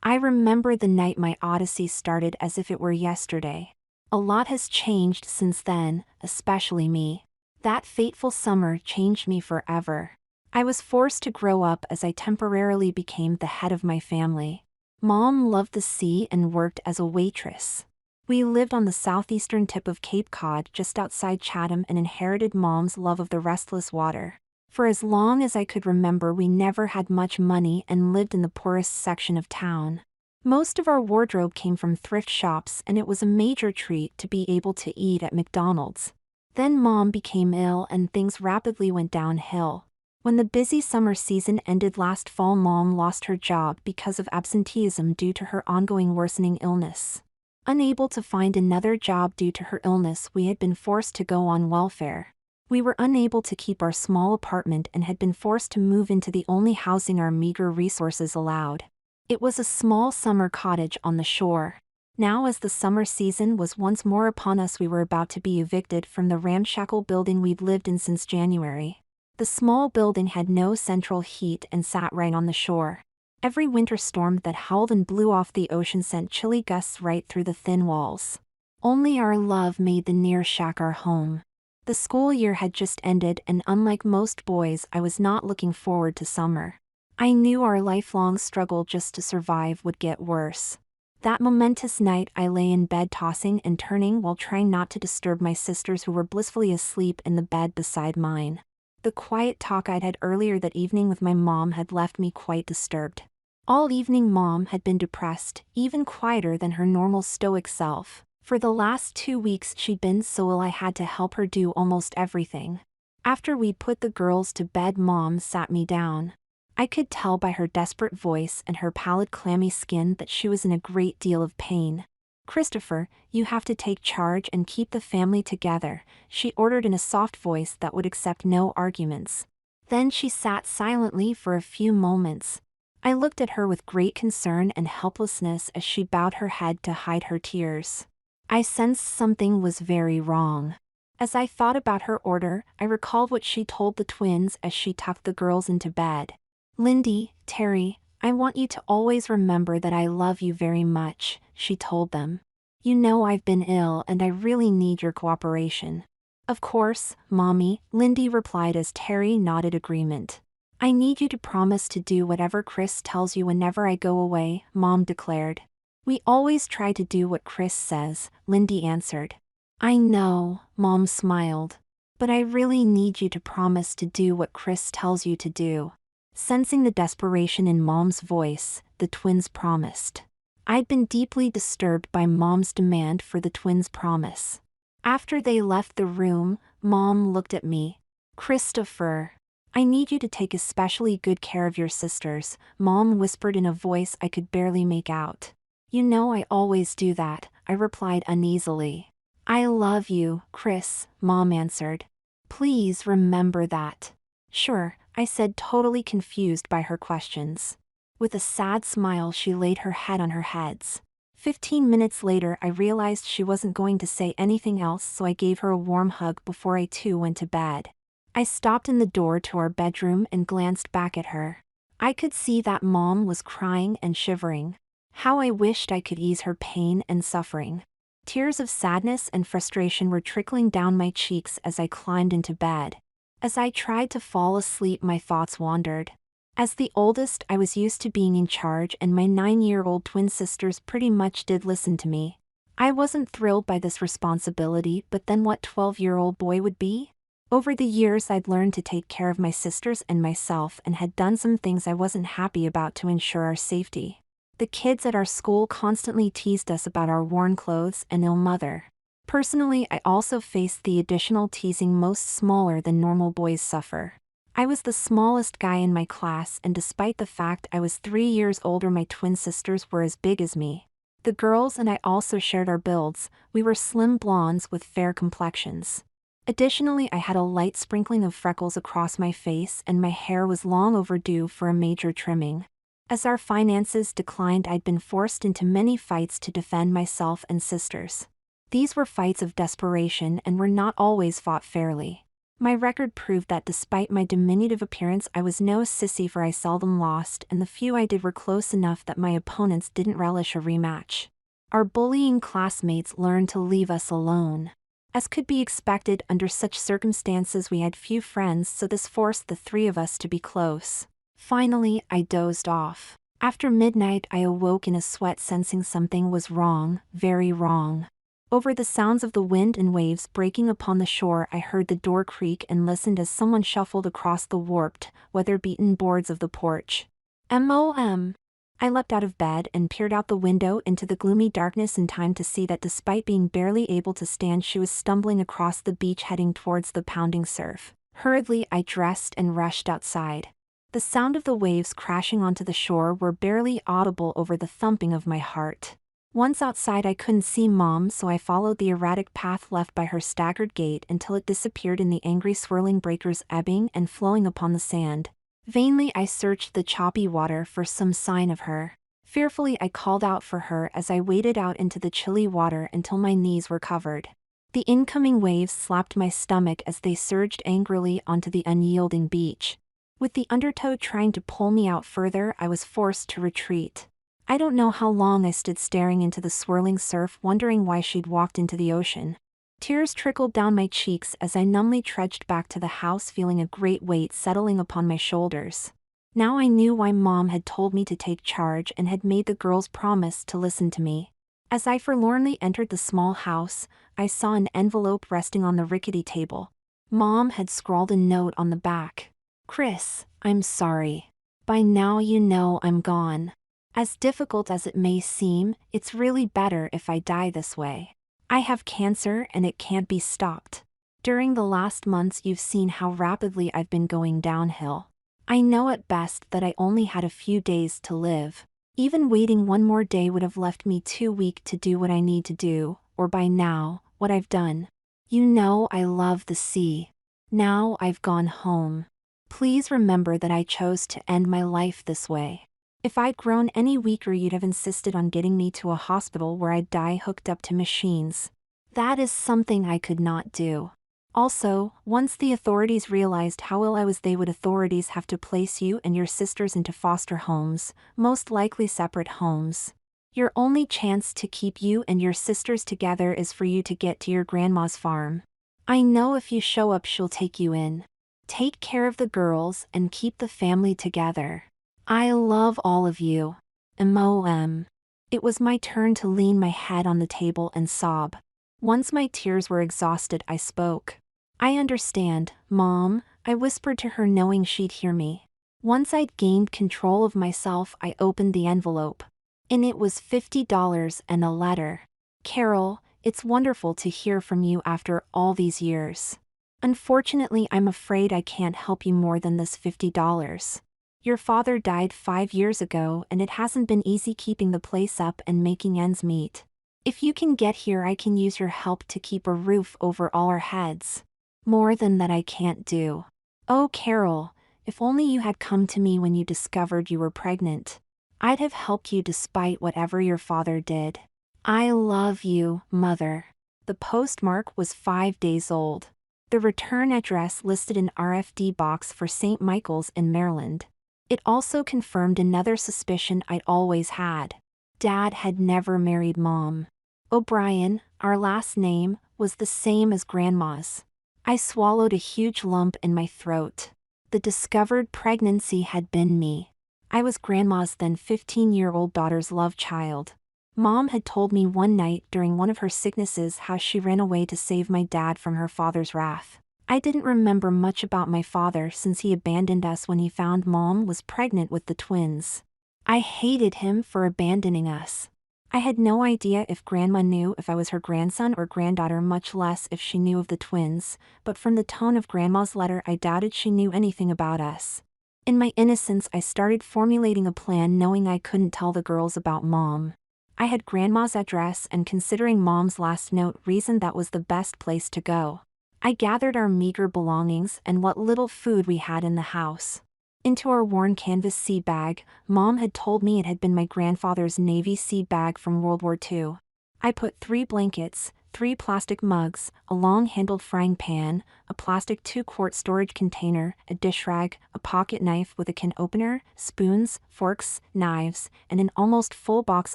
I remember the night my odyssey started as if it were yesterday. A lot has changed since then, especially me. That fateful summer changed me forever. I was forced to grow up as I temporarily became the head of my family. Mom loved the sea and worked as a waitress. We lived on the southeastern tip of Cape Cod just outside Chatham and inherited Mom's love of the restless water. For as long as I could remember, we never had much money and lived in the poorest section of town. Most of our wardrobe came from thrift shops, and it was a major treat to be able to eat at McDonald's. Then Mom became ill and things rapidly went downhill. When the busy summer season ended last fall, Mom lost her job because of absenteeism due to her ongoing worsening illness. Unable to find another job due to her illness, we had been forced to go on welfare. We were unable to keep our small apartment and had been forced to move into the only housing our meager resources allowed. It was a small summer cottage on the shore. Now, as the summer season was once more upon us, we were about to be evicted from the ramshackle building we'd lived in since January. The small building had no central heat and sat right on the shore. Every winter storm that howled and blew off the ocean sent chilly gusts right through the thin walls. Only our love made the near shack our home. The school year had just ended, and unlike most boys, I was not looking forward to summer. I knew our lifelong struggle just to survive would get worse. That momentous night, I lay in bed tossing and turning while trying not to disturb my sisters, who were blissfully asleep in the bed beside mine. The quiet talk I'd had earlier that evening with my mom had left me quite disturbed. All evening Mom had been depressed, even quieter than her normal stoic self. For the last 2 weeks she'd been so ill I had to help her do almost everything. After we'd put the girls to bed, Mom sat me down. I could tell by her desperate voice and her pallid, clammy skin that she was in a great deal of pain. "Christopher, you have to take charge and keep the family together," she ordered in a soft voice that would accept no arguments. Then she sat silently for a few moments. I looked at her with great concern and helplessness as she bowed her head to hide her tears. I sensed something was very wrong. As I thought about her order, I recalled what she told the twins as she tucked the girls into bed. "Lindy, Terry, I want you to always remember that I love you very much," she told them. "You know I've been ill and I really need your cooperation." "Of course, Mommy," Lindy replied as Terry nodded agreement. "I need you to promise to do whatever Chris tells you whenever I go away," Mom declared. "We always try to do what Chris says," Lindy answered. "I know," Mom smiled. "But I really need you to promise to do what Chris tells you to do." Sensing the desperation in Mom's voice, the twins promised. I'd been deeply disturbed by Mom's demand for the twins' promise. After they left the room, Mom looked at me. "Christopher, I need you to take especially good care of your sisters," Mom whispered in a voice I could barely make out. "You know I always do that," I replied uneasily. "I love you, Chris," Mom answered. "Please remember that." "Sure," I said, totally confused by her questions. With a sad smile, she laid her head on her heads. 15 minutes later, I realized she wasn't going to say anything else, so I gave her a warm hug before I too went to bed. I stopped in the door to our bedroom and glanced back at her. I could see that Mom was crying and shivering. How I wished I could ease her pain and suffering. Tears of sadness and frustration were trickling down my cheeks as I climbed into bed. As I tried to fall asleep, my thoughts wandered. As the oldest, I was used to being in charge, and my 9-year-old twin sisters pretty much did listen to me. I wasn't thrilled by this responsibility, but then what 12-year-old boy would be? Over the years, I'd learned to take care of my sisters and myself, and had done some things I wasn't happy about to ensure our safety. The kids at our school constantly teased us about our worn clothes and ill mother. Personally, I also faced the additional teasing most smaller than normal boys suffer. I was the smallest guy in my class, and despite the fact I was 3 years older, my twin sisters were as big as me. The girls and I also shared our builds. We were slim blondes with fair complexions. Additionally, I had a light sprinkling of freckles across my face, and my hair was long overdue for a major trimming. As our finances declined, I'd been forced into many fights to defend myself and sisters. These were fights of desperation and were not always fought fairly. My record proved that despite my diminutive appearance I was no sissy, for I seldom lost, and the few I did were close enough that my opponents didn't relish a rematch. Our bullying classmates learned to leave us alone. As could be expected under such circumstances, we had few friends, so this forced the three of us to be close. Finally, I dozed off. After midnight I awoke in a sweat, sensing something was wrong, very wrong. Over the sounds of the wind and waves breaking upon the shore I heard the door creak and listened as someone shuffled across the warped, weather-beaten boards of the porch. M.O.M. I leapt out of bed and peered out the window into the gloomy darkness in time to see that despite being barely able to stand, she was stumbling across the beach heading towards the pounding surf. Hurriedly I dressed and rushed outside. The sound of the waves crashing onto the shore were barely audible over the thumping of my heart. Once outside I couldn't see Mom, so I followed the erratic path left by her staggered gait until it disappeared in the angry swirling breakers ebbing and flowing upon the sand. Vainly I searched the choppy water for some sign of her. Fearfully I called out for her as I waded out into the chilly water until my knees were covered. The incoming waves slapped my stomach as they surged angrily onto the unyielding beach. With the undertow trying to pull me out further, I was forced to retreat. I don't know how long I stood staring into the swirling surf, wondering why she'd walked into the ocean. Tears trickled down my cheeks as I numbly trudged back to the house, feeling a great weight settling upon my shoulders. Now I knew why Mom had told me to take charge and had made the girls promise to listen to me. As I forlornly entered the small house, I saw an envelope resting on the rickety table. Mom had scrawled a note on the back. "Chris, I'm sorry. By now you know I'm gone. As difficult as it may seem, it's really better if I die this way. I have cancer and it can't be stopped. During the last months you've seen how rapidly I've been going downhill. I know at best that I only had a few days to live. Even waiting one more day would have left me too weak to do what I need to do, or by now, what I've done. You know I love the sea. Now I've gone home. Please remember that I chose to end my life this way. If I'd grown any weaker, you'd have insisted on getting me to a hospital where I'd die hooked up to machines. That is something I could not do. Also, once the authorities realized how ill I was, they would authorities have to place you and your sisters into foster homes, most likely separate homes. Your only chance to keep you and your sisters together is for you to get to your grandma's farm. I know if you show up she'll take you in. Take care of the girls and keep the family together. I love all of you. M.O.M. It was my turn to lean my head on the table and sob. Once my tears were exhausted, I spoke. I understand, Mom, I whispered to her, knowing she'd hear me. Once I'd gained control of myself, I opened the envelope. In it was $50 and a letter. Carol, it's wonderful to hear from you after all these years. Unfortunately, I'm afraid I can't help you more than this $50. Your father died 5 years ago and it hasn't been easy keeping the place up and making ends meet. If you can get here, I can use your help to keep a roof over all our heads. More than that I can't do. Oh Carol, if only you had come to me when you discovered you were pregnant. I'd have helped you despite whatever your father did. I love you, Mother." The postmark was 5 days old. The return address listed an RFD box for St. Michael's in Maryland. It also confirmed another suspicion I'd always had. Dad had never married Mom. O'Brien, our last name, was the same as Grandma's. I swallowed a huge lump in my throat. The discovered pregnancy had been me. I was Grandma's then 15-year-old daughter's love child. Mom had told me one night during one of her sicknesses how she ran away to save my dad from her father's wrath. I didn't remember much about my father since he abandoned us when he found Mom was pregnant with the twins. I hated him for abandoning us. I had no idea if Grandma knew if I was her grandson or granddaughter, much less if she knew of the twins, but from the tone of Grandma's letter I doubted she knew anything about us. In my innocence I started formulating a plan, knowing I couldn't tell the girls about Mom. I had Grandma's address and, considering Mom's last note, reasoned that was the best place to go. I gathered our meager belongings and what little food we had in the house. Into our worn canvas seed bag, Mom had told me it had been my grandfather's Navy seed bag from World War II. I put 3 blankets, 3 plastic mugs, a long-handled frying pan, a plastic 2-quart storage container, a dish rag, a pocket knife with a can opener, spoons, forks, knives, and an almost full box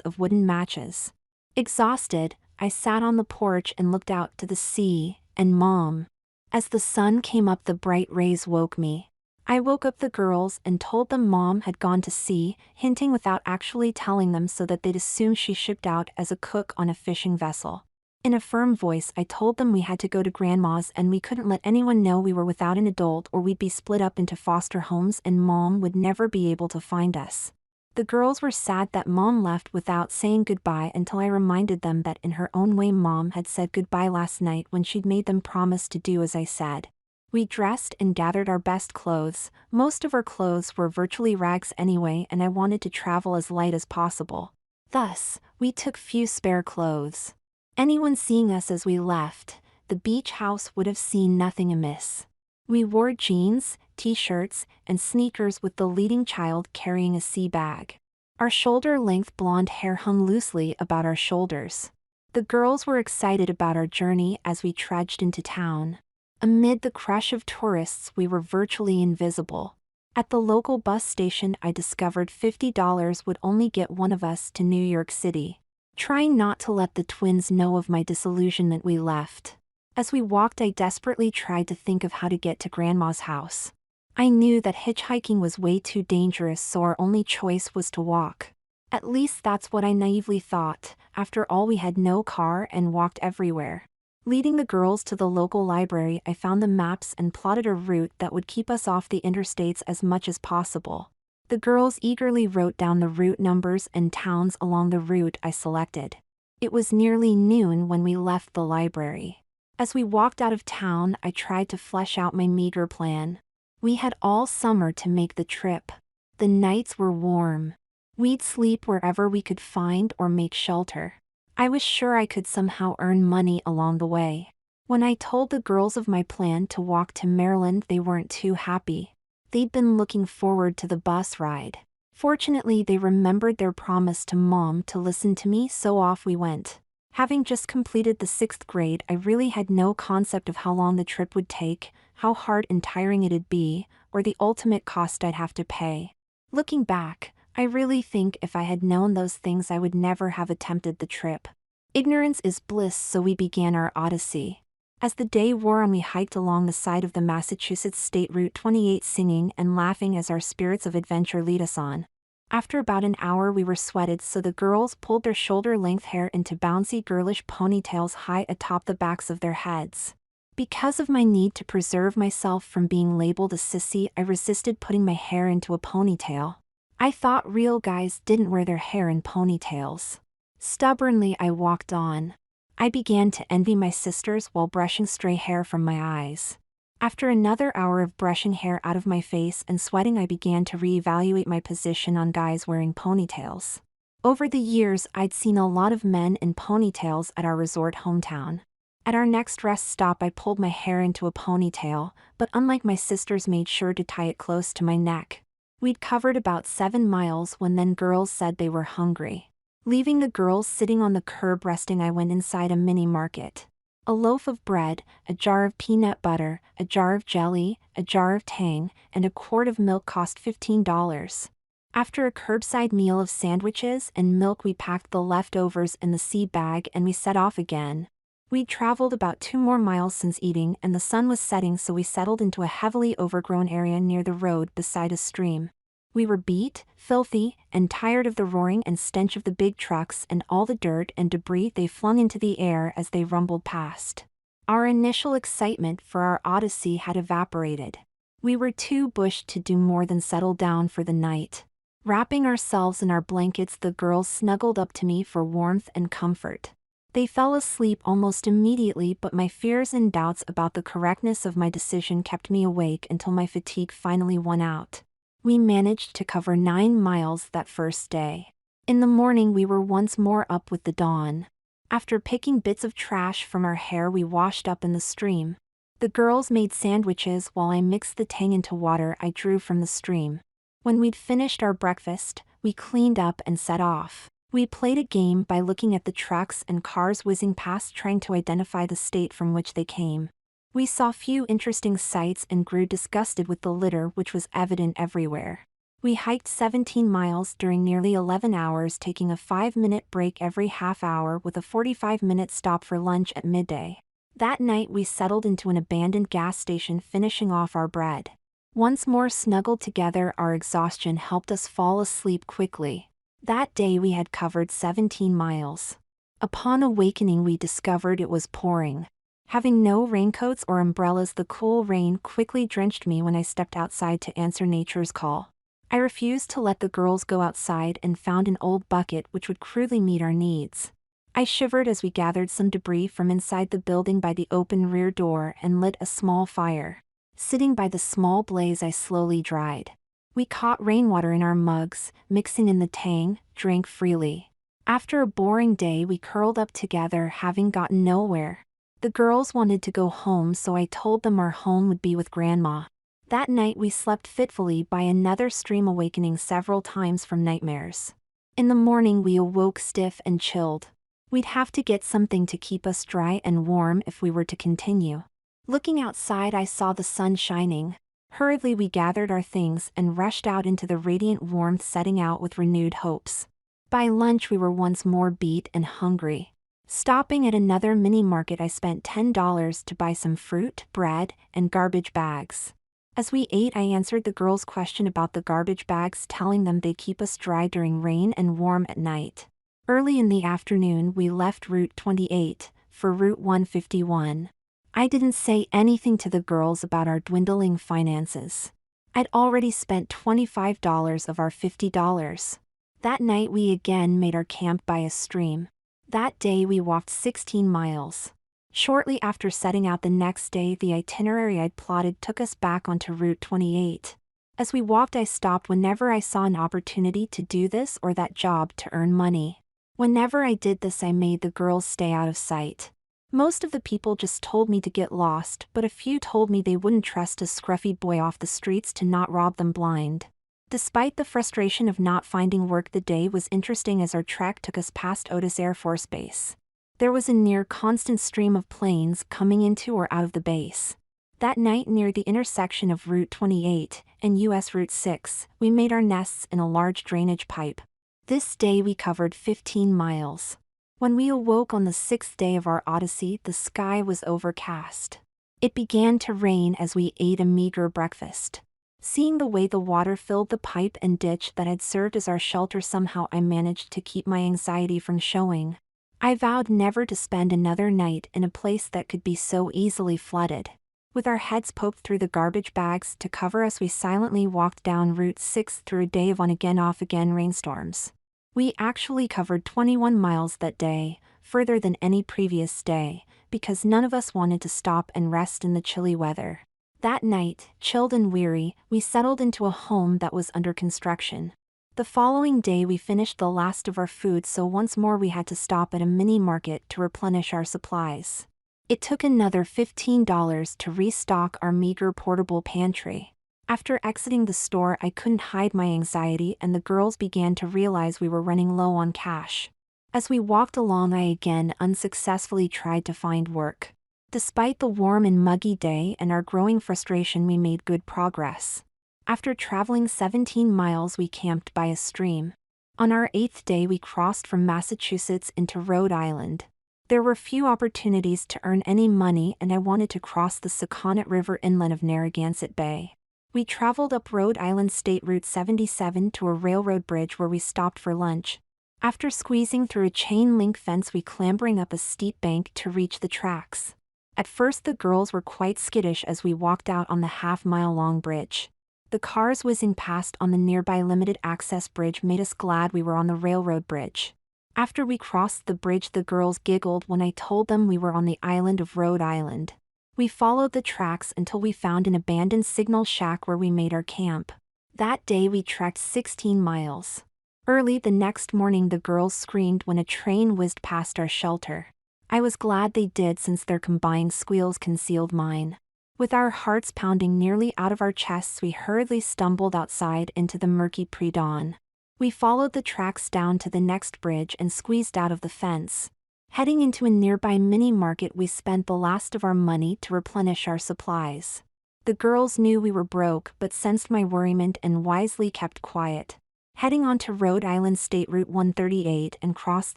of wooden matches. Exhausted, I sat on the porch and looked out to the sea and Mom. As the sun came up, the bright rays woke me. I woke up the girls and told them Mom had gone to sea, hinting without actually telling them so that they'd assume she shipped out as a cook on a fishing vessel. In a firm voice, I told them we had to go to Grandma's and we couldn't let anyone know we were without an adult or we'd be split up into foster homes and Mom would never be able to find us. The girls were sad that Mom left without saying goodbye until I reminded them that in her own way Mom had said goodbye last night when she'd made them promise to do as I said. We dressed and gathered our best clothes. Most of our clothes were virtually rags anyway, and I wanted to travel as light as possible. Thus, we took few spare clothes. Anyone seeing us as we left the beach house would have seen nothing amiss. We wore jeans, t-shirts, and sneakers with the leading child carrying a sea bag. Our shoulder-length blonde hair hung loosely about our shoulders. The girls were excited about our journey as we trudged into town. Amid the crush of tourists, we were virtually invisible. At the local bus station, I discovered $50 would only get one of us to New York City. Trying not to let the twins know of my disillusionment, we left. As we walked, I desperately tried to think of how to get to Grandma's house. I knew that hitchhiking was way too dangerous, so our only choice was to walk. At least that's what I naively thought. After all, we had no car and walked everywhere. Leading the girls to the local library, I found the maps and plotted a route that would keep us off the interstates as much as possible. The girls eagerly wrote down the route numbers and towns along the route I selected. It was nearly noon when we left the library. As we walked out of town, I tried to flesh out my meager plan. We had all summer to make the trip. The nights were warm. We'd sleep wherever we could find or make shelter. I was sure I could somehow earn money along the way. When I told the girls of my plan to walk to Maryland, they weren't too happy. They'd been looking forward to the bus ride. Fortunately, they remembered their promise to Mom to listen to me, so off we went. Having just completed the 6th grade, I really had no concept of how long the trip would take, how hard and tiring it'd be, or the ultimate cost I'd have to pay. Looking back, I really think if I had known those things, I would never have attempted the trip. Ignorance is bliss, so we began our odyssey. As the day wore on, we hiked along the side of the Massachusetts State Route 28, singing and laughing as our spirits of adventure lead us on. After about an hour, we were sweated, so the girls pulled their shoulder-length hair into bouncy girlish ponytails high atop the backs of their heads. Because of my need to preserve myself from being labeled a sissy, I resisted putting my hair into a ponytail. I thought real guys didn't wear their hair in ponytails. Stubbornly, I walked on. I began to envy my sisters while brushing stray hair from my eyes. After another hour of brushing hair out of my face and sweating, I began to reevaluate my position on guys wearing ponytails. Over the years, I'd seen a lot of men in ponytails at our resort hometown. At our next rest stop, I pulled my hair into a ponytail, but unlike my sisters, made sure to tie it close to my neck. We'd covered about 7 miles when then girls said they were hungry. Leaving the girls sitting on the curb resting, I went inside a mini market. A loaf of bread, a jar of peanut butter, a jar of jelly, a jar of Tang, and a quart of milk cost $15. After a curbside meal of sandwiches and milk, we packed the leftovers in the sea bag and we set off again. We'd traveled about 2 more miles since eating, and the sun was setting, so we settled into a heavily overgrown area near the road beside a stream. We were beat, filthy, and tired of the roaring and stench of the big trucks and all the dirt and debris they flung into the air as they rumbled past. Our initial excitement for our odyssey had evaporated. We were too bushed to do more than settle down for the night. Wrapping ourselves in our blankets, the girls snuggled up to me for warmth and comfort. They fell asleep almost immediately, but my fears and doubts about the correctness of my decision kept me awake until my fatigue finally won out. We managed to cover 9 miles that first day. In the morning, we were once more up with the dawn. After picking bits of trash from our hair, we washed up in the stream. The girls made sandwiches while I mixed the Tang into water I drew from the stream. When we'd finished our breakfast, we cleaned up and set off. We played a game by looking at the trucks and cars whizzing past, trying to identify the state from which they came. We saw few interesting sights and grew disgusted with the litter, which was evident everywhere. We hiked 17 miles during nearly 11 hours, taking a 5-minute break every half hour with a 45-minute stop for lunch at midday. That night we settled into an abandoned gas station, finishing off our bread. Once more snuggled together, our exhaustion helped us fall asleep quickly. That day we had covered 17 miles. Upon awakening we discovered it was pouring. Having no raincoats or umbrellas, the cool rain quickly drenched me when I stepped outside to answer nature's call. I refused to let the girls go outside and found an old bucket which would crudely meet our needs. I shivered as we gathered some debris from inside the building by the open rear door and lit a small fire. Sitting by the small blaze, I slowly dried. We caught rainwater in our mugs, mixing in the tang, drank freely. After a boring day we curled up together, having gotten nowhere. The girls wanted to go home, so I told them our home would be with Grandma. That night we slept fitfully by another stream, awakening several times from nightmares. In the morning we awoke stiff and chilled. We'd have to get something to keep us dry and warm if we were to continue. Looking outside, I saw the sun shining. Hurriedly we gathered our things and rushed out into the radiant warmth, setting out with renewed hopes. By lunch we were once more beat and hungry. Stopping at another mini market, I spent $10 to buy some fruit, bread, and garbage bags. As we ate, I answered the girls' question about the garbage bags, telling them they'd keep us dry during rain and warm at night. Early in the afternoon we left Route 28 for Route 151. I didn't say anything to the girls about our dwindling finances. I'd already spent $25 of our $50. That night we again made our camp by a stream. That day we walked 16 miles. Shortly after setting out the next day, the itinerary I'd plotted took us back onto Route 28. As we walked, I stopped whenever I saw an opportunity to do this or that job to earn money. Whenever I did this, I made the girls stay out of sight. Most of the people just told me to get lost, but a few told me they wouldn't trust a scruffy boy off the streets to not rob them blind. Despite the frustration of not finding work, the day was interesting as our trek took us past Otis Air Force Base. There was a near constant stream of planes coming into or out of the base. That night, near the intersection of Route 28 and US Route 6, we made our nests in a large drainage pipe. This day we covered 15 miles. When we awoke on the 6th day of our odyssey, the sky was overcast. It began to rain as we ate a meager breakfast. Seeing the way the water filled the pipe and ditch that had served as our shelter, somehow I managed to keep my anxiety from showing. I vowed never to spend another night in a place that could be so easily flooded. With our heads poked through the garbage bags to cover us, we silently walked down Route 6 through a day of on-again off-again rainstorms. We actually covered 21 miles that day, further than any previous day, because none of us wanted to stop and rest in the chilly weather. That night, chilled and weary, we settled into a home that was under construction. The following day we finished the last of our food, so once more we had to stop at a mini market to replenish our supplies. It took another $15 to restock our meager portable pantry. After exiting the store, I couldn't hide my anxiety, and the girls began to realize we were running low on cash. As we walked along, I again unsuccessfully tried to find work. Despite the warm and muggy day and our growing frustration, we made good progress. After traveling 17 miles, we camped by a stream. On our 8th day, we crossed from Massachusetts into Rhode Island. There were few opportunities to earn any money, and I wanted to cross the Sakonnet River inland of Narragansett Bay. We traveled up Rhode Island State Route 77 to a railroad bridge where we stopped for lunch. After squeezing through a chain-link fence, we clambering up a steep bank to reach the tracks. At first the girls were quite skittish as we walked out on the half-mile-long bridge. The cars whizzing past on the nearby limited access bridge made us glad we were on the railroad bridge. After we crossed the bridge, the girls giggled when I told them we were on the island of Rhode Island. We followed the tracks until we found an abandoned signal shack where we made our camp. That day we trekked 16 miles. Early the next morning the girls screamed when a train whizzed past our shelter. I was glad they did, since their combined squeals concealed mine. With our hearts pounding nearly out of our chests, we hurriedly stumbled outside into the murky pre-dawn. We followed the tracks down to the next bridge and squeezed out of the fence. Heading into a nearby mini market, we spent the last of our money to replenish our supplies. The girls knew we were broke but sensed my worriment and wisely kept quiet. Heading on to Rhode Island State Route 138 and crossed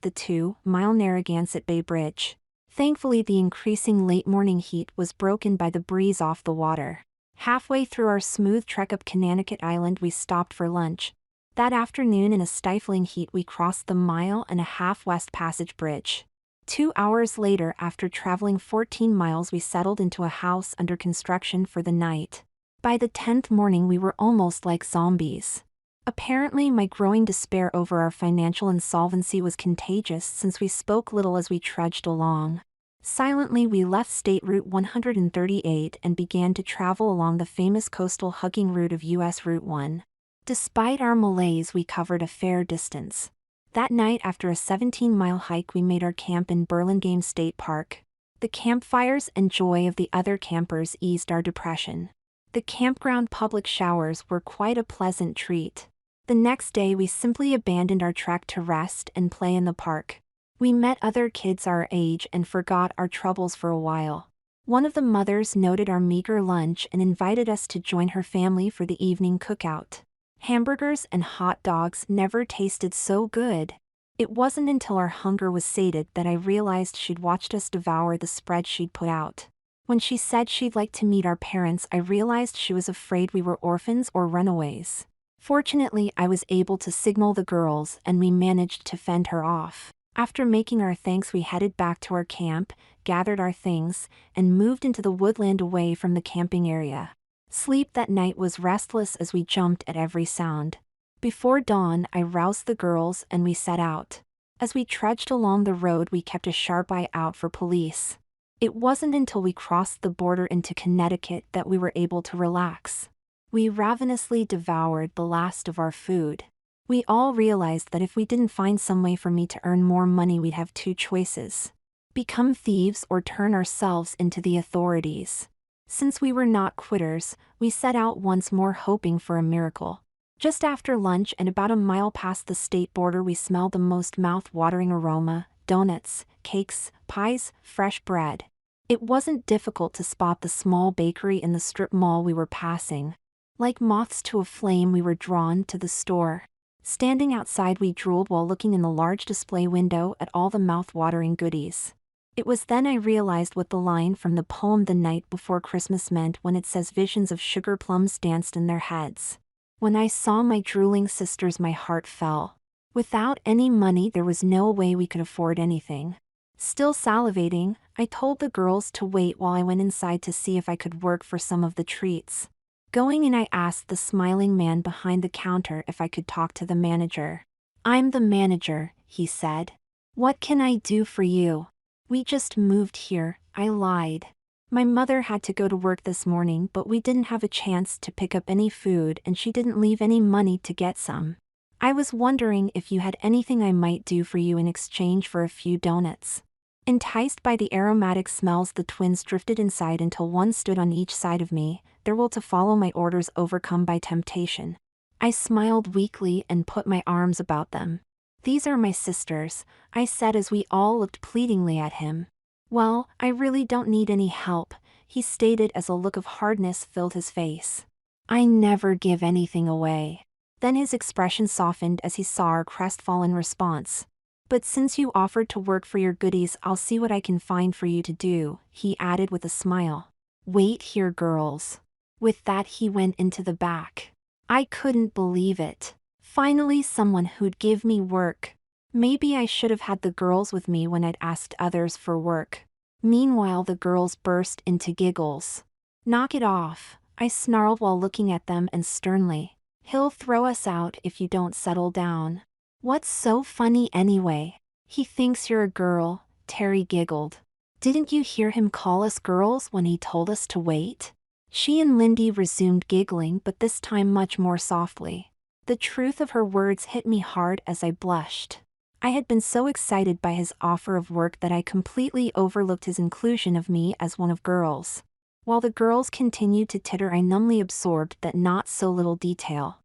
the 2-mile Narragansett Bay Bridge. Thankfully, the increasing late morning heat was broken by the breeze off the water. Halfway through our smooth trek up Connecticut Island, we stopped for lunch. That afternoon, in a stifling heat, we crossed the 1.5-mile West Passage Bridge. 2 hours later, after traveling 14 miles, we settled into a house under construction for the night. By the 10th morning, we were almost like zombies. Apparently, my growing despair over our financial insolvency was contagious, since we spoke little as we trudged along. Silently, we left State Route 138 and began to travel along the famous coastal hugging route of US Route 1. Despite our malaise, we covered a fair distance. That night, after a 17-mile hike, we made our camp in Burlingame State Park. The campfires and joy of the other campers eased our depression. The campground public showers were quite a pleasant treat. The next day, we simply abandoned our trek to rest and play in the park. We met other kids our age and forgot our troubles for a while. One of the mothers noted our meager lunch and invited us to join her family for the evening cookout. Hamburgers and hot dogs never tasted so good. It wasn't until our hunger was sated that I realized she'd watched us devour the spread she'd put out. When she said she'd like to meet our parents, I realized she was afraid we were orphans or runaways. Fortunately, I was able to signal the girls and we managed to fend her off. After making our thanks, we headed back to our camp, gathered our things, and moved into the woodland away from the camping area. Sleep that night was restless as we jumped at every sound. Before dawn, I roused the girls and we set out. As we trudged along the road, we kept a sharp eye out for police. It wasn't until we crossed the border into Connecticut that we were able to relax. We ravenously devoured the last of our food. We all realized that if we didn't find some way for me to earn more money, we'd have two choices: become thieves or turn ourselves into the authorities. Since we were not quitters, we set out once more, hoping for a miracle. Just after lunch and about a mile past the state border, we smelled the most mouth-watering aroma: donuts, cakes, pies, fresh bread. It wasn't difficult to spot the small bakery in the strip mall we were passing. Like moths to a flame, we were drawn to the store. Standing outside, we drooled while looking in the large display window at all the mouth-watering goodies. It was then I realized what the line from the poem The Night Before Christmas meant when it says visions of sugar plums danced in their heads. When I saw my drooling sisters, my heart fell. Without any money, there was no way we could afford anything. Still salivating, I told the girls to wait while I went inside to see if I could work for some of the treats. Going in, I asked the smiling man behind the counter if I could talk to the manager. "I'm the manager," he said. "What can I do for you?" "We just moved here," I lied. "My mother had to go to work this morning, but we didn't have a chance to pick up any food and she didn't leave any money to get some. I was wondering if you had anything I might do for you in exchange for a few donuts." Enticed by the aromatic smells, the twins drifted inside until one stood on each side of me, their will to follow my orders overcome by temptation. I smiled weakly and put my arms about them. "These are my sisters," I said as we all looked pleadingly at him. "Well, I really don't need any help," he stated as a look of hardness filled his face. "I never give anything away." Then his expression softened as he saw our crestfallen response. "But since you offered to work for your goodies, I'll see what I can find for you to do," he added with a smile. "Wait here, girls." With that, he went into the back. I couldn't believe it. Finally, someone who'd give me work. Maybe I should have had the girls with me when I'd asked others for work. Meanwhile, the girls burst into giggles. "Knock it off," I snarled while looking at them, and sternly, "He'll throw us out if you don't settle down." "What's so funny anyway? He thinks you're a girl," Terry giggled. "Didn't you hear him call us girls when he told us to wait?" She and Lindy resumed giggling, but this time much more softly. The truth of her words hit me hard as I blushed. I had been so excited by his offer of work that I completely overlooked his inclusion of me as one of girls. While the girls continued to titter, I numbly absorbed that not so little detail.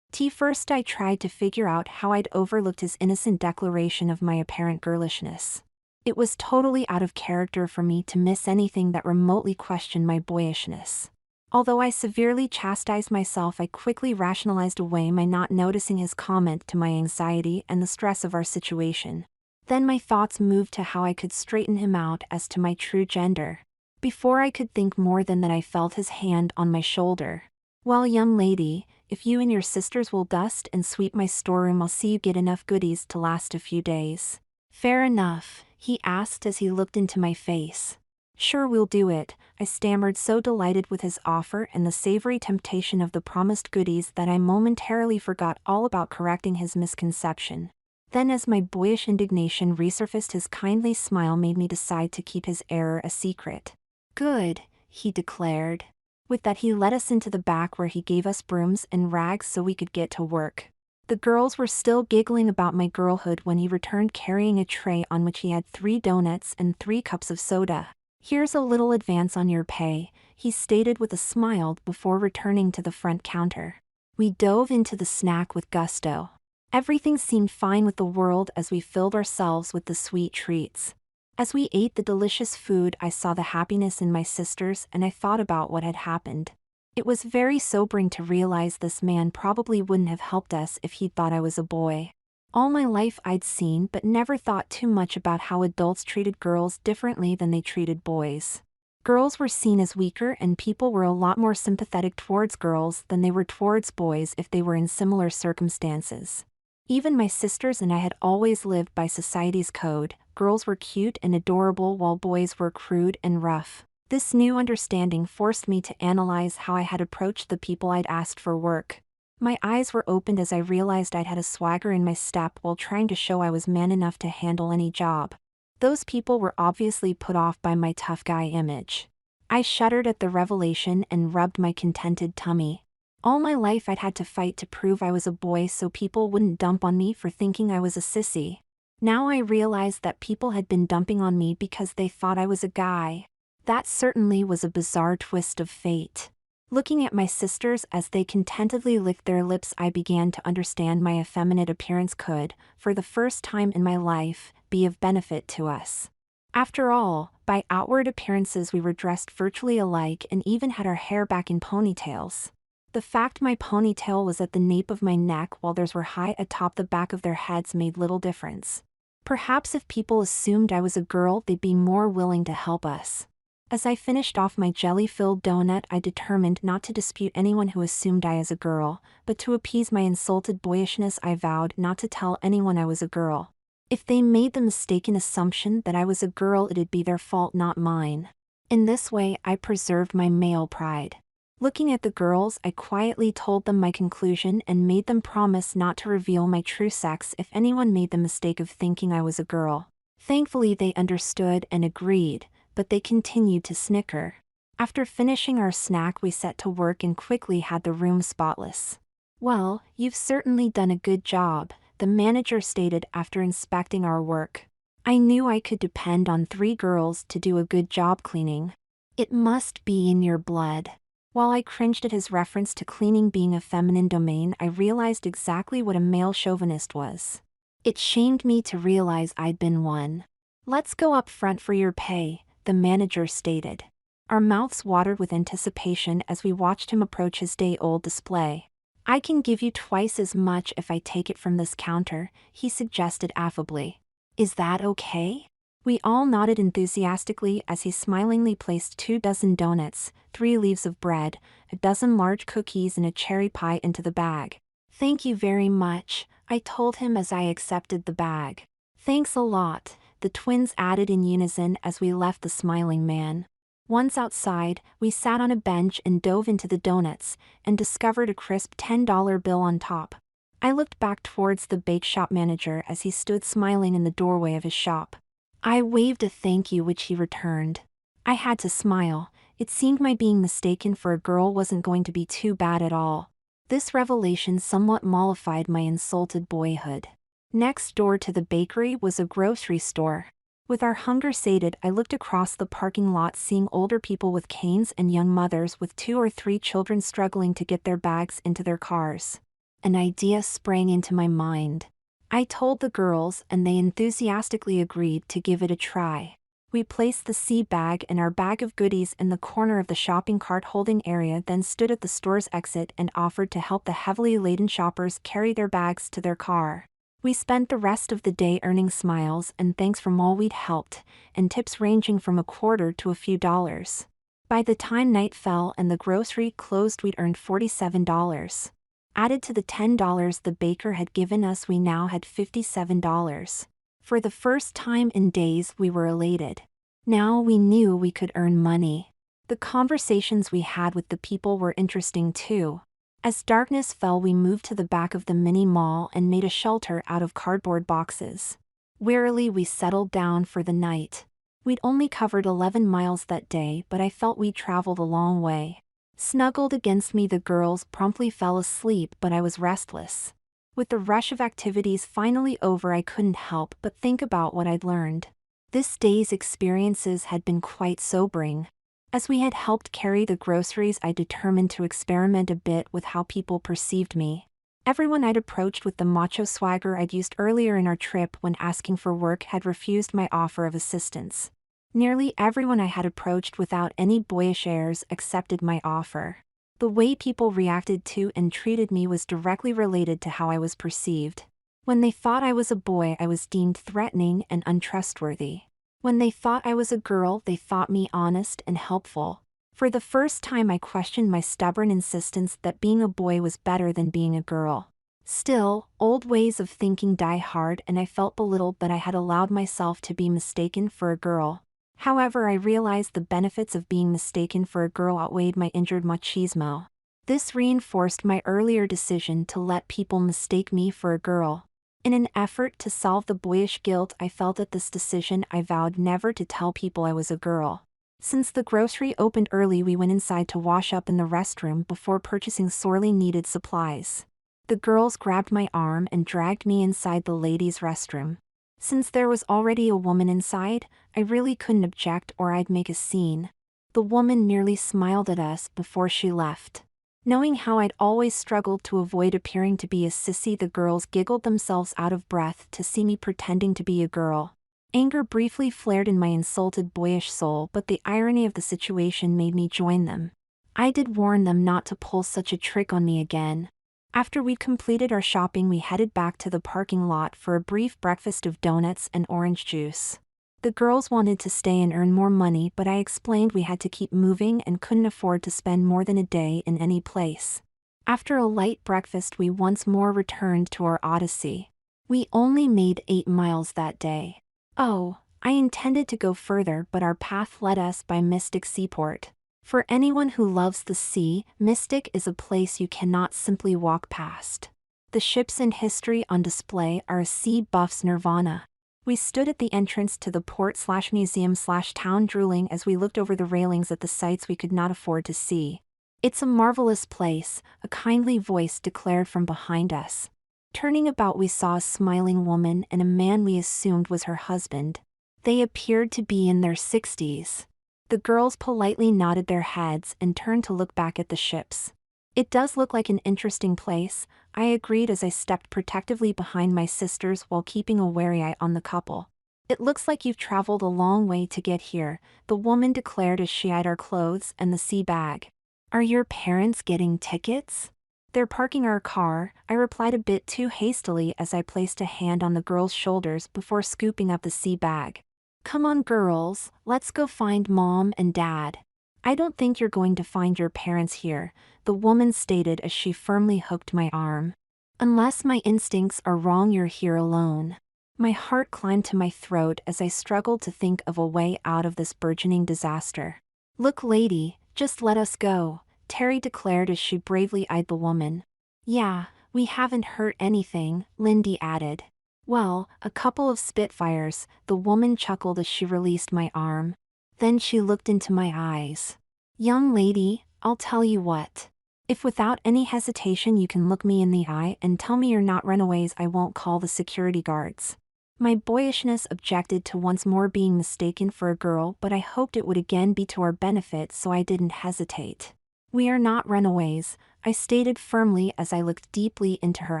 First I tried to figure out how I'd overlooked his innocent declaration of my apparent girlishness. It was totally out of character for me to miss anything that remotely questioned my boyishness. Although I severely chastised myself, I quickly rationalized away my not noticing his comment to my anxiety and the stress of our situation. Then my thoughts moved to how I could straighten him out as to my true gender. Before I could think more than that, I felt his hand on my shoulder. "Well, young lady, if you and your sisters will dust and sweep my storeroom, I'll see you get enough goodies to last a few days." "Fair enough," he asked as he looked into my face. "Sure, we'll do it," I stammered, so delighted with his offer and the savory temptation of the promised goodies that I momentarily forgot all about correcting his misconception. Then, as my boyish indignation resurfaced, his kindly smile made me decide to keep his error a secret. "Good," he declared. With that, he led us into the back where he gave us brooms and rags so we could get to work. The girls were still giggling about my girlhood when he returned carrying a tray on which he had 3 donuts and 3 cups of soda. "Here's a little advance on your pay," he stated with a smile before returning to the front counter. We dove into the snack with gusto. Everything seemed fine with the world as we filled ourselves with the sweet treats. As we ate the delicious food, I saw the happiness in my sisters and I thought about what had happened. It was very sobering to realize this man probably wouldn't have helped us if he'd thought I was a boy. All my life I'd seen but never thought too much about how adults treated girls differently than they treated boys. Girls were seen as weaker and people were a lot more sympathetic towards girls than they were towards boys if they were in similar circumstances. Even my sisters and I had always lived by society's code. Girls were cute and adorable while boys were crude and rough. This new understanding forced me to analyze how I had approached the people I'd asked for work. My eyes were opened as I realized I'd had a swagger in my step while trying to show I was man enough to handle any job. Those people were obviously put off by my tough guy image. I shuddered at the revelation and rubbed my contented tummy. All my life I'd had to fight to prove I was a boy so people wouldn't dump on me for thinking I was a sissy. Now I realized that people had been dumping on me because they thought I was a guy. That certainly was a bizarre twist of fate. Looking at my sisters as they contentedly licked their lips, I began to understand my effeminate appearance could, for the first time in my life, be of benefit to us. After all, by outward appearances we were dressed virtually alike and even had our hair back in ponytails. The fact my ponytail was at the nape of my neck while theirs were high atop the back of their heads made little difference. Perhaps if people assumed I was a girl, they'd be more willing to help us. As I finished off my jelly-filled donut, I determined not to dispute anyone who assumed I was a girl, but to appease my insulted boyishness I vowed not to tell anyone I was a girl. If they made the mistaken assumption that I was a girl, it'd be their fault, not mine. In this way, I preserved my male pride. Looking at the girls, I quietly told them my conclusion and made them promise not to reveal my true sex if anyone made the mistake of thinking I was a girl. Thankfully, they understood and agreed, but they continued to snicker. After finishing our snack, we set to work and quickly had the room spotless. "Well, you've certainly done a good job," the manager stated after inspecting our work. I knew I could depend on 3 girls to do a good job cleaning. "It must be in your blood." While I cringed at his reference to cleaning being a feminine domain, I realized exactly what a male chauvinist was. It shamed me to realize I'd been one. "Let's go up front for your pay," the manager stated. Our mouths watered with anticipation as we watched him approach his day-old display. "I can give you twice as much if I take it from this counter," he suggested affably. "Is that okay?" We all nodded enthusiastically as he smilingly placed 2 dozen donuts, 3 leaves of bread, a dozen large cookies and a cherry pie into the bag. "Thank you very much," I told him as I accepted the bag. "Thanks a lot," the twins added in unison as we left the smiling man. Once outside, we sat on a bench and dove into the donuts, and discovered a crisp $10 bill on top. I looked back towards the bake shop manager as he stood smiling in the doorway of his shop. I waved a thank you, which he returned. I had to smile. It seemed my being mistaken for a girl wasn't going to be too bad at all. This revelation somewhat mollified my insulted boyhood. Next door to the bakery was a grocery store. With our hunger sated, I looked across the parking lot, seeing older people with canes and young mothers with 2 or 3 children struggling to get their bags into their cars. an idea sprang into my mind. I told the girls and they enthusiastically agreed to give it a try. We placed the sea bag and our bag of goodies in the corner of the shopping cart holding area, then stood at the store's exit and offered to help the heavily laden shoppers carry their bags to their car. We spent the rest of the day earning smiles and thanks from all we'd helped, and tips ranging from a quarter to a few dollars. By the time night fell and the grocery closed, we'd earned $47. Added to the $10 the baker had given us, we now had $57. For the first time in days, we were elated. Now we knew we could earn money. The conversations we had with the people were interesting too. As darkness fell, we moved to the back of the mini mall and made a shelter out of cardboard boxes. Wearily, we settled down for the night. We'd only covered 11 miles that day, but I felt we'd traveled a long way. Snuggled against me, the girls promptly fell asleep, but I was restless. With the rush of activities finally over, I couldn't help but think about what I'd learned. This day's experiences had been quite sobering. As we had helped carry the groceries, I determined to experiment a bit with how people perceived me. Everyone I'd approached with the macho swagger I'd used earlier in our trip when asking for work had refused my offer of assistance. Nearly everyone I had approached without any boyish airs accepted my offer. The way people reacted to and treated me was directly related to how I was perceived. When they thought I was a boy, I was deemed threatening and untrustworthy. When they thought I was a girl, they thought me honest and helpful. For the first time, I questioned my stubborn insistence that being a boy was better than being a girl. Still, old ways of thinking die hard, and I felt belittled that I had allowed myself to be mistaken for a girl. However, I realized the benefits of being mistaken for a girl outweighed my injured machismo. This reinforced my earlier decision to let people mistake me for a girl. In an effort to solve the boyish guilt I felt at this decision, I vowed never to tell people I was a girl. Since the grocery opened early, we went inside to wash up in the restroom before purchasing sorely needed supplies. The girls grabbed my arm and dragged me inside the ladies' restroom. Since there was already a woman inside, I really couldn't object or I'd make a scene. The woman merely smiled at us before she left. Knowing how I'd always struggled to avoid appearing to be a sissy, the girls giggled themselves out of breath to see me pretending to be a girl. Anger briefly flared in my insulted boyish soul, but the irony of the situation made me join them. I did warn them not to pull such a trick on me again. After we'd completed our shopping, we headed back to the parking lot for a brief breakfast of donuts and orange juice. The girls wanted to stay and earn more money, but I explained we had to keep moving and couldn't afford to spend more than a day in any place. After a light breakfast, we once more returned to our odyssey. We only made 8 miles that day. Oh, I intended to go further, but our path led us by Mystic Seaport. For anyone who loves the sea, Mystic is a place you cannot simply walk past. The ships and history on display are a sea buff's nirvana. We stood at the entrance to the port/museum/town, drooling as we looked over the railings at the sights we could not afford to see. "It's a marvelous place," a kindly voice declared from behind us. Turning about, we saw a smiling woman and a man we assumed was her husband. They appeared to be in their 60s. The girls politely nodded their heads and turned to look back at the ships. "It does look like an interesting place," I agreed as I stepped protectively behind my sisters while keeping a wary eye on the couple. "It looks like you've traveled a long way to get here," the woman declared as she eyed our clothes and the sea bag. "Are your parents getting tickets?" "They're parking our car," I replied a bit too hastily as I placed a hand on the girls' shoulders before scooping up the sea bag. "Come on, girls, let's go find Mom and Dad." "I don't think you're going to find your parents here," the woman stated as she firmly hooked my arm. "Unless my instincts are wrong, you're here alone." My heart climbed to my throat as I struggled to think of a way out of this burgeoning disaster. "Look, lady, just let us go," Terry declared as she bravely eyed the woman. "Yeah, we haven't hurt anything," Lindy added. "Well, a couple of Spitfires," the woman chuckled as she released my arm. Then she looked into my eyes. "Young lady, I'll tell you what. If without any hesitation you can look me in the eye and tell me you're not runaways, I won't call the security guards." My boyishness objected to once more being mistaken for a girl, but I hoped it would again be to our benefit, so I didn't hesitate. "We are not runaways," I stated firmly as I looked deeply into her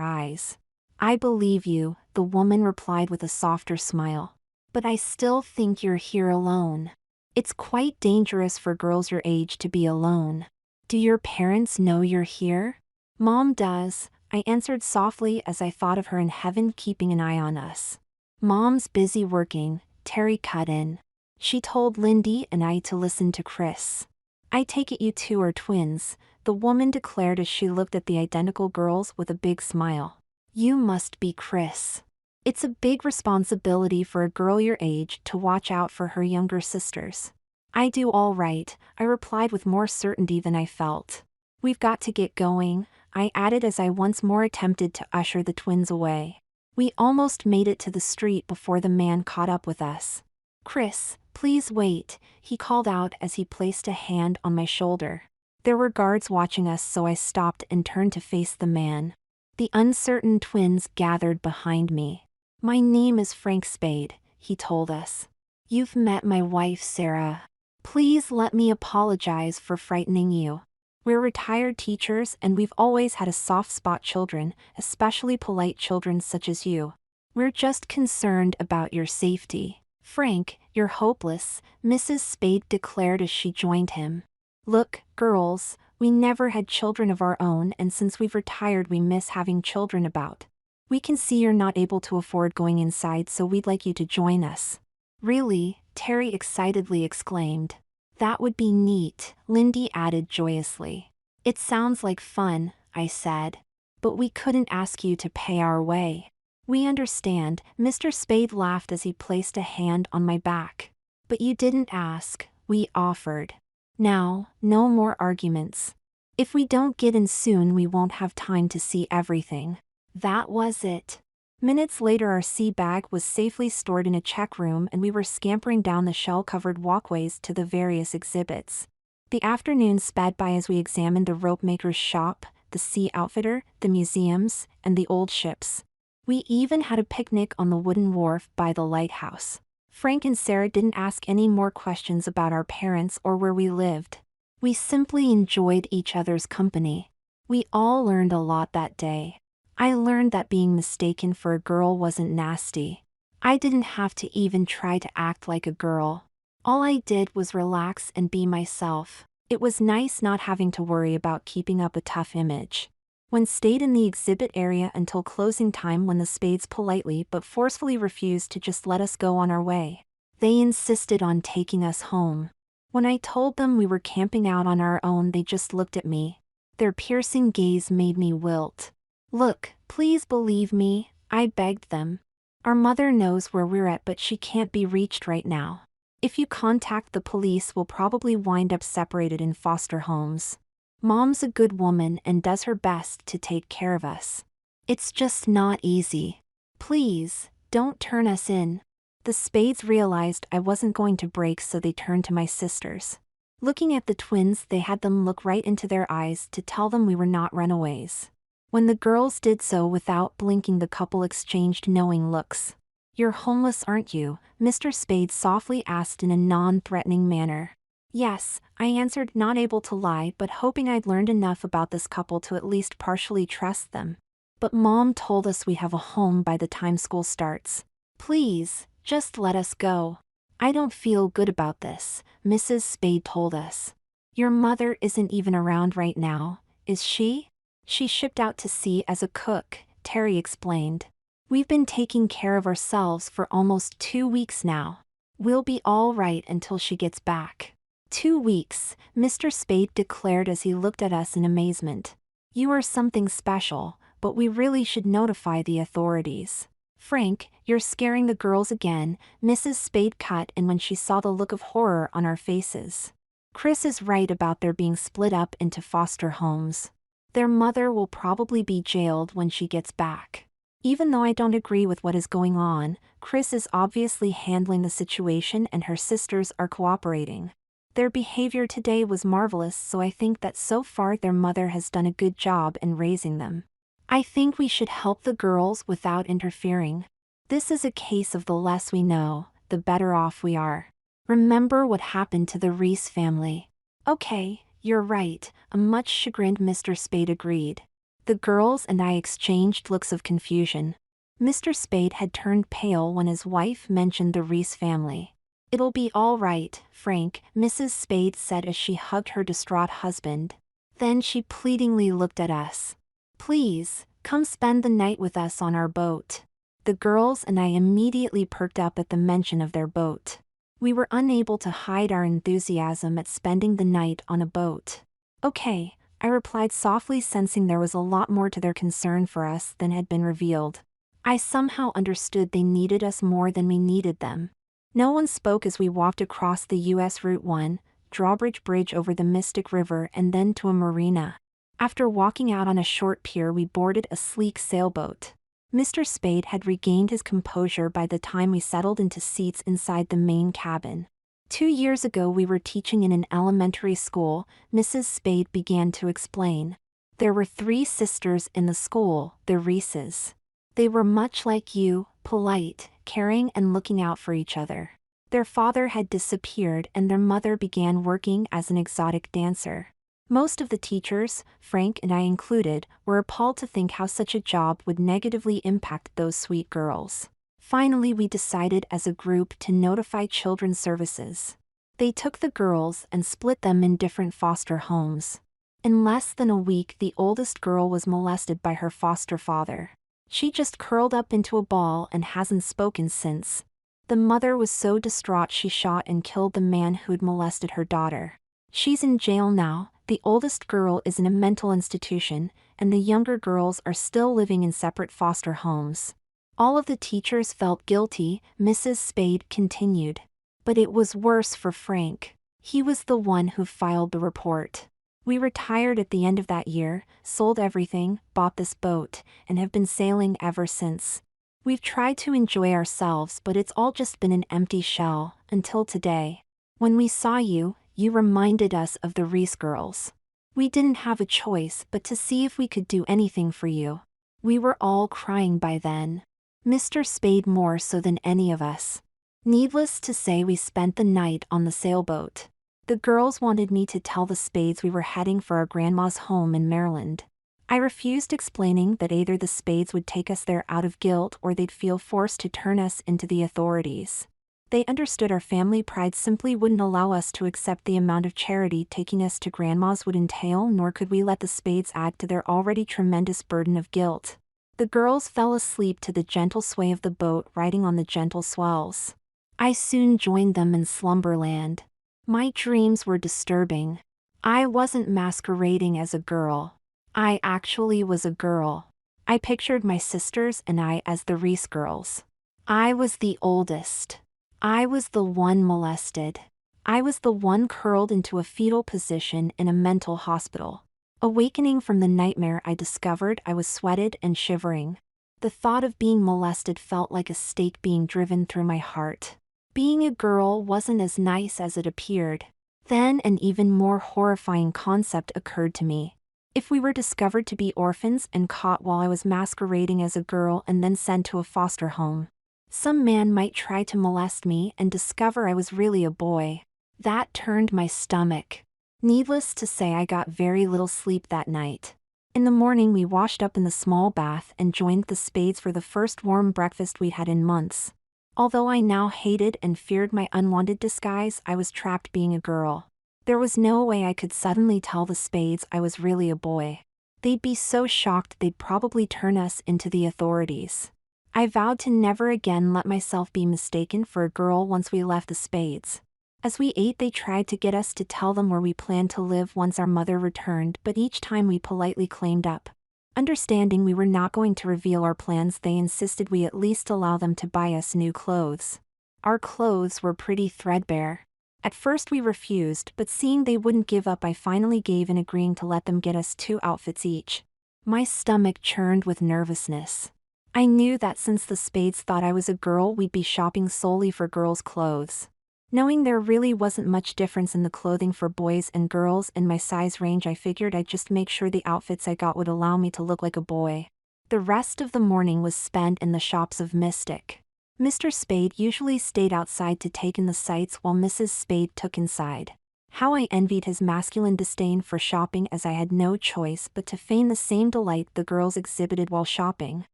eyes. I believe you, the woman replied with a softer smile. But I still think you're here alone. It's quite dangerous for girls your age to be alone. Do your parents know you're here? Mom does, I answered softly as I thought of her in heaven keeping an eye on us. Mom's busy working, Terry cut in. She told Lindy and I to listen to Chris. I take it you two are twins, the woman declared as she looked at the identical girls with a big smile. You must be Chris. It's a big responsibility for a girl your age to watch out for her younger sisters. I do all right, I replied with more certainty than I felt. We've got to get going, I added as I once more attempted to usher the twins away. We almost made it to the street before the man caught up with us. Chris, please wait, he called out as he placed a hand on my shoulder. There were guards watching us, so I stopped and turned to face the man. The uncertain twins gathered behind me. My name is Frank Spade, he told us. You've met my wife Sarah. Please let me apologize for frightening you. We're retired teachers and we've always had a soft spot children, especially polite children such as you. We're just concerned about your safety. Frank, you're hopeless, Mrs. Spade declared as she joined him. Look, girls, we never had children of our own, and since we've retired we miss having children about. We can see you're not able to afford going inside, so we'd like you to join us. Really? Terry excitedly exclaimed. That would be neat, Lindy added joyously. It sounds like fun, I said. But we couldn't ask you to pay our way. We understand, Mr. Spade laughed as he placed a hand on my back. But you didn't ask, we offered. Now, no more arguments. If we don't get in soon we won't have time to see everything. That was it. Minutes later our sea bag was safely stored in a check room and we were scampering down the shell-covered walkways to the various exhibits. The afternoon sped by as we examined the ropemaker's shop, the sea outfitter, the museums, and the old ships. We even had a picnic on the wooden wharf by the lighthouse. Frank and Sarah didn't ask any more questions about our parents or where we lived. We simply enjoyed each other's company. We all learned a lot that day. I learned that being mistaken for a girl wasn't nasty. I didn't have to even try to act like a girl. All I did was relax and be myself. It was nice not having to worry about keeping up a tough image. We stayed in the exhibit area until closing time when the Spades politely but forcefully refused to just let us go on our way. They insisted on taking us home. When I told them we were camping out on our own, they just looked at me. Their piercing gaze made me wilt. Look, please believe me, I begged them. Our mother knows where we're at, but she can't be reached right now. If you contact the police, we'll probably wind up separated in foster homes. Mom's a good woman and does her best to take care of us. It's just not easy. Please, don't turn us in. The Spades realized I wasn't going to break, so they turned to my sisters. Looking at the twins, they had them look right into their eyes to tell them we were not runaways. When the girls did so without blinking, the couple exchanged knowing looks. You're homeless, aren't you? Mr. Spade softly asked in a non-threatening manner. Yes, I answered, not able to lie but hoping I'd learned enough about this couple to at least partially trust them. But Mom told us we have a home by the time school starts. Please, just let us go. I don't feel good about this, Mrs. Spade told us. Your mother isn't even around right now, is she? She shipped out to sea as a cook, Terry explained. We've been taking care of ourselves for almost 2 weeks now. We'll be all right until she gets back. 2 weeks, Mr. Spade declared as he looked at us in amazement. You are something special, but we really should notify the authorities. Frank, you're scaring the girls again, Mrs. Spade cut in when she saw the look of horror on our faces. Chris is right about their being split up into foster homes. Their mother will probably be jailed when she gets back. Even though I don't agree with what is going on, Chris is obviously handling the situation and her sisters are cooperating. Their behavior today was marvelous, so I think that so far their mother has done a good job in raising them. I think we should help the girls without interfering. This is a case of the less we know, the better off we are. Remember what happened to the Reese family. Okay, You're right, a much chagrined Mr. Spade agreed. The girls and I exchanged looks of confusion. Mr. Spade had turned pale when his wife mentioned the Reese family. It'll be all right, Frank, Mrs. Spade said as she hugged her distraught husband. Then she pleadingly looked at us. Please, come spend the night with us on our boat. The girls and I immediately perked up at the mention of their boat. We were unable to hide our enthusiasm at spending the night on a boat. Okay, I replied softly, sensing there was a lot more to their concern for us than had been revealed. I somehow understood they needed us more than we needed them. No one spoke as we walked across the U.S. Route 1, drawbridge bridge over the Mystic River and then to a marina. After walking out on a short pier, we boarded a sleek sailboat. Mr. Spade had regained his composure by the time we settled into seats inside the main cabin. 2 years ago we were teaching in an elementary school, Mrs. Spade began to explain. There were 3 sisters in the school, the Reeses. They were much like you, polite, caring and looking out for each other. Their father had disappeared and their mother began working as an exotic dancer. Most of the teachers, Frank and I included, were appalled to think how such a job would negatively impact those sweet girls. Finally, we decided as a group to notify Children's Services. They took the girls and split them in different foster homes. In less than a week, the oldest girl was molested by her foster father. She just curled up into a ball and hasn't spoken since. The mother was so distraught she shot and killed the man who'd molested her daughter. She's in jail now. The oldest girl is in a mental institution, and the younger girls are still living in separate foster homes. All of the teachers felt guilty, Mrs. Spade continued. But it was worse for Frank. He was the one who filed the report. We retired at the end of that year, sold everything, bought this boat, and have been sailing ever since. We've tried to enjoy ourselves, but it's all just been an empty shell, until today. When we saw you, you reminded us of the Reese girls. We didn't have a choice but to see if we could do anything for you. We were all crying by then. Mr. Spade more so than any of us. Needless to say, we spent the night on the sailboat. The girls wanted me to tell the Spades we were heading for our grandma's home in Maryland. I refused, explaining that either the Spades would take us there out of guilt or they'd feel forced to turn us into the authorities. They understood our family pride simply wouldn't allow us to accept the amount of charity taking us to grandma's would entail, nor could we let the Spades add to their already tremendous burden of guilt. The girls fell asleep to the gentle sway of the boat riding on the gentle swells. I soon joined them in slumberland. My dreams were disturbing. I wasn't masquerading as a girl. I actually was a girl. I pictured my sisters and I as the Reese girls. I was the oldest. I was the one molested. I was the one curled into a fetal position in a mental hospital. Awakening from the nightmare, I discovered I was sweated and shivering. The thought of being molested felt like a stake being driven through my heart. Being a girl wasn't as nice as it appeared. Then an even more horrifying concept occurred to me. If we were discovered to be orphans and caught while I was masquerading as a girl and then sent to a foster home, some man might try to molest me and discover I was really a boy. That turned my stomach. Needless to say, I got very little sleep that night. In the morning, we washed up in the small bath and joined the Spades for the first warm breakfast we'd had in months. Although I now hated and feared my unwanted disguise, I was trapped being a girl. There was no way I could suddenly tell the Spades I was really a boy. They'd be so shocked they'd probably turn us into the authorities. I vowed to never again let myself be mistaken for a girl once we left the Spades. As we ate, they tried to get us to tell them where we planned to live once our mother returned, but each time we politely claimed up. Understanding we were not going to reveal our plans, they insisted we at least allow them to buy us new clothes. Our clothes were pretty threadbare. At first we refused, but seeing they wouldn't give up, I finally gave in, agreeing to let them get us 2 outfits each. My stomach churned with nervousness. I knew that since the Spades thought I was a girl, we'd be shopping solely for girls' clothes. Knowing there really wasn't much difference in the clothing for boys and girls in my size range, I figured I'd just make sure the outfits I got would allow me to look like a boy. The rest of the morning was spent in the shops of Mystic. Mr. Spade usually stayed outside to take in the sights while Mrs. Spade took inside. How I envied his masculine disdain for shopping, as I had no choice but to feign the same delight the girls exhibited while shopping.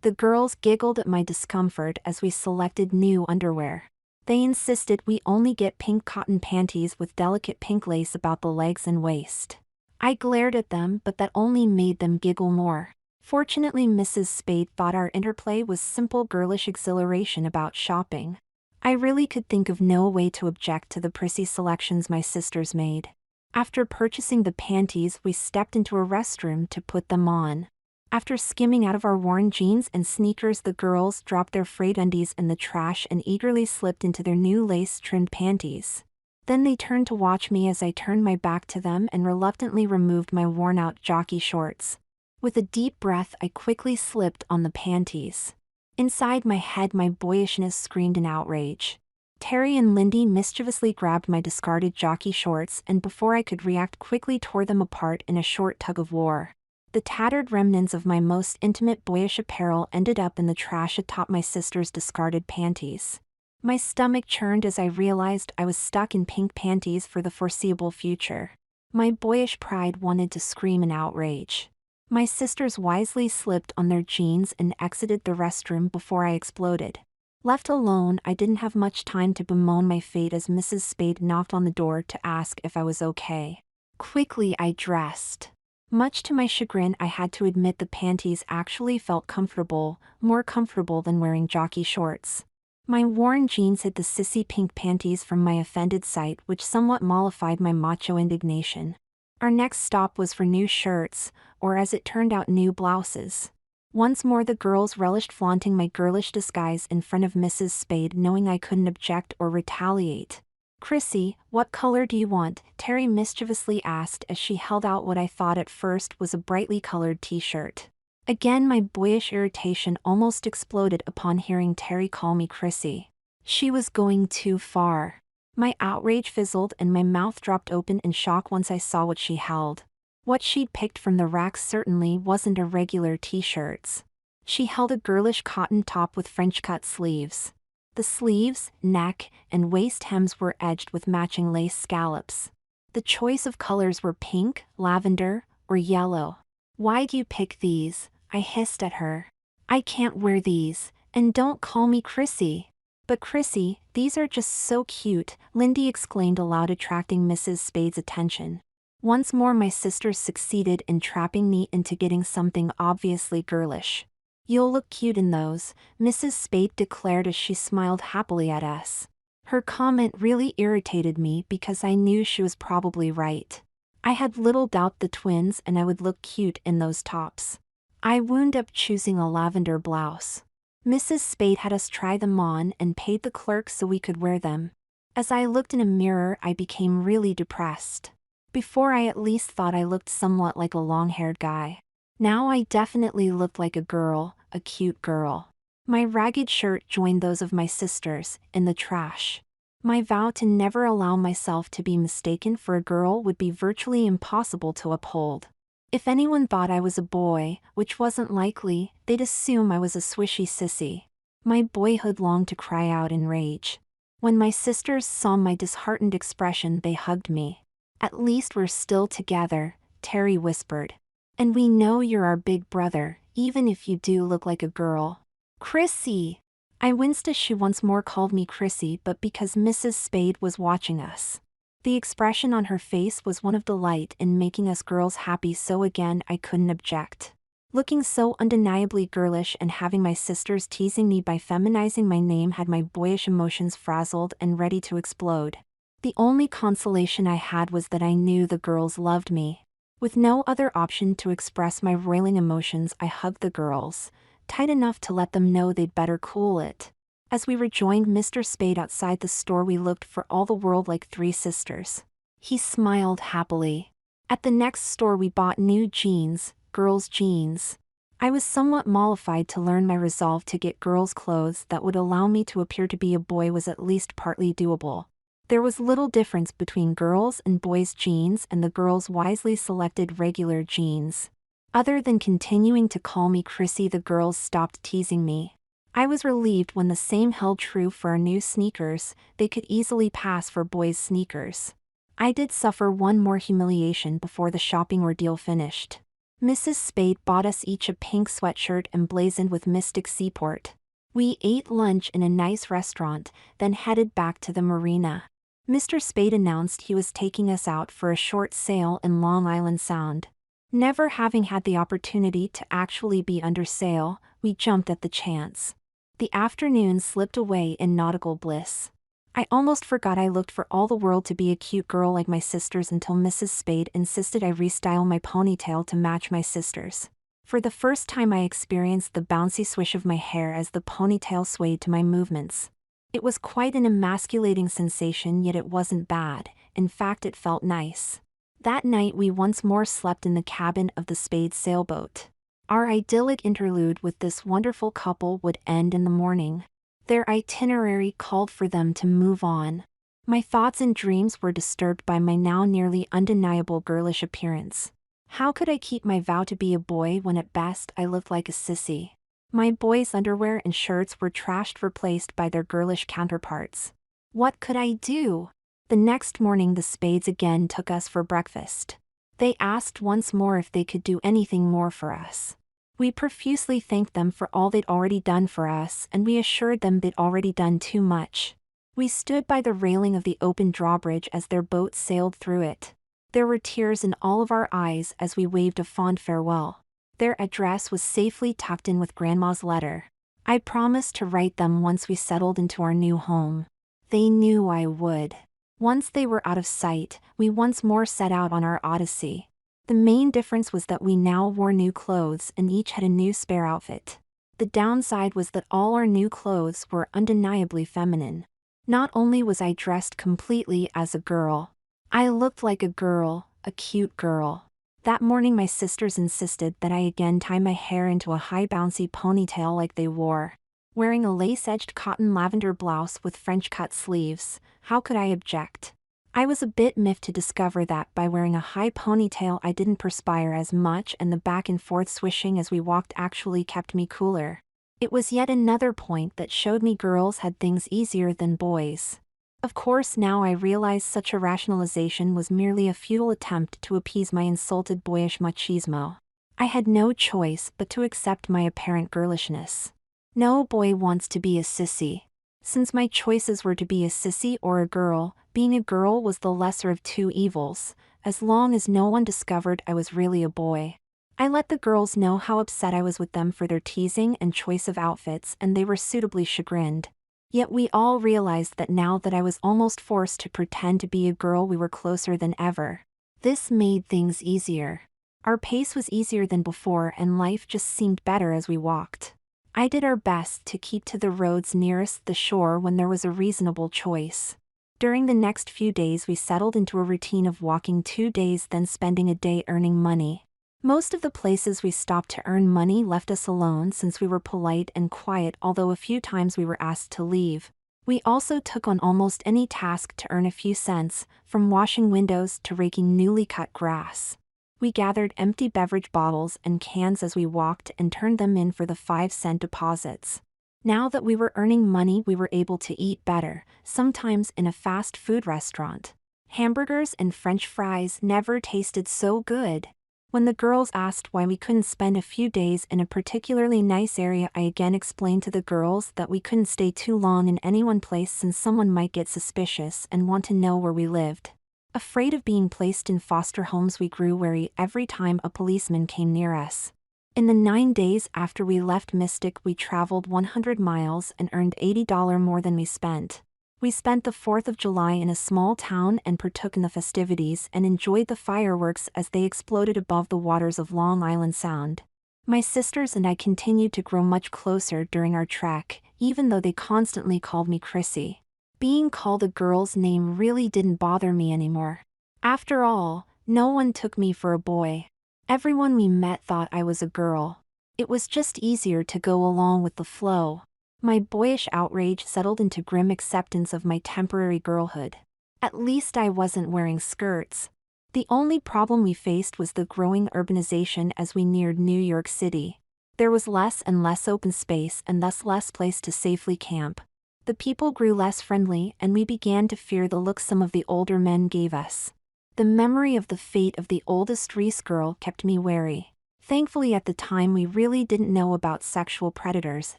The girls giggled at my discomfort as we selected new underwear. They insisted we only get pink cotton panties with delicate pink lace about the legs and waist. I glared at them, but that only made them giggle more. Fortunately, Mrs. Spade thought our interplay was simple girlish exhilaration about shopping. I really could think of no way to object to the prissy selections my sisters made. After purchasing the panties, we stepped into a restroom to put them on. After skimming out of our worn jeans and sneakers, the girls dropped their frayed undies in the trash and eagerly slipped into their new lace-trimmed panties. Then they turned to watch me as I turned my back to them and reluctantly removed my worn-out jockey shorts. With a deep breath, I quickly slipped on the panties. Inside my head, my boyishness screamed in outrage. Terry and Lindy mischievously grabbed my discarded jockey shorts and, before I could react, quickly tore them apart in a short tug-of-war. The tattered remnants of my most intimate boyish apparel ended up in the trash atop my sister's discarded panties. My stomach churned as I realized I was stuck in pink panties for the foreseeable future. My boyish pride wanted to scream in outrage. My sisters wisely slipped on their jeans and exited the restroom before I exploded. Left alone, I didn't have much time to bemoan my fate as Mrs. Spade knocked on the door to ask if I was okay. Quickly, I dressed. Much to my chagrin, I had to admit the panties actually felt comfortable, more comfortable than wearing jockey shorts. My worn jeans hid the sissy pink panties from my offended sight, which somewhat mollified my macho indignation. Our next stop was for new shirts, or as it turned out, new blouses. Once more the girls relished flaunting my girlish disguise in front of Mrs. Spade, knowing I couldn't object or retaliate. "Chrissy, what color do you want?" Terry mischievously asked as she held out what I thought at first was a brightly colored t-shirt. Again, my boyish irritation almost exploded upon hearing Terry call me Chrissy. She was going too far. My outrage fizzled and my mouth dropped open in shock once I saw what she held. What she'd picked from the racks certainly wasn't a regular t-shirts. She held a girlish cotton top with French-cut sleeves. The sleeves, neck, and waist hems were edged with matching lace scallops. The choice of colors were pink, lavender, or yellow. "Why'd you pick these?" I hissed at her. "I can't wear these, and don't call me Chrissy." "But Chrissy, these are just so cute," Lindy exclaimed aloud, attracting Mrs. Spade's attention. Once more my sisters succeeded in trapping me into getting something obviously girlish. "You'll look cute in those," Mrs. Spade declared as she smiled happily at us. Her comment really irritated me because I knew she was probably right. I had little doubt the twins and I would look cute in those tops. I wound up choosing a lavender blouse. Mrs. Spade had us try them on and paid the clerk so we could wear them. As I looked in a mirror, I became really depressed. Before, I at least thought I looked somewhat like a long-haired guy. Now I definitely looked like a girl, a cute girl. My ragged shirt joined those of my sisters, in the trash. My vow to never allow myself to be mistaken for a girl would be virtually impossible to uphold. If anyone thought I was a boy, which wasn't likely, they'd assume I was a swishy sissy. My boyhood longed to cry out in rage. When my sisters saw my disheartened expression, they hugged me. "At least we're still together," Terry whispered. "And we know you're our big brother, even if you do look like a girl." "Chrissy!" I winced as she once more called me Chrissy, but because Mrs. Spade was watching us. The expression on her face was one of delight in making us girls happy, so again I couldn't object. Looking so undeniably girlish and having my sisters teasing me by feminizing my name had my boyish emotions frazzled and ready to explode. The only consolation I had was that I knew the girls loved me. With no other option to express my roiling emotions, I hugged the girls, tight enough to let them know they'd better cool it. As we rejoined Mr. Spade outside the store, we looked for all the world like three sisters. He smiled happily. At the next store we bought new jeans, girls' jeans. I was somewhat mollified to learn my resolve to get girls' clothes that would allow me to appear to be a boy was at least partly doable. There was little difference between girls' and boys' jeans, and the girls wisely selected regular jeans. Other than continuing to call me Chrissy, the girls stopped teasing me. I was relieved when the same held true for our new sneakers. They could easily pass for boys' sneakers. I did suffer one more humiliation before the shopping ordeal finished. Mrs. Spade bought us each a pink sweatshirt emblazoned with Mystic Seaport. We ate lunch in a nice restaurant, then headed back to the marina. Mr. Spade announced he was taking us out for a short sail in Long Island Sound. Never having had the opportunity to actually be under sail, we jumped at the chance. The afternoon slipped away in nautical bliss. I almost forgot I looked for all the world to be a cute girl like my sisters until Mrs. Spade insisted I restyle my ponytail to match my sisters. For the first time I experienced the bouncy swish of my hair as the ponytail swayed to my movements. It was quite an emasculating sensation, yet it wasn't bad. In fact, it felt nice. That night we once more slept in the cabin of the Spades sailboat. Our idyllic interlude with this wonderful couple would end in the morning. Their itinerary called for them to move on. My thoughts and dreams were disturbed by my now nearly undeniable girlish appearance. How could I keep my vow to be a boy when at best I looked like a sissy? My boys' underwear and shirts were trashed, replaced by their girlish counterparts. What could I do? The next morning the Spades again took us for breakfast. They asked once more if they could do anything more for us. We profusely thanked them for all they'd already done for us, and we assured them they'd already done too much. We stood by the railing of the open drawbridge as their boat sailed through it. There were tears in all of our eyes as we waved a fond farewell. Their address was safely tucked in with Grandma's letter. I promised to write them once we settled into our new home. They knew I would. Once they were out of sight, we once more set out on our odyssey. The main difference was that we now wore new clothes and each had a new spare outfit. The downside was that all our new clothes were undeniably feminine. Not only was I dressed completely as a girl, I looked like a girl, a cute girl. That morning my sisters insisted that I again tie my hair into a high bouncy ponytail like they wore. Wearing a lace-edged cotton lavender blouse with French-cut sleeves, how could I object? I was a bit miffed to discover that by wearing a high ponytail I didn't perspire as much, and the back and forth swishing as we walked actually kept me cooler. It was yet another point that showed me girls had things easier than boys. Of course now I realize such a rationalization was merely a futile attempt to appease my insulted boyish machismo. I had no choice but to accept my apparent girlishness. No boy wants to be a sissy. Since my choices were to be a sissy or a girl, being a girl was the lesser of two evils, as long as no one discovered I was really a boy. I let the girls know how upset I was with them for their teasing and choice of outfits, and they were suitably chagrined. Yet we all realized that now that I was almost forced to pretend to be a girl, we were closer than ever. This made things easier. Our pace was easier than before, and life just seemed better as we walked. I did our best to keep to the roads nearest the shore when there was a reasonable choice. During the next few days we settled into a routine of walking 2 days, then spending a day earning money. Most of the places we stopped to earn money left us alone since we were polite and quiet, although a few times we were asked to leave. We also took on almost any task to earn a few cents, from washing windows to raking newly cut grass. We gathered empty beverage bottles and cans as we walked and turned them in for the 5-cent deposits. Now that we were earning money, we were able to eat better, sometimes in a fast food restaurant. Hamburgers and French fries never tasted so good. When the girls asked why we couldn't spend a few days in a particularly nice area, I again explained to the girls that we couldn't stay too long in any one place since someone might get suspicious and want to know where we lived. Afraid of being placed in foster homes, we grew wary every time a policeman came near us. In the 9 days after we left Mystic, we traveled 100 miles and earned $80 more than we spent. We spent the 4th of July in a small town and partook in the festivities and enjoyed the fireworks as they exploded above the waters of Long Island Sound. My sisters and I continued to grow much closer during our trek, even though they constantly called me Chrissy. Being called a girl's name really didn't bother me anymore. After all, no one took me for a boy. Everyone we met thought I was a girl. It was just easier to go along with the flow. My boyish outrage settled into grim acceptance of my temporary girlhood. At least I wasn't wearing skirts. The only problem we faced was the growing urbanization as we neared New York City. There was less and less open space and thus less place to safely camp. The people grew less friendly and we began to fear the look some of the older men gave us. The memory of the fate of the oldest Reese girl kept me wary. Thankfully at the time we really didn't know about sexual predators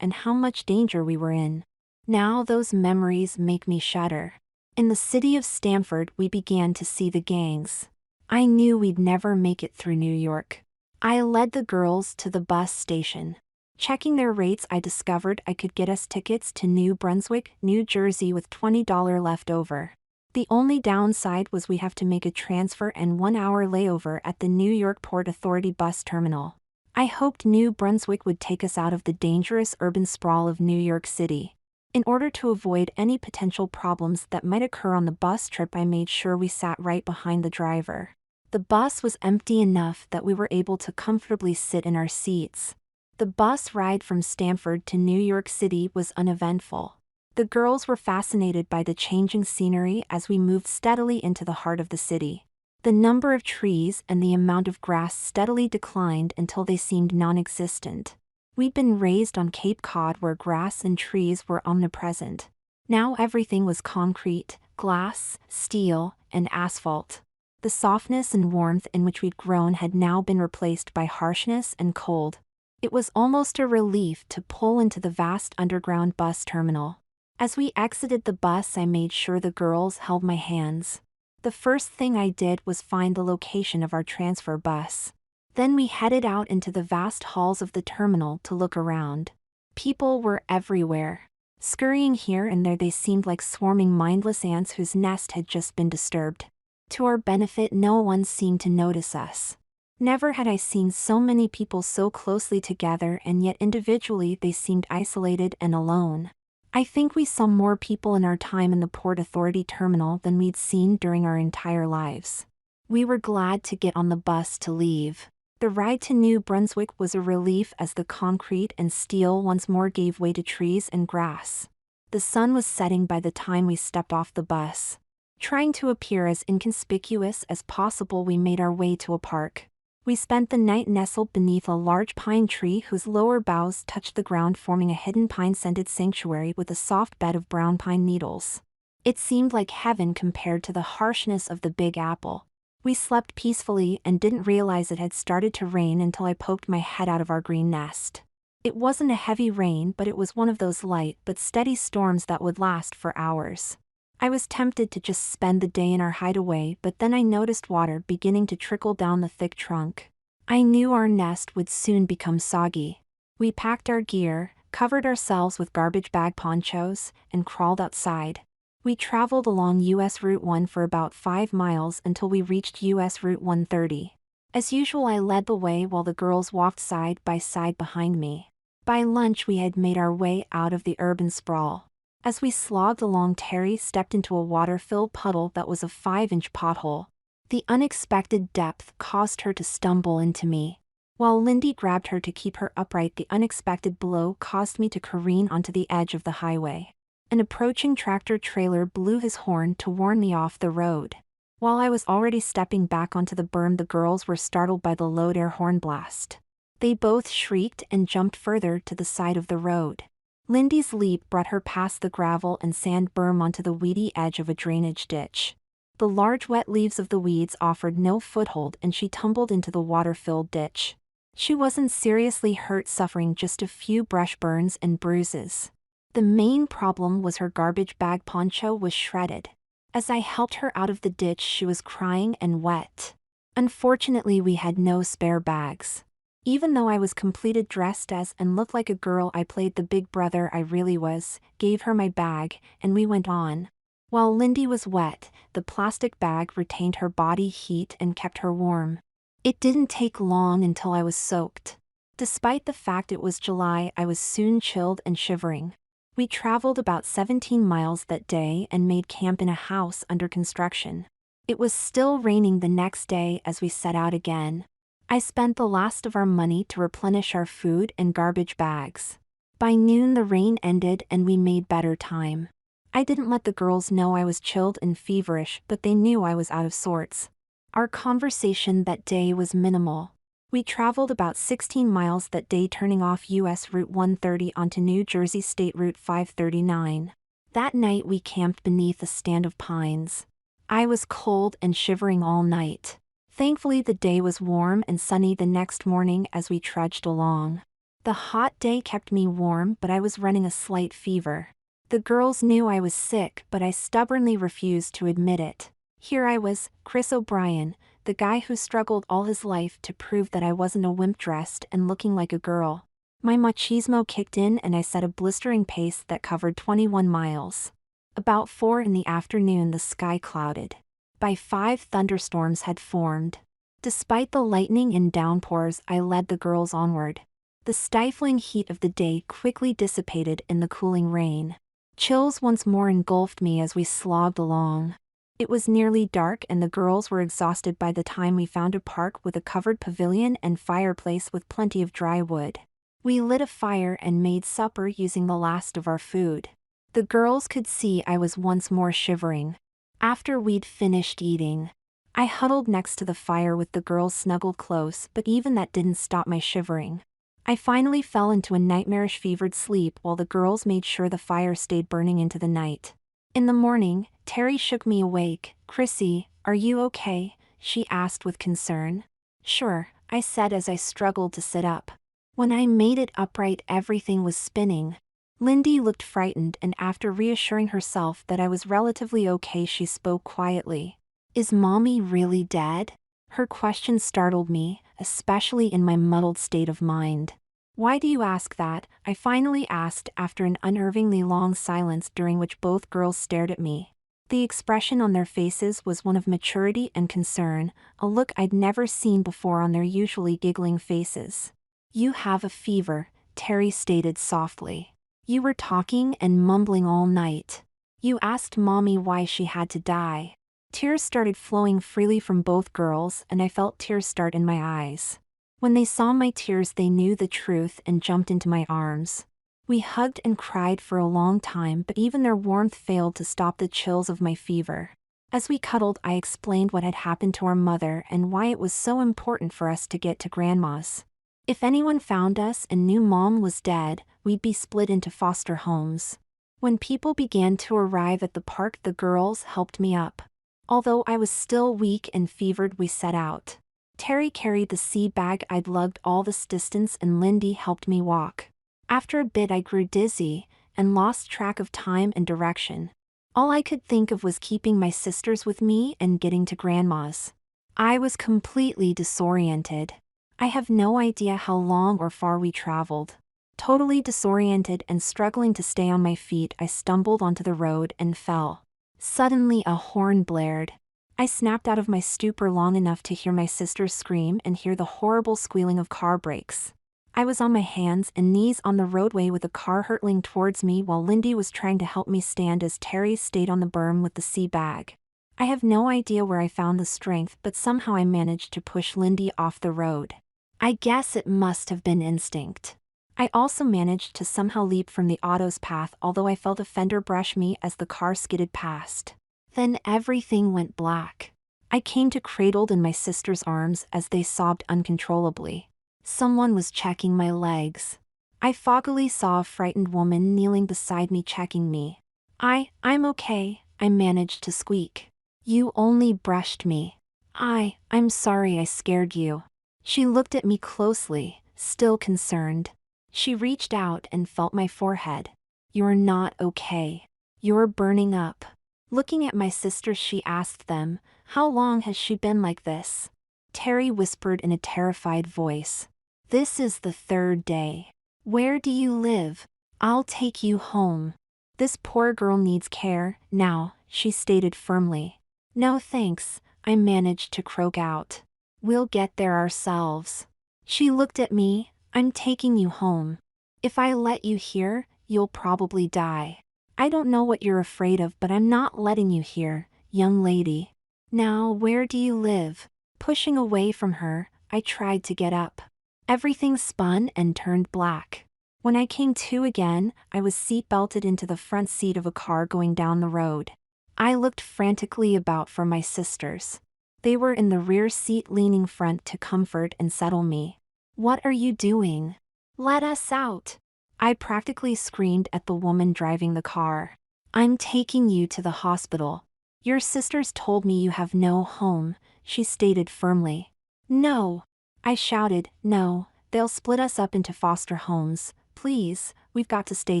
and how much danger we were in. Now those memories make me shudder. In the city of Stamford we began to see the gangs. I knew we'd never make it through New York. I led the girls to the bus station. Checking their rates, I discovered I could get us tickets to New Brunswick, New Jersey with $20 left over. The only downside was we have to make a transfer and 1-hour layover at the New York Port Authority bus terminal. I hoped New Brunswick would take us out of the dangerous urban sprawl of New York City. In order to avoid any potential problems that might occur on the bus trip, I made sure we sat right behind the driver. The bus was empty enough that we were able to comfortably sit in our seats. The bus ride from Stamford to New York City was uneventful. The girls were fascinated by the changing scenery as we moved steadily into the heart of the city. The number of trees and the amount of grass steadily declined until they seemed non-existent. We'd been raised on Cape Cod where grass and trees were omnipresent. Now everything was concrete, glass, steel, and asphalt. The softness and warmth in which we'd grown had now been replaced by harshness and cold. It was almost a relief to pull into the vast underground bus terminal. As we exited the bus, I made sure the girls held my hands. The first thing I did was find the location of our transfer bus. Then we headed out into the vast halls of the terminal to look around. People were everywhere. Scurrying here and there, they seemed like swarming mindless ants whose nest had just been disturbed. To our benefit, no one seemed to notice us. Never had I seen so many people so closely together, and yet individually they seemed isolated and alone. I think we saw more people in our time in the Port Authority terminal than we'd seen during our entire lives. We were glad to get on the bus to leave. The ride to New Brunswick was a relief as the concrete and steel once more gave way to trees and grass. The sun was setting by the time we stepped off the bus. Trying to appear as inconspicuous as possible, we made our way to a park. We spent the night nestled beneath a large pine tree whose lower boughs touched the ground, forming a hidden pine-scented sanctuary with a soft bed of brown pine needles. It seemed like heaven compared to the harshness of the Big Apple. We slept peacefully and didn't realize it had started to rain until I poked my head out of our green nest. It wasn't a heavy rain, but it was one of those light but steady storms that would last for hours. I was tempted to just spend the day in our hideaway, but then I noticed water beginning to trickle down the thick trunk. I knew our nest would soon become soggy. We packed our gear, covered ourselves with garbage bag ponchos, and crawled outside. We traveled along US Route 1 for about 5 miles until we reached US Route 130. As usual, I led the way while the girls walked side by side behind me. By lunch, we had made our way out of the urban sprawl. As we slogged along, Terry stepped into a water-filled puddle that was a 5-inch pothole. The unexpected depth caused her to stumble into me. While Lindy grabbed her to keep her upright, the unexpected blow caused me to careen onto the edge of the highway. An approaching tractor-trailer blew his horn to warn me off the road. While I was already stepping back onto the berm, the girls were startled by the loud air horn blast. They both shrieked and jumped further to the side of the road. Lindy's leap brought her past the gravel and sand berm onto the weedy edge of a drainage ditch. The large wet leaves of the weeds offered no foothold and she tumbled into the water-filled ditch. She wasn't seriously hurt, suffering just a few brush burns and bruises. The main problem was her garbage bag poncho was shredded. As I helped her out of the ditch, she was crying and wet. Unfortunately, we had no spare bags. Even though I was completely dressed as and looked like a girl, I played the big brother I really was, gave her my bag, and we went on. While Lindy was wet, the plastic bag retained her body heat and kept her warm. It didn't take long until I was soaked. Despite the fact it was July, I was soon chilled and shivering. We traveled about 17 miles that day and made camp in a house under construction. It was still raining the next day as we set out again. I spent the last of our money to replenish our food and garbage bags. By noon the rain ended and we made better time. I didn't let the girls know I was chilled and feverish, but they knew I was out of sorts. Our conversation that day was minimal. We traveled about 16 miles that day, turning off US Route 130 onto New Jersey State Route 539. That night we camped beneath a stand of pines. I was cold and shivering all night. Thankfully the day was warm and sunny the next morning as we trudged along. The hot day kept me warm, but I was running a slight fever. The girls knew I was sick, but I stubbornly refused to admit it. Here I was, Chris O'Brien, the guy who struggled all his life to prove that I wasn't a wimp dressed and looking like a girl. My machismo kicked in and I set a blistering pace that covered 21 miles. About 4 in the afternoon the sky clouded. By 5 thunderstorms had formed. Despite the lightning and downpours I led the girls onward. The stifling heat of the day quickly dissipated in the cooling rain. Chills once more engulfed me as we slogged along. It was nearly dark and the girls were exhausted by the time we found a park with a covered pavilion and fireplace with plenty of dry wood. We lit a fire and made supper using the last of our food. The girls could see I was once more shivering. After we'd finished eating, I huddled next to the fire with the girls snuggled close, but even that didn't stop my shivering. I finally fell into a nightmarish fevered sleep while the girls made sure the fire stayed burning into the night. In the morning, Terry shook me awake. "Chrissy, are you okay?" she asked with concern. "Sure," I said as I struggled to sit up. When I made it upright everything was spinning. Lindy looked frightened and after reassuring herself that I was relatively okay she spoke quietly. "Is Mommy really dead?" Her question startled me, especially in my muddled state of mind. "Why do you ask that?" I finally asked after an unnervingly long silence during which both girls stared at me. The expression on their faces was one of maturity and concern, a look I'd never seen before on their usually giggling faces. "You have a fever," Terry stated softly. "You were talking and mumbling all night. You asked Mommy why she had to die." Tears started flowing freely from both girls and I felt tears start in my eyes. When they saw my tears they knew the truth and jumped into my arms. We hugged and cried for a long time, but even their warmth failed to stop the chills of my fever. As we cuddled I explained what had happened to our mother and why it was so important for us to get to Grandma's. If anyone found us and knew Mom was dead, we'd be split into foster homes. When people began to arrive at the park the girls helped me up. Although I was still weak and fevered we set out. Terry carried the sea bag I'd lugged all this distance and Lindy helped me walk. After a bit I grew dizzy and lost track of time and direction. All I could think of was keeping my sisters with me and getting to Grandma's. I was completely disoriented. I have no idea how long or far we traveled. Totally disoriented and struggling to stay on my feet I stumbled onto the road and fell. Suddenly a horn blared. I snapped out of my stupor long enough to hear my sisters scream and hear the horrible squealing of car brakes. I was on my hands and knees on the roadway with a car hurtling towards me while Lindy was trying to help me stand as Terry stayed on the berm with the sea bag. I have no idea where I found the strength, but somehow I managed to push Lindy off the road. I guess it must have been instinct. I also managed to somehow leap from the auto's path, although I felt a fender brush me as the car skidded past. Then everything went black. I came to cradled in my sister's arms as they sobbed uncontrollably. Someone was checking my legs. I foggily saw a frightened woman kneeling beside me checking me. I'm okay," I managed to squeak. "You only brushed me. I'm sorry I scared you." She looked at me closely, still concerned. She reached out and felt my forehead. "You're not okay. You're burning up." Looking at my sisters she asked them, "How long has she been like this?" Terry whispered in a terrified voice. "This is the 3rd day. Where do you live? I'll take you home. This poor girl needs care now," she stated firmly. "No thanks," I managed to croak out. "We'll get there ourselves." She looked at me. "I'm taking you home. If I let you here, you'll probably die. I don't know what you're afraid of, but I'm not letting you here, young lady. Now where do you live?" Pushing away from her, I tried to get up. Everything spun and turned black. When I came to again, I was seat-belted into the front seat of a car going down the road. I looked frantically about for my sisters. They were in the rear seat leaning front to comfort and settle me. "What are you doing? Let us out!" I practically screamed at the woman driving the car. I'm taking you to the hospital. Your sisters told me you have no home, she stated firmly. No. I shouted, no, they'll split us up into foster homes. Please, we've got to stay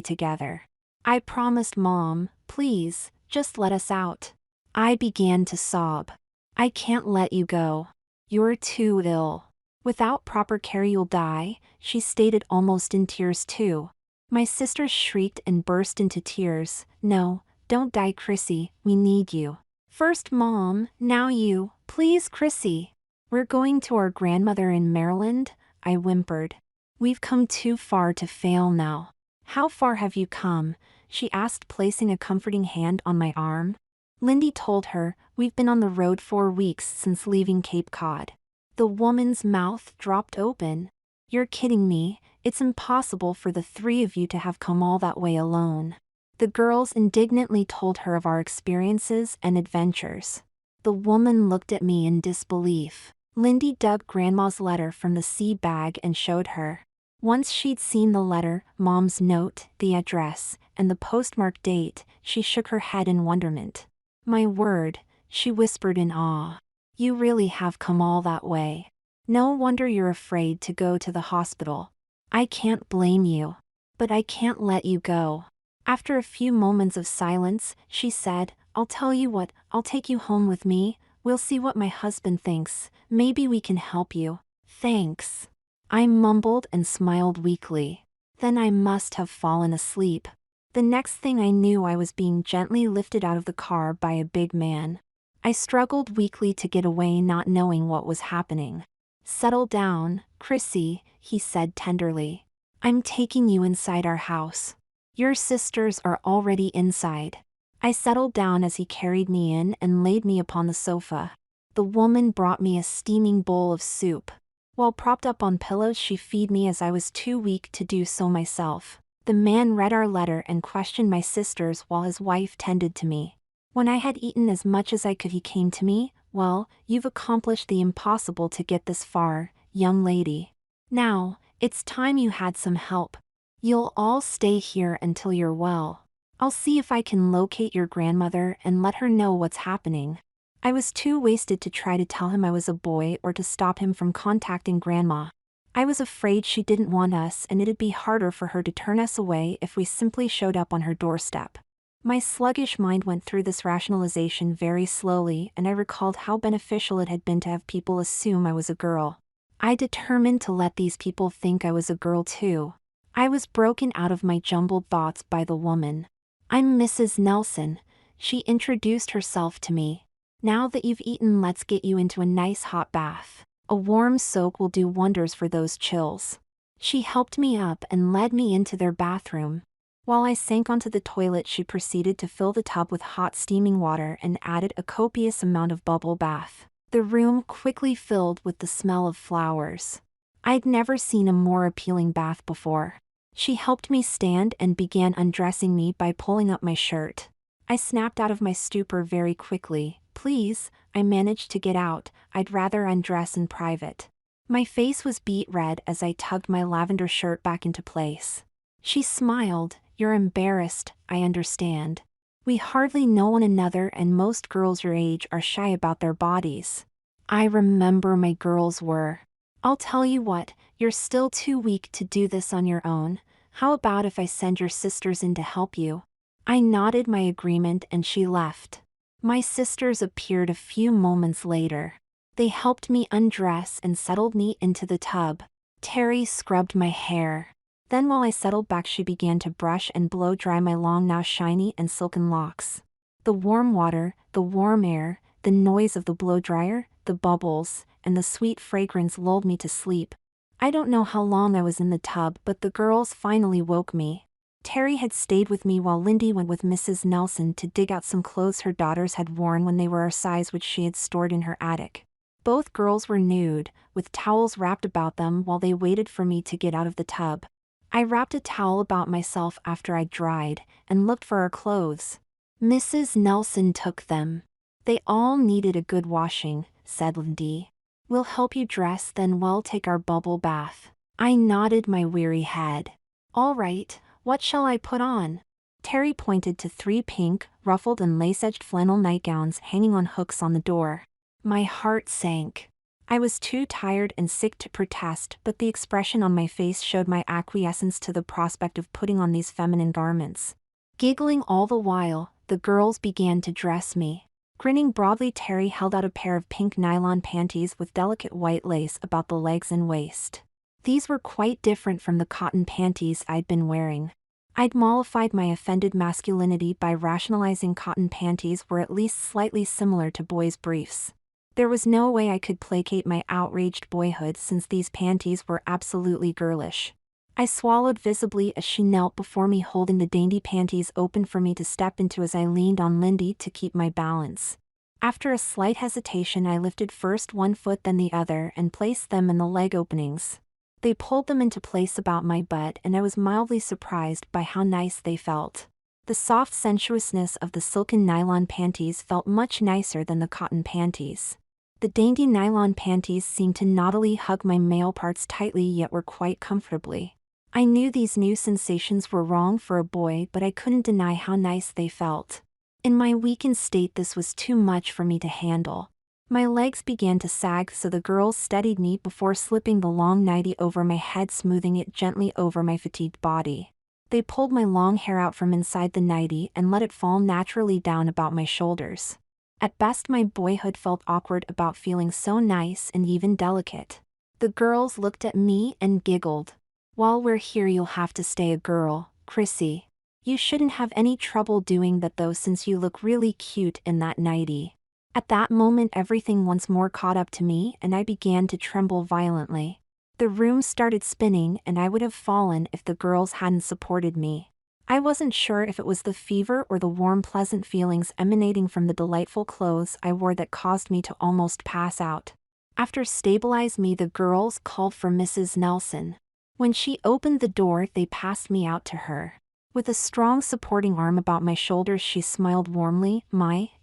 together. I promised Mom, please, just let us out. I began to sob. I can't let you go. You're too ill. Without proper care you'll die, she stated almost in tears too. My sisters shrieked and burst into tears. No, don't die, Chrissy, we need you. First Mom, now you, please Chrissy. We're going to our grandmother in Maryland, I whimpered. We've come too far to fail now. How far have you come? She asked, placing a comforting hand on my arm. Lindy told her, we've been on the road 4 weeks since leaving Cape Cod. The woman's mouth dropped open. You're kidding me, it's impossible for the 3 of you to have come all that way alone. The girls indignantly told her of our experiences and adventures. The woman looked at me in disbelief. Lindy dug Grandma's letter from the sea bag and showed her. Once she'd seen the letter, Mom's note, the address, and the postmark date, she shook her head in wonderment. My word, she whispered in awe. You really have come all that way. No wonder you're afraid to go to the hospital. I can't blame you. But I can't let you go. After a few moments of silence, she said, I'll tell you what, I'll take you home with me. We'll see what my husband thinks. Maybe we can help you. Thanks. I mumbled and smiled weakly. Then I must have fallen asleep. The next thing I knew, I was being gently lifted out of the car by a big man. I struggled weakly to get away, not knowing what was happening. Settle down, Chrissy, he said tenderly. I'm taking you inside our house. Your sisters are already inside. I settled down as he carried me in and laid me upon the sofa. The woman brought me a steaming bowl of soup. While propped up on pillows, she fed me as I was too weak to do so myself. The man read our letter and questioned my sisters while his wife tended to me. When I had eaten as much as I could, he came to me. Well, you've accomplished the impossible to get this far, young lady. Now, it's time you had some help. You'll all stay here until you're well. I'll see if I can locate your grandmother and let her know what's happening. I was too wasted to try to tell him I was a boy or to stop him from contacting Grandma. I was afraid she didn't want us, and it'd be harder for her to turn us away if we simply showed up on her doorstep. My sluggish mind went through this rationalization very slowly, and I recalled how beneficial it had been to have people assume I was a girl. I determined to let these people think I was a girl too. I was broken out of my jumbled thoughts by the woman. I'm Mrs. Nelson. She introduced herself to me. Now that you've eaten, let's get you into a nice hot bath. A warm soak will do wonders for those chills. She helped me up and led me into their bathroom. While I sank onto the toilet, she proceeded to fill the tub with hot steaming water and added a copious amount of bubble bath. The room quickly filled with the smell of flowers. I'd never seen a more appealing bath before. She helped me stand and began undressing me by pulling up my shirt. I snapped out of my stupor very quickly. Please, I managed to get out, I'd rather undress in private. My face was beet red as I tugged my lavender shirt back into place. She smiled. You're embarrassed, I understand. We hardly know one another, and most girls your age are shy about their bodies. I remember my girls were. I'll tell you what, you're still too weak to do this on your own. How about if I send your sisters in to help you? I nodded my agreement and she left. My sisters appeared a few moments later. They helped me undress and settled me into the tub. Terry scrubbed my hair. Then while I settled back, she began to brush and blow dry my long, now shiny and silken locks. The warm water, the warm air, the noise of the blow dryer, the bubbles, and the sweet fragrance lulled me to sleep. I don't know how long I was in the tub, but the girls finally woke me. Terry had stayed with me while Lindy went with Mrs. Nelson to dig out some clothes her daughters had worn when they were our size, which she had stored in her attic. Both girls were nude, with towels wrapped about them while they waited for me to get out of the tub. I wrapped a towel about myself after I'd dried, and looked for our clothes. Mrs. Nelson took them. They all needed a good washing, said Lindy. We'll help you dress, then we'll take our bubble bath. I nodded my weary head. All right, what shall I put on? Terry pointed to 3 pink, ruffled and lace-edged flannel nightgowns hanging on hooks on the door. My heart sank. I was too tired and sick to protest, but the expression on my face showed my acquiescence to the prospect of putting on these feminine garments. Giggling all the while, the girls began to dress me. Grinning broadly, Terry held out a pair of pink nylon panties with delicate white lace about the legs and waist. These were quite different from the cotton panties I'd been wearing. I'd mollified my offended masculinity by rationalizing cotton panties were at least slightly similar to boys' briefs. There was no way I could placate my outraged boyhood since these panties were absolutely girlish. I swallowed visibly as she knelt before me, holding the dainty panties open for me to step into as I leaned on Lindy to keep my balance. After a slight hesitation, I lifted first one foot then the other and placed them in the leg openings. They pulled them into place about my butt, and I was mildly surprised by how nice they felt. The soft sensuousness of the silken nylon panties felt much nicer than the cotton panties. The dainty nylon panties seemed to naughtily hug my male parts tightly, yet were quite comfortably. I knew these new sensations were wrong for a boy, but I couldn't deny how nice they felt. In my weakened state, this was too much for me to handle. My legs began to sag, so the girls steadied me before slipping the long nightie over my head, smoothing it gently over my fatigued body. They pulled my long hair out from inside the nightie and let it fall naturally down about my shoulders. At best, my boyhood felt awkward about feeling so nice and even delicate. The girls looked at me and giggled. "While we're here, you'll have to stay a girl, Chrissy. You shouldn't have any trouble doing that though, since you look really cute in that nightie." At that moment, everything once more caught up to me, and I began to tremble violently. The room started spinning, and I would have fallen if the girls hadn't supported me. I wasn't sure if it was the fever or the warm, pleasant feelings emanating from the delightful clothes I wore that caused me to almost pass out. After stabilizing me, the girls called for Mrs. Nelson. When she opened the door, they passed me out to her. With a strong supporting arm about my shoulders, she smiled warmly.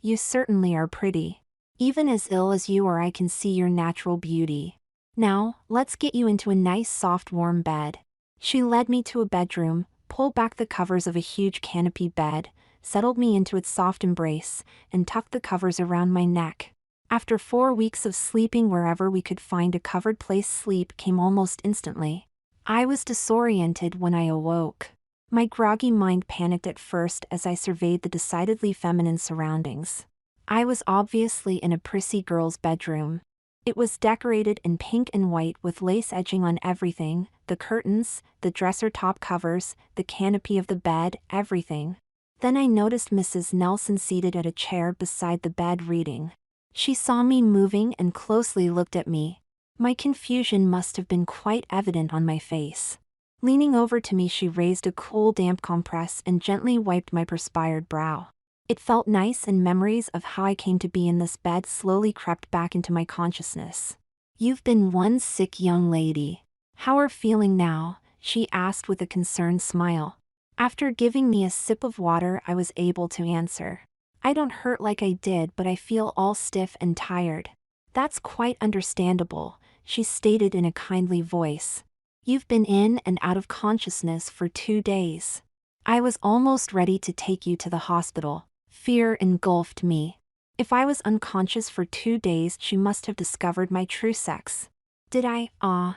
You certainly are pretty. Even as ill as you are, I can see your natural beauty. Now, let's get you into a nice, soft, warm bed." She led me to a bedroom, pulled back the covers of a huge canopy bed, settled me into its soft embrace, and tucked the covers around my neck. After 4 weeks of sleeping wherever we could find a covered place, sleep came almost instantly. I was disoriented when I awoke. My groggy mind panicked at first as I surveyed the decidedly feminine surroundings. I was obviously in a prissy girl's bedroom. It was decorated in pink and white with lace edging on everything: the curtains, the dresser top covers, the canopy of the bed, everything. Then I noticed Mrs. Nelson seated at a chair beside the bed reading. She saw me moving and closely looked at me. My confusion must have been quite evident on my face. Leaning over to me, she raised a cool, damp compress and gently wiped my perspired brow. It felt nice, and memories of how I came to be in this bed slowly crept back into my consciousness. "You've been one sick young lady. How are you feeling now?" she asked with a concerned smile. After giving me a sip of water, I was able to answer. "I don't hurt like I did, but I feel all stiff and tired." "That's quite understandable," she stated in a kindly voice. "You've been in and out of consciousness for 2 days. I was almost ready to take you to the hospital." Fear engulfed me. If I was unconscious for 2 days, she must have discovered my true sex. "Did I,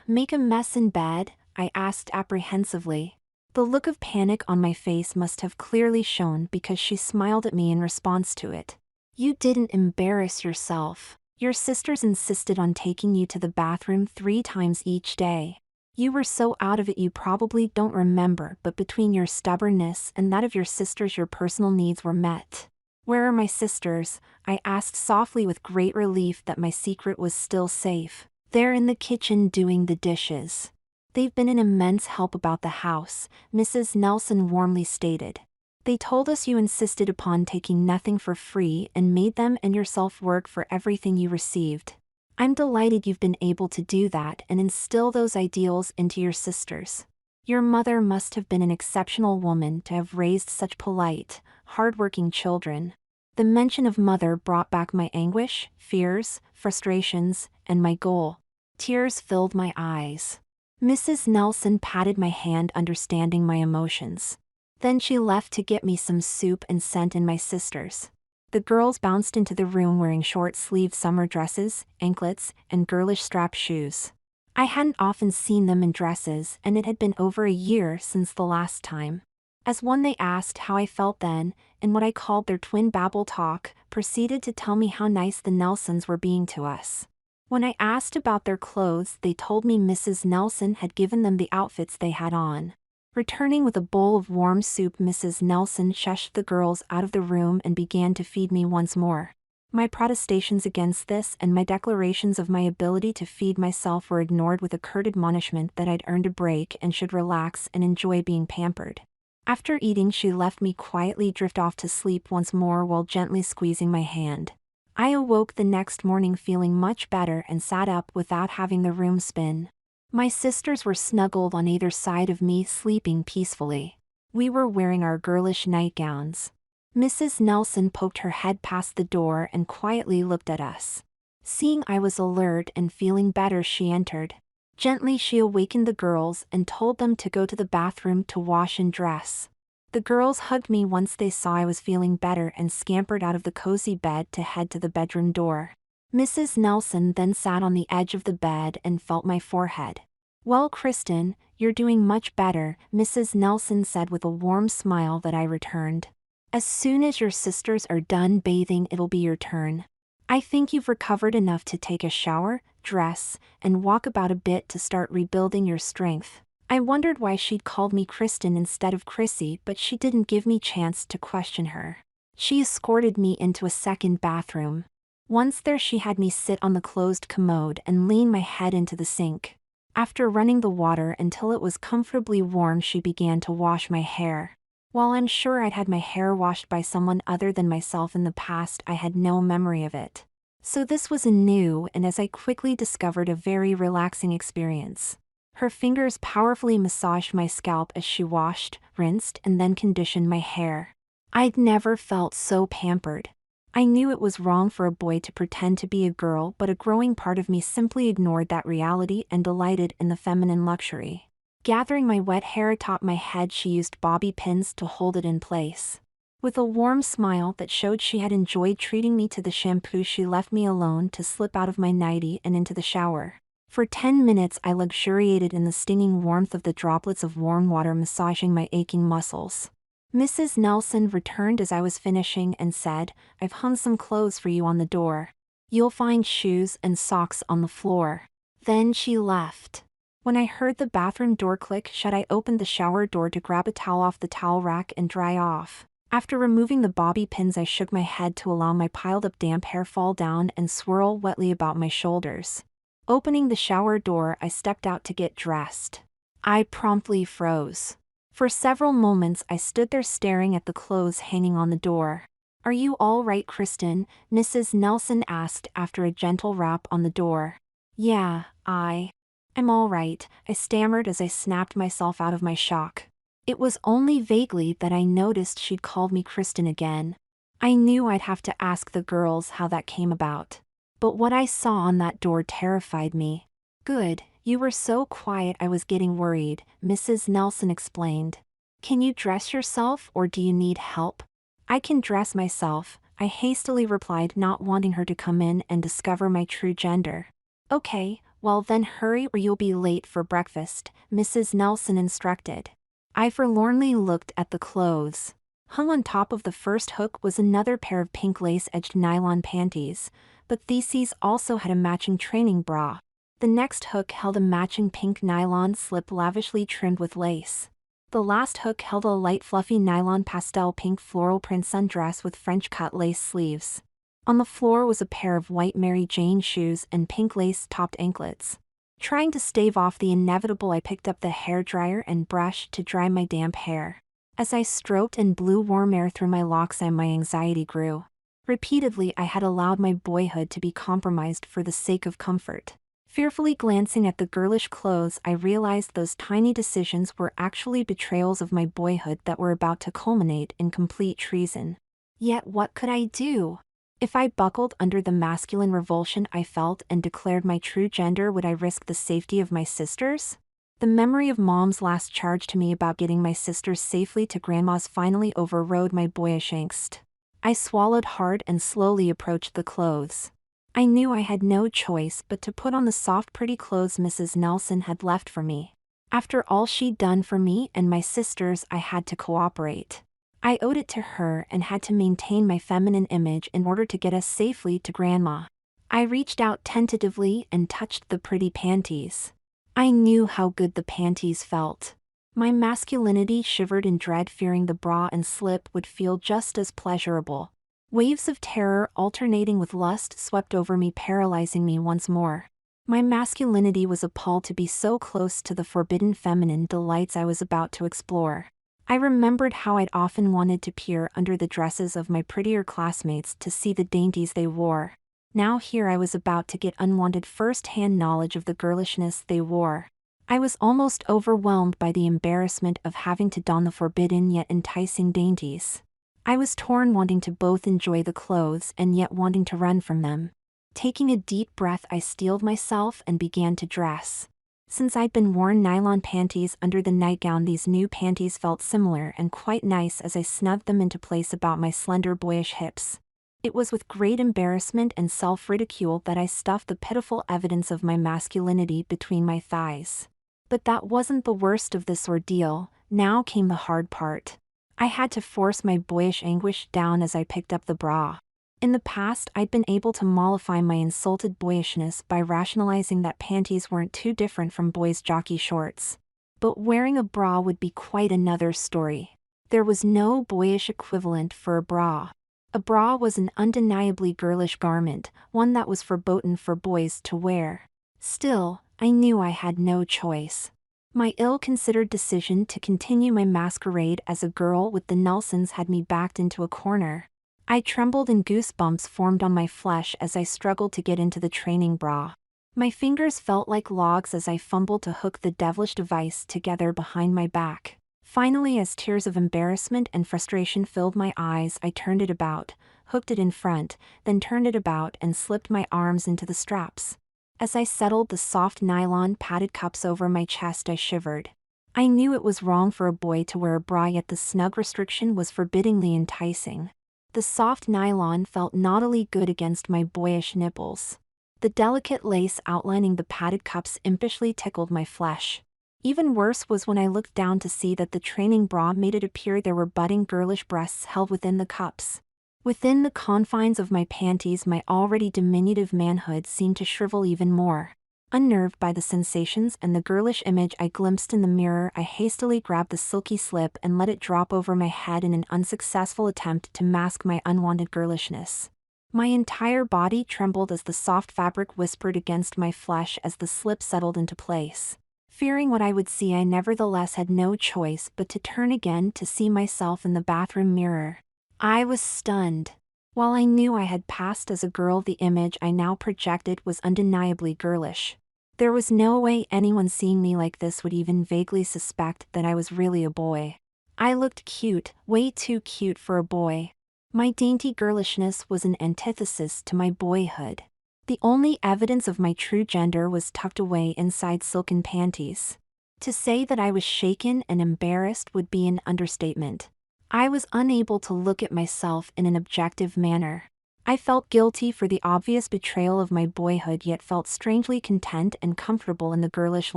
make a mess in bed?" I asked apprehensively. The look of panic on my face must have clearly shown, because she smiled at me in response to it. "You didn't embarrass yourself. Your sisters insisted on taking you to the bathroom 3 times each day. You were so out of it you probably don't remember, but between your stubbornness and that of your sisters, your personal needs were met." "Where are my sisters?" I asked softly, with great relief that my secret was still safe. "They're in the kitchen doing the dishes. They've been an immense help about the house," Mrs. Nelson warmly stated. "They told us you insisted upon taking nothing for free and made them and yourself work for everything you received. I'm delighted you've been able to do that and instill those ideals into your sisters. Your mother must have been an exceptional woman to have raised such polite, hard-working children." The mention of mother brought back my anguish, fears, frustrations, and my goal. Tears filled my eyes. Mrs. Nelson patted my hand, understanding my emotions. Then she left to get me some soup and sent in my sisters. The girls bounced into the room wearing short-sleeved summer dresses, anklets, and girlish strap shoes. I hadn't often seen them in dresses, and it had been over a year since the last time. As one, they asked how I felt then, and what I called their twin babble talk, proceeded to tell me how nice the Nelsons were being to us. When I asked about their clothes, they told me Mrs. Nelson had given them the outfits they had on. Returning with a bowl of warm soup, Mrs. Nelson shushed the girls out of the room and began to feed me once more. My protestations against this and my declarations of my ability to feed myself were ignored with a curt admonishment that I'd earned a break and should relax and enjoy being pampered. After eating, she left me quietly drift off to sleep once more while gently squeezing my hand. I awoke the next morning feeling much better and sat up without having the room spin. My sisters were snuggled on either side of me, sleeping peacefully. We were wearing our girlish nightgowns. Mrs. Nelson poked her head past the door and quietly looked at us. Seeing I was alert and feeling better, she entered. Gently she awakened the girls and told them to go to the bathroom to wash and dress. The girls hugged me once they saw I was feeling better and scampered out of the cozy bed to head to the bedroom door. Mrs. Nelson then sat on the edge of the bed and felt my forehead. "Well, Kristen, you're doing much better," Mrs. Nelson said with a warm smile that I returned. "As soon as your sisters are done bathing, it'll be your turn. I think you've recovered enough to take a shower, dress, and walk about a bit to start rebuilding your strength." I wondered why she'd called me Kristen instead of Chrissy, but she didn't give me chance to question her. She escorted me into a second bathroom. Once there, she had me sit on the closed commode and lean my head into the sink. After running the water until it was comfortably warm, she began to wash my hair. While I'm sure I'd had my hair washed by someone other than myself in the past, I had no memory of it. So this was a new and, as I quickly discovered, a very relaxing experience. Her fingers powerfully massaged my scalp as she washed, rinsed, and then conditioned my hair. I'd never felt so pampered. I knew it was wrong for a boy to pretend to be a girl, but a growing part of me simply ignored that reality and delighted in the feminine luxury. Gathering my wet hair atop my head, she used bobby pins to hold it in place. With a warm smile that showed she had enjoyed treating me to the shampoo, she left me alone to slip out of my nightie and into the shower. For 10 minutes I luxuriated in the stinging warmth of the droplets of warm water massaging my aching muscles. Mrs. Nelson returned as I was finishing and said, "I've hung some clothes for you on the door. You'll find shoes and socks on the floor." Then she left. When I heard the bathroom door click shut, I opened the shower door to grab a towel off the towel rack and dry off. After removing the bobby pins, I shook my head to allow my piled-up damp hair fall down and swirl wetly about my shoulders. Opening the shower door, I stepped out to get dressed. I promptly froze. For several moments I stood there staring at the clothes hanging on the door. "Are you all right, Kristen?" Mrs. Nelson asked after a gentle rap on the door. "Yeah, I'm all right," I stammered as I snapped myself out of my shock. It was only vaguely that I noticed she'd called me Kristen again. I knew I'd have to ask the girls how that came about. But what I saw on that door terrified me. "Good, you were so quiet I was getting worried," Mrs. Nelson explained. "Can you dress yourself or do you need help?" "I can dress myself," I hastily replied, not wanting her to come in and discover my true gender. "Okay, well then hurry or you'll be late for breakfast," Mrs. Nelson instructed. I forlornly looked at the clothes. Hung on top of the first hook was another pair of pink lace-edged nylon panties, but these also had a matching training bra. The next hook held a matching pink nylon slip lavishly trimmed with lace. The last hook held a light fluffy nylon pastel pink floral print sundress with French-cut lace sleeves. On the floor was a pair of white Mary Jane shoes and pink lace-topped anklets. Trying to stave off the inevitable, I picked up the hairdryer and brush to dry my damp hair. As I stroked and blew warm air through my locks, my anxiety grew. Repeatedly I had allowed my boyhood to be compromised for the sake of comfort. Fearfully glancing at the girlish clothes, I realized those tiny decisions were actually betrayals of my boyhood that were about to culminate in complete treason. Yet what could I do? If I buckled under the masculine revulsion I felt and declared my true gender, would I risk the safety of my sisters? The memory of Mom's last charge to me about getting my sisters safely to Grandma's finally overrode my boyish angst. I swallowed hard and slowly approached the clothes. I knew I had no choice but to put on the soft pretty clothes Mrs. Nelson had left for me. After all she'd done for me and my sisters, I had to cooperate. I owed it to her and had to maintain my feminine image in order to get us safely to Grandma. I reached out tentatively and touched the pretty panties. I knew how good the panties felt. My masculinity shivered in dread, fearing the bra and slip would feel just as pleasurable. Waves of terror alternating with lust swept over me, paralyzing me once more. My masculinity was appalled to be so close to the forbidden feminine delights I was about to explore. I remembered how I'd often wanted to peer under the dresses of my prettier classmates to see the dainties they wore. Now here I was about to get unwanted first-hand knowledge of the girlishness they wore. I was almost overwhelmed by the embarrassment of having to don the forbidden yet enticing dainties. I was torn, wanting to both enjoy the clothes and yet wanting to run from them. Taking a deep breath, I steeled myself and began to dress. Since I'd been worn nylon panties under the nightgown, these new panties felt similar and quite nice as I snugged them into place about my slender boyish hips. It was with great embarrassment and self-ridicule that I stuffed the pitiful evidence of my masculinity between my thighs. But that wasn't the worst of this ordeal. Now came the hard part. I had to force my boyish anguish down as I picked up the bra. In the past, I'd been able to mollify my insulted boyishness by rationalizing that panties weren't too different from boys' jockey shorts. But wearing a bra would be quite another story. There was no boyish equivalent for a bra. A bra was an undeniably girlish garment, one that was verboten for boys to wear. Still, I knew I had no choice. My ill-considered decision to continue my masquerade as a girl with the Nelsons had me backed into a corner. I trembled and goosebumps formed on my flesh as I struggled to get into the training bra. My fingers felt like logs as I fumbled to hook the devilish device together behind my back. Finally, as tears of embarrassment and frustration filled my eyes, I turned it about, hooked it in front, then turned it about and slipped my arms into the straps. As I settled the soft nylon padded cups over my chest, I shivered. I knew it was wrong for a boy to wear a bra, yet the snug restriction was forbiddingly enticing. The soft nylon felt naughtily good against my boyish nipples. The delicate lace outlining the padded cups impishly tickled my flesh. Even worse was when I looked down to see that the training bra made it appear there were budding girlish breasts held within the cups. Within the confines of my panties, my already diminutive manhood seemed to shrivel even more. Unnerved by the sensations and the girlish image I glimpsed in the mirror, I hastily grabbed the silky slip and let it drop over my head in an unsuccessful attempt to mask my unwanted girlishness. My entire body trembled as the soft fabric whispered against my flesh as the slip settled into place. Fearing what I would see, I nevertheless had no choice but to turn again to see myself in the bathroom mirror. I was stunned. While I knew I had passed as a girl, the image I now projected was undeniably girlish. There was no way anyone seeing me like this would even vaguely suspect that I was really a boy. I looked cute, way too cute for a boy. My dainty girlishness was an antithesis to my boyhood. The only evidence of my true gender was tucked away inside silken panties. To say that I was shaken and embarrassed would be an understatement. I was unable to look at myself in an objective manner. I felt guilty for the obvious betrayal of my boyhood, yet felt strangely content and comfortable in the girlish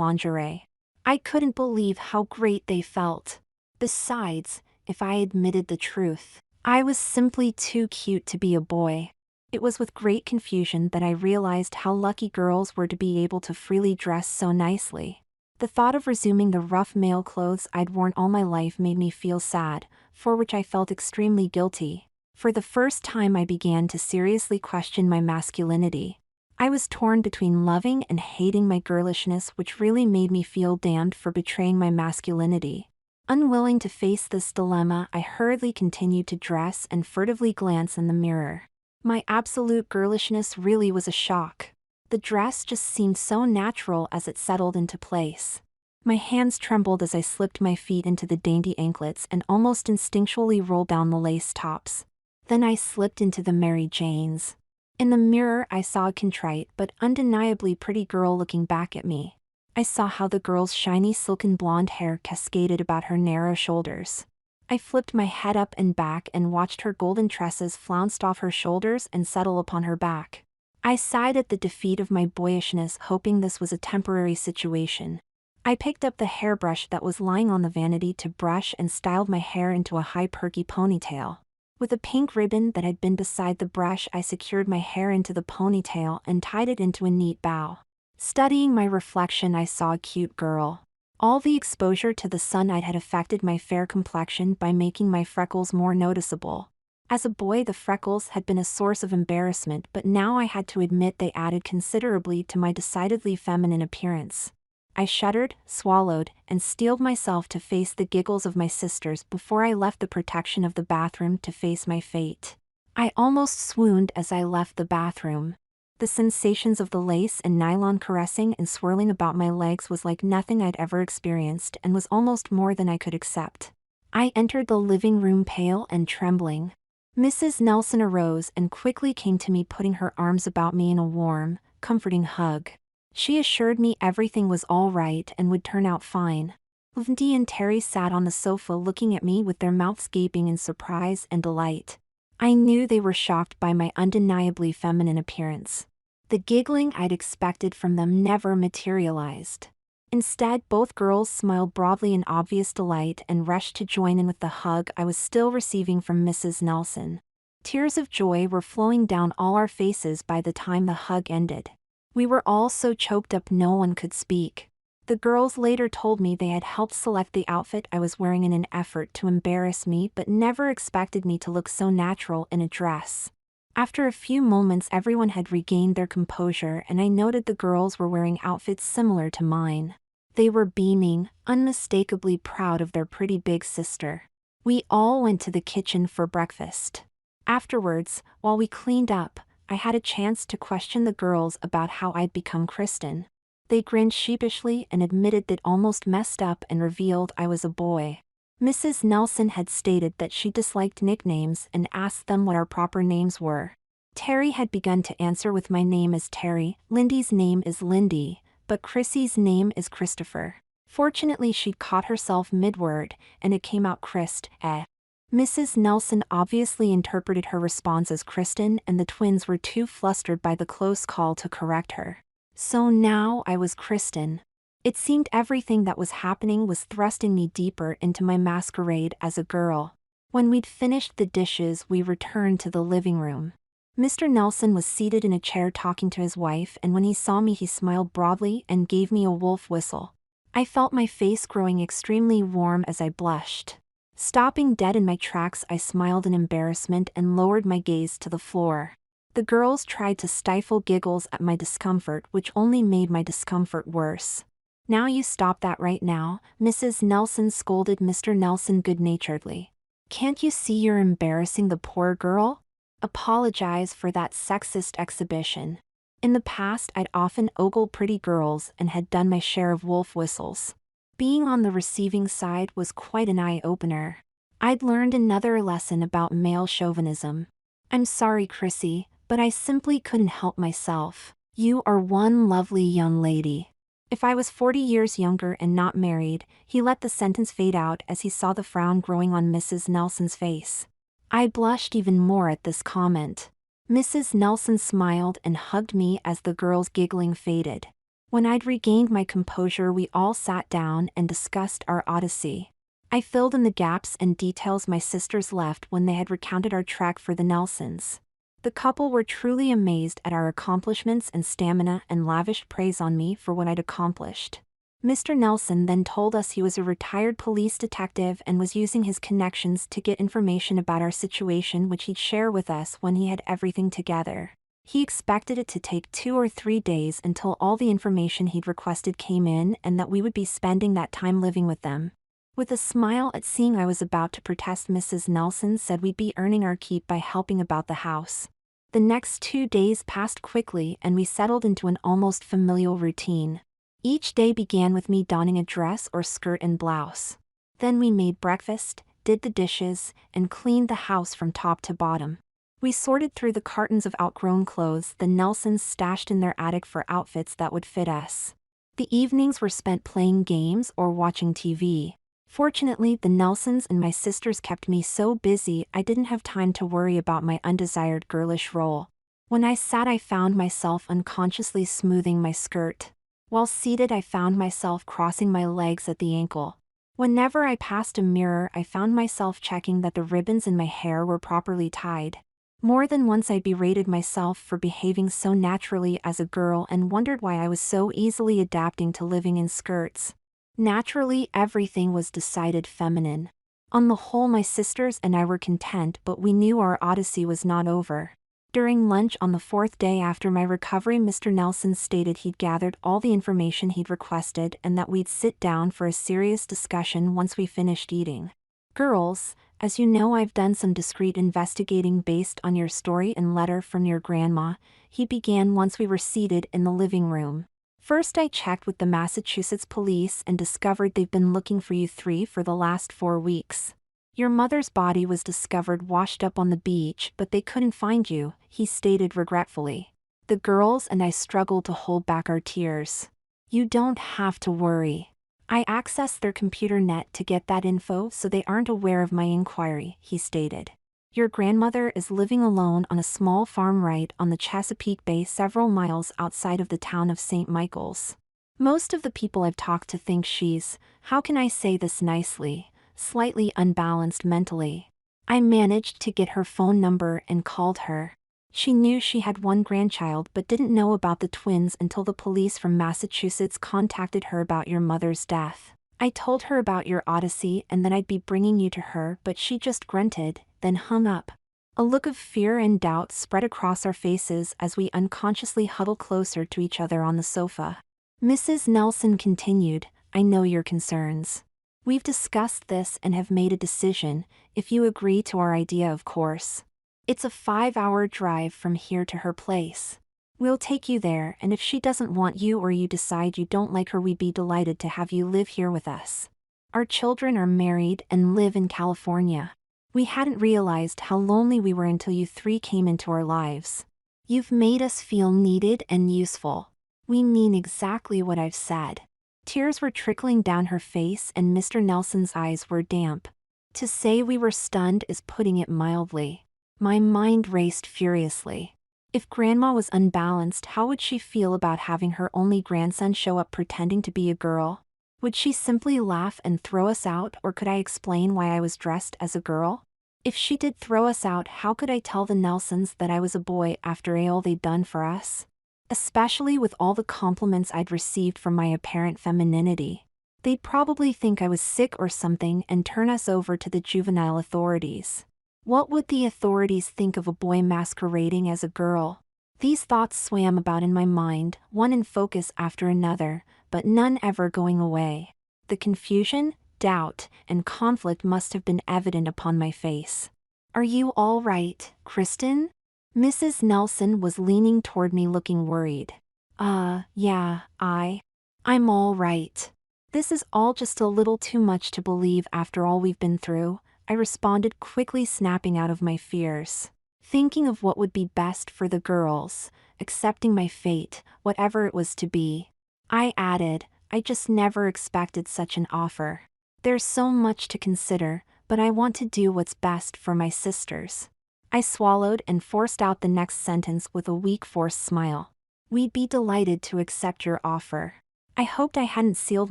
lingerie. I couldn't believe how great they felt. Besides, if I admitted the truth, I was simply too cute to be a boy. It was with great confusion that I realized how lucky girls were to be able to freely dress so nicely. The thought of resuming the rough male clothes I'd worn all my life made me feel sad, for which I felt extremely guilty. For the first time, I began to seriously question my masculinity. I was torn between loving and hating my girlishness, which really made me feel damned for betraying my masculinity. Unwilling to face this dilemma, I hurriedly continued to dress and furtively glance in the mirror. My absolute girlishness really was a shock. The dress just seemed so natural as it settled into place. My hands trembled as I slipped my feet into the dainty anklets and almost instinctually rolled down the lace tops. Then I slipped into the Mary Janes. In the mirror, I saw a contrite but undeniably pretty girl looking back at me. I saw how the girl's shiny silken blonde hair cascaded about her narrow shoulders. I flipped my head up and back and watched her golden tresses flounced off her shoulders and settle upon her back. I sighed at the defeat of my boyishness, hoping this was a temporary situation. I picked up the hairbrush that was lying on the vanity to brush and styled my hair into a high perky ponytail. With a pink ribbon that had been beside the brush, I secured my hair into the ponytail and tied it into a neat bow. Studying my reflection, I saw a cute girl. All the exposure to the sunlight had affected my fair complexion by making my freckles more noticeable. As a boy, the freckles had been a source of embarrassment, but now I had to admit they added considerably to my decidedly feminine appearance. I shuddered, swallowed, and steeled myself to face the giggles of my sisters before I left the protection of the bathroom to face my fate. I almost swooned as I left the bathroom. The sensations of the lace and nylon caressing and swirling about my legs was like nothing I'd ever experienced and was almost more than I could accept. I entered the living room pale and trembling. Mrs. Nelson arose and quickly came to me, putting her arms about me in a warm, comforting hug. She assured me everything was all right and would turn out fine. Lindy and Terry sat on the sofa looking at me with their mouths gaping in surprise and delight. I knew they were shocked by my undeniably feminine appearance. The giggling I'd expected from them never materialized. Instead, both girls smiled broadly in obvious delight and rushed to join in with the hug I was still receiving from Mrs. Nelson. Tears of joy were flowing down all our faces by the time the hug ended. We were all so choked up no one could speak. The girls later told me they had helped select the outfit I was wearing in an effort to embarrass me, but never expected me to look so natural in a dress. After a few moments, everyone had regained their composure, and I noted the girls were wearing outfits similar to mine. They were beaming, unmistakably proud of their pretty big sister. We all went to the kitchen for breakfast. Afterwards, while we cleaned up, I had a chance to question the girls about how I'd become Kristen. They grinned sheepishly and admitted they'd almost messed up and revealed I was a boy. Mrs. Nelson had stated that she disliked nicknames and asked them what our proper names were. Terry had begun to answer with my name is Terry, Lindy's name is Lindy, but Chrissy's name is Christopher. Fortunately, she'd caught herself mid-word, and it came out Christ, eh. Mrs. Nelson obviously interpreted her response as Kristen, and the twins were too flustered by the close call to correct her. So now I was Kristen. It seemed everything that was happening was thrusting me deeper into my masquerade as a girl. When we'd finished the dishes, we returned to the living room. Mr. Nelson was seated in a chair talking to his wife, and when he saw me he smiled broadly and gave me a wolf whistle. I felt my face growing extremely warm as I blushed. Stopping dead in my tracks, I smiled in embarrassment and lowered my gaze to the floor. The girls tried to stifle giggles at my discomfort, which only made my discomfort worse. Now you stop that right now, Mrs. Nelson scolded Mr. Nelson good-naturedly. Can't you see you're embarrassing the poor girl? Apologize for that sexist exhibition. In the past, I'd often ogled pretty girls and had done my share of wolf whistles. Being on the receiving side was quite an eye-opener. I'd learned another lesson about male chauvinism. I'm sorry, Chrissy, but I simply couldn't help myself. You are one lovely young lady. If I was 40 years younger and not married, he let the sentence fade out as he saw the frown growing on Mrs. Nelson's face. I blushed even more at this comment. Mrs. Nelson smiled and hugged me as the girls' giggling faded. When I'd regained my composure, we all sat down and discussed our odyssey. I filled in the gaps and details my sisters left when they had recounted our trek for the Nelsons. The couple were truly amazed at our accomplishments and stamina and lavished praise on me for what I'd accomplished. Mr. Nelson then told us he was a retired police detective and was using his connections to get information about our situation, which he'd share with us when he had everything together. He expected it to take 2 or 3 days until all the information he'd requested came in, and that we would be spending that time living with them. With a smile at seeing I was about to protest, Mrs. Nelson said we'd be earning our keep by helping about the house. The next 2 days passed quickly and we settled into an almost familial routine. Each day began with me donning a dress or skirt and blouse. Then we made breakfast, did the dishes, and cleaned the house from top to bottom. We sorted through the cartons of outgrown clothes the Nelsons stashed in their attic for outfits that would fit us. The evenings were spent playing games or watching TV. Fortunately, the Nelsons and my sisters kept me so busy I didn't have time to worry about my undesired girlish role. When I sat, I found myself unconsciously smoothing my skirt. While seated, I found myself crossing my legs at the ankle. Whenever I passed a mirror, I found myself checking that the ribbons in my hair were properly tied. More than once I berated myself for behaving so naturally as a girl and wondered why I was so easily adapting to living in skirts. Naturally, everything was decided feminine. On the whole, my sisters and I were content, but we knew our odyssey was not over. During lunch on the fourth day after my recovery, Mr. Nelson stated he'd gathered all the information he'd requested and that we'd sit down for a serious discussion once we finished eating. Girls, as you know, I've done some discreet investigating based on your story and letter from your grandma, he began once we were seated in the living room. First, I checked with the Massachusetts police and discovered they've been looking for you three for the last 4 weeks. Your mother's body was discovered washed up on the beach, but they couldn't find you, he stated regretfully. The girls and I struggled to hold back our tears. You don't have to worry. I accessed their computer net to get that info, so they aren't aware of my inquiry, he stated. Your grandmother is living alone on a small farm right on the Chesapeake Bay, several miles outside of the town of St. Michael's. Most of the people I've talked to think she's, how can I say this nicely, slightly unbalanced mentally. I managed to get her phone number and called her. She knew she had one grandchild but didn't know about the twins until the police from Massachusetts contacted her about your mother's death. I told her about your odyssey and that I'd be bringing you to her, but she just grunted, then hung up. A look of fear and doubt spread across our faces as we unconsciously huddled closer to each other on the sofa. Mrs. Nelson continued, I know your concerns. We've discussed this and have made a decision, if you agree to our idea, of course. It's a 5-hour drive from here to her place. We'll take you there, and if she doesn't want you or you decide you don't like her, we'd be delighted to have you live here with us. Our children are married and live in California. We hadn't realized how lonely we were until you three came into our lives. You've made us feel needed and useful. We mean exactly what I've said. Tears were trickling down her face and Mr. Nelson's eyes were damp. To say we were stunned is putting it mildly. My mind raced furiously. If Grandma was unbalanced, how would she feel about having her only grandson show up pretending to be a girl? Would she simply laugh and throw us out, or could I explain why I was dressed as a girl? If she did throw us out, how could I tell the Nelsons that I was a boy after all they'd done for us? Especially with all the compliments I'd received from my apparent femininity. They'd probably think I was sick or something and turn us over to the juvenile authorities. What would the authorities think of a boy masquerading as a girl? These thoughts swam about in my mind, one in focus after another, but none ever going away. The confusion, doubt, and conflict must have been evident upon my face. Are you all right, Kristen? Mrs. Nelson was leaning toward me looking worried. Yeah, I'm all right. This is all just a little too much to believe after all we've been through, I responded quickly, snapping out of my fears. Thinking of what would be best for the girls, accepting my fate, whatever it was to be. I added, I just never expected such an offer. There's so much to consider, but I want to do what's best for my sisters. I swallowed and forced out the next sentence with a weak forced smile. We'd be delighted to accept your offer. I hoped I hadn't sealed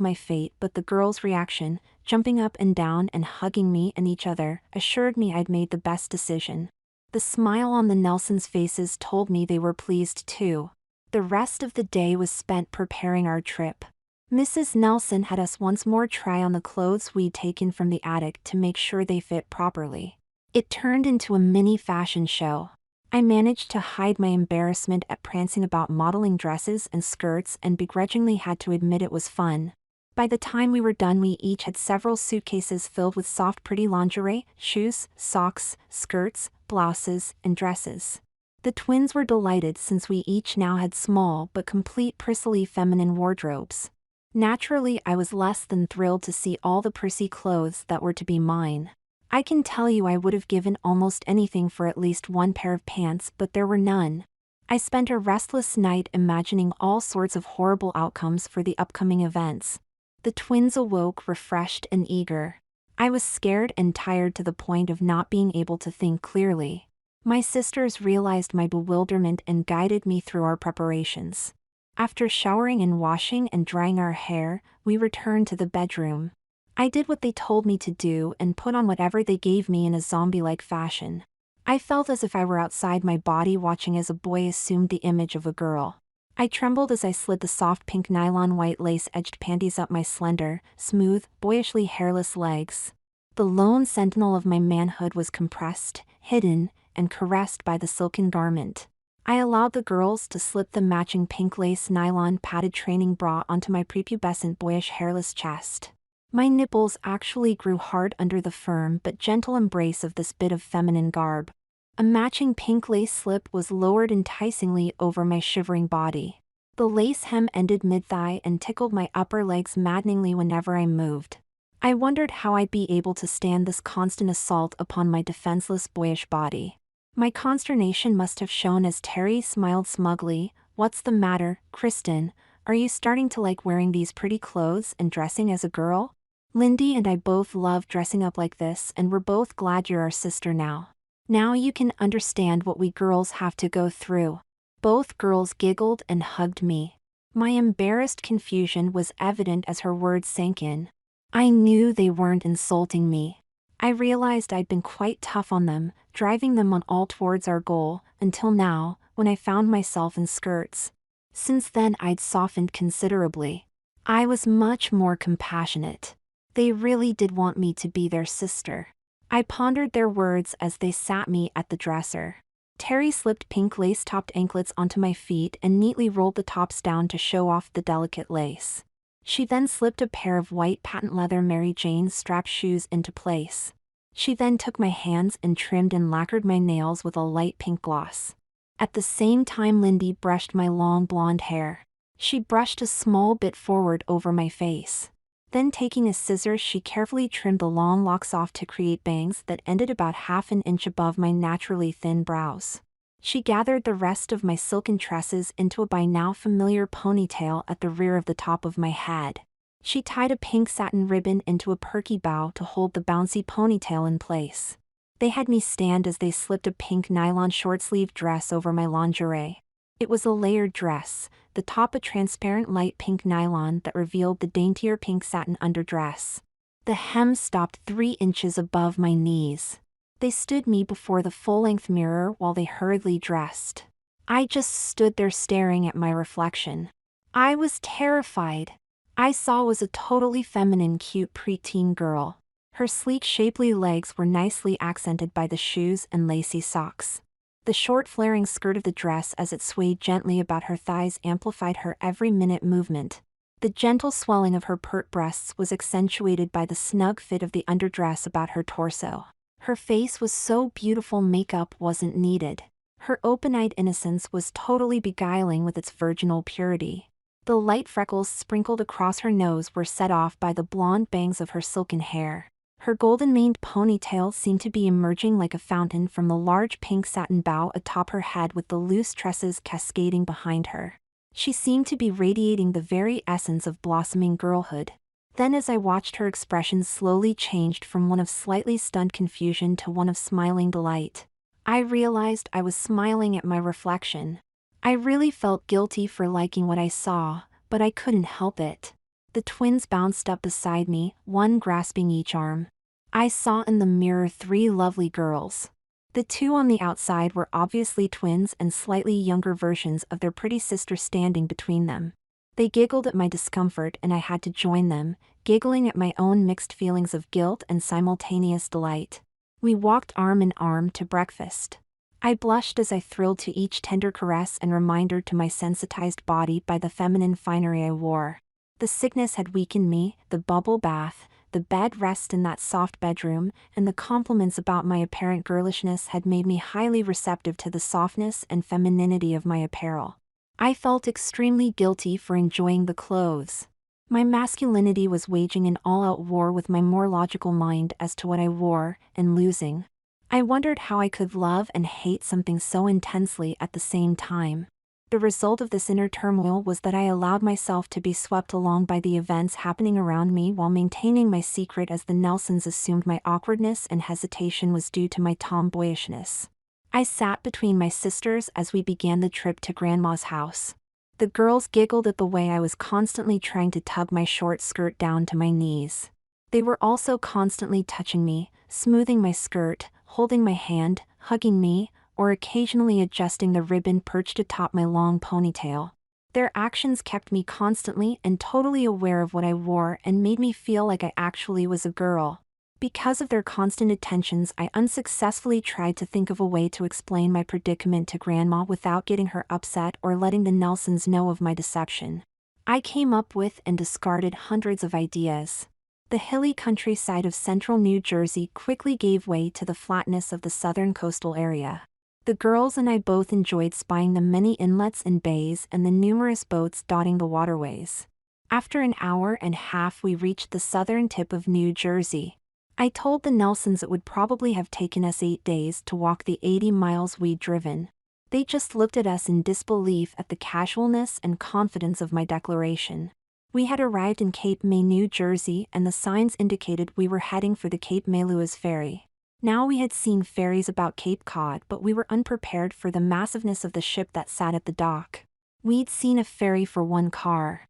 my fate, but the girls' reaction, jumping up and down and hugging me and each other, assured me I'd made the best decision. The smile on the Nelsons' faces told me they were pleased too. The rest of the day was spent preparing our trip. Mrs. Nelson had us once more try on the clothes we'd taken from the attic to make sure they fit properly. It turned into a mini fashion show. I managed to hide my embarrassment at prancing about modeling dresses and skirts and begrudgingly had to admit it was fun. By the time we were done, we each had several suitcases filled with soft, pretty lingerie, shoes, socks, skirts, blouses, and dresses. The twins were delighted since we each now had small but complete prissily feminine wardrobes. Naturally, I was less than thrilled to see all the prissy clothes that were to be mine. I can tell you I would have given almost anything for at least one pair of pants, but there were none. I spent a restless night imagining all sorts of horrible outcomes for the upcoming events. The twins awoke refreshed and eager. I was scared and tired to the point of not being able to think clearly. My sisters realized my bewilderment and guided me through our preparations. After showering and washing and drying our hair, we returned to the bedroom. I did what they told me to do and put on whatever they gave me in a zombie-like fashion. I felt as if I were outside my body watching as a boy assumed the image of a girl. I trembled as I slid the soft pink nylon white lace-edged panties up my slender, smooth, boyishly hairless legs. The lone sentinel of my manhood was compressed, hidden, and caressed by the silken garment. I allowed the girls to slip the matching pink lace nylon padded training bra onto my prepubescent boyish hairless chest. My nipples actually grew hard under the firm but gentle embrace of this bit of feminine garb. A matching pink lace slip was lowered enticingly over my shivering body. The lace hem ended mid-thigh and tickled my upper legs maddeningly whenever I moved. I wondered how I'd be able to stand this constant assault upon my defenseless boyish body. My consternation must have shown as Terry smiled smugly. "What's the matter, Kristen? Are you starting to like wearing these pretty clothes and dressing as a girl? Lindy and I both love dressing up like this and we're both glad you're our sister now. Now you can understand what we girls have to go through." Both girls giggled and hugged me. My embarrassed confusion was evident as her words sank in. I knew they weren't insulting me. I realized I'd been quite tough on them, driving them on all towards our goal, until now, when I found myself in skirts. Since then I'd softened considerably. I was much more compassionate. They really did want me to be their sister. I pondered their words as they sat me at the dresser. Terry slipped pink lace-topped anklets onto my feet and neatly rolled the tops down to show off the delicate lace. She then slipped a pair of white patent leather Mary Jane strap shoes into place. She then took my hands and trimmed and lacquered my nails with a light pink gloss. At the same time Lindy brushed my long blonde hair. She brushed a small bit forward over my face. Then taking a scissors she carefully trimmed the long locks off to create bangs that ended about half an inch above my naturally thin brows. She gathered the rest of my silken tresses into a by now familiar ponytail at the rear of the top of my head. She tied a pink satin ribbon into a perky bow to hold the bouncy ponytail in place. They had me stand as they slipped a pink nylon short-sleeved dress over my lingerie. It was a layered dress, the top a transparent light pink nylon that revealed the daintier pink satin underdress. The hem stopped 3 inches above my knees. They stood me before the full-length mirror while they hurriedly dressed. I just stood there staring at my reflection. I was terrified. I saw was a totally feminine cute preteen girl. Her sleek shapely legs were nicely accented by the shoes and lacy socks. The short flaring skirt of the dress as it swayed gently about her thighs amplified her every minute movement. The gentle swelling of her pert breasts was accentuated by the snug fit of the underdress about her torso. Her face was so beautiful makeup wasn't needed. Her open-eyed innocence was totally beguiling with its virginal purity. The light freckles sprinkled across her nose were set off by the blonde bangs of her silken hair. Her golden-maned ponytail seemed to be emerging like a fountain from the large pink satin bow atop her head with the loose tresses cascading behind her. She seemed to be radiating the very essence of blossoming girlhood. Then as I watched her expression slowly changed from one of slightly stunned confusion to one of smiling delight. I realized I was smiling at my reflection. I really felt guilty for liking what I saw, but I couldn't help it. The twins bounced up beside me, one grasping each arm. I saw in the mirror 3 lovely girls. The 2 on the outside were obviously twins and slightly younger versions of their pretty sister standing between them. They giggled at my discomfort and I had to join them, giggling at my own mixed feelings of guilt and simultaneous delight. We walked arm in arm to breakfast. I blushed as I thrilled to each tender caress and reminder to my sensitized body by the feminine finery I wore. The sickness had weakened me, the bubble bath, the bed rest in that soft bedroom, and the compliments about my apparent girlishness had made me highly receptive to the softness and femininity of my apparel. I felt extremely guilty for enjoying the clothes. My masculinity was waging an all-out war with my more logical mind as to what I wore, and losing. I wondered how I could love and hate something so intensely at the same time. The result of this inner turmoil was that I allowed myself to be swept along by the events happening around me while maintaining my secret, as the Nelsons assumed my awkwardness and hesitation was due to my tomboyishness. I sat between my sisters as we began the trip to Grandma's house. The girls giggled at the way I was constantly trying to tug my short skirt down to my knees. They were also constantly touching me, smoothing my skirt, holding my hand, hugging me, or occasionally adjusting the ribbon perched atop my long ponytail. Their actions kept me constantly and totally aware of what I wore and made me feel like I actually was a girl. Because of their constant attentions, I unsuccessfully tried to think of a way to explain my predicament to Grandma without getting her upset or letting the Nelsons know of my deception. I came up with and discarded hundreds of ideas. The hilly countryside of central New Jersey quickly gave way to the flatness of the southern coastal area. The girls and I both enjoyed spying the many inlets and bays and the numerous boats dotting the waterways. After an hour and a half, we reached the southern tip of New Jersey. I told the Nelsons it would probably have taken us 8 days to walk the 80 miles we'd driven. They just looked at us in disbelief at the casualness and confidence of my declaration. We had arrived in Cape May, New Jersey, and the signs indicated we were heading for the Cape May Lewis ferry. Now we had seen ferries about Cape Cod, but we were unprepared for the massiveness of the ship that sat at the dock. We'd seen a ferry for one car.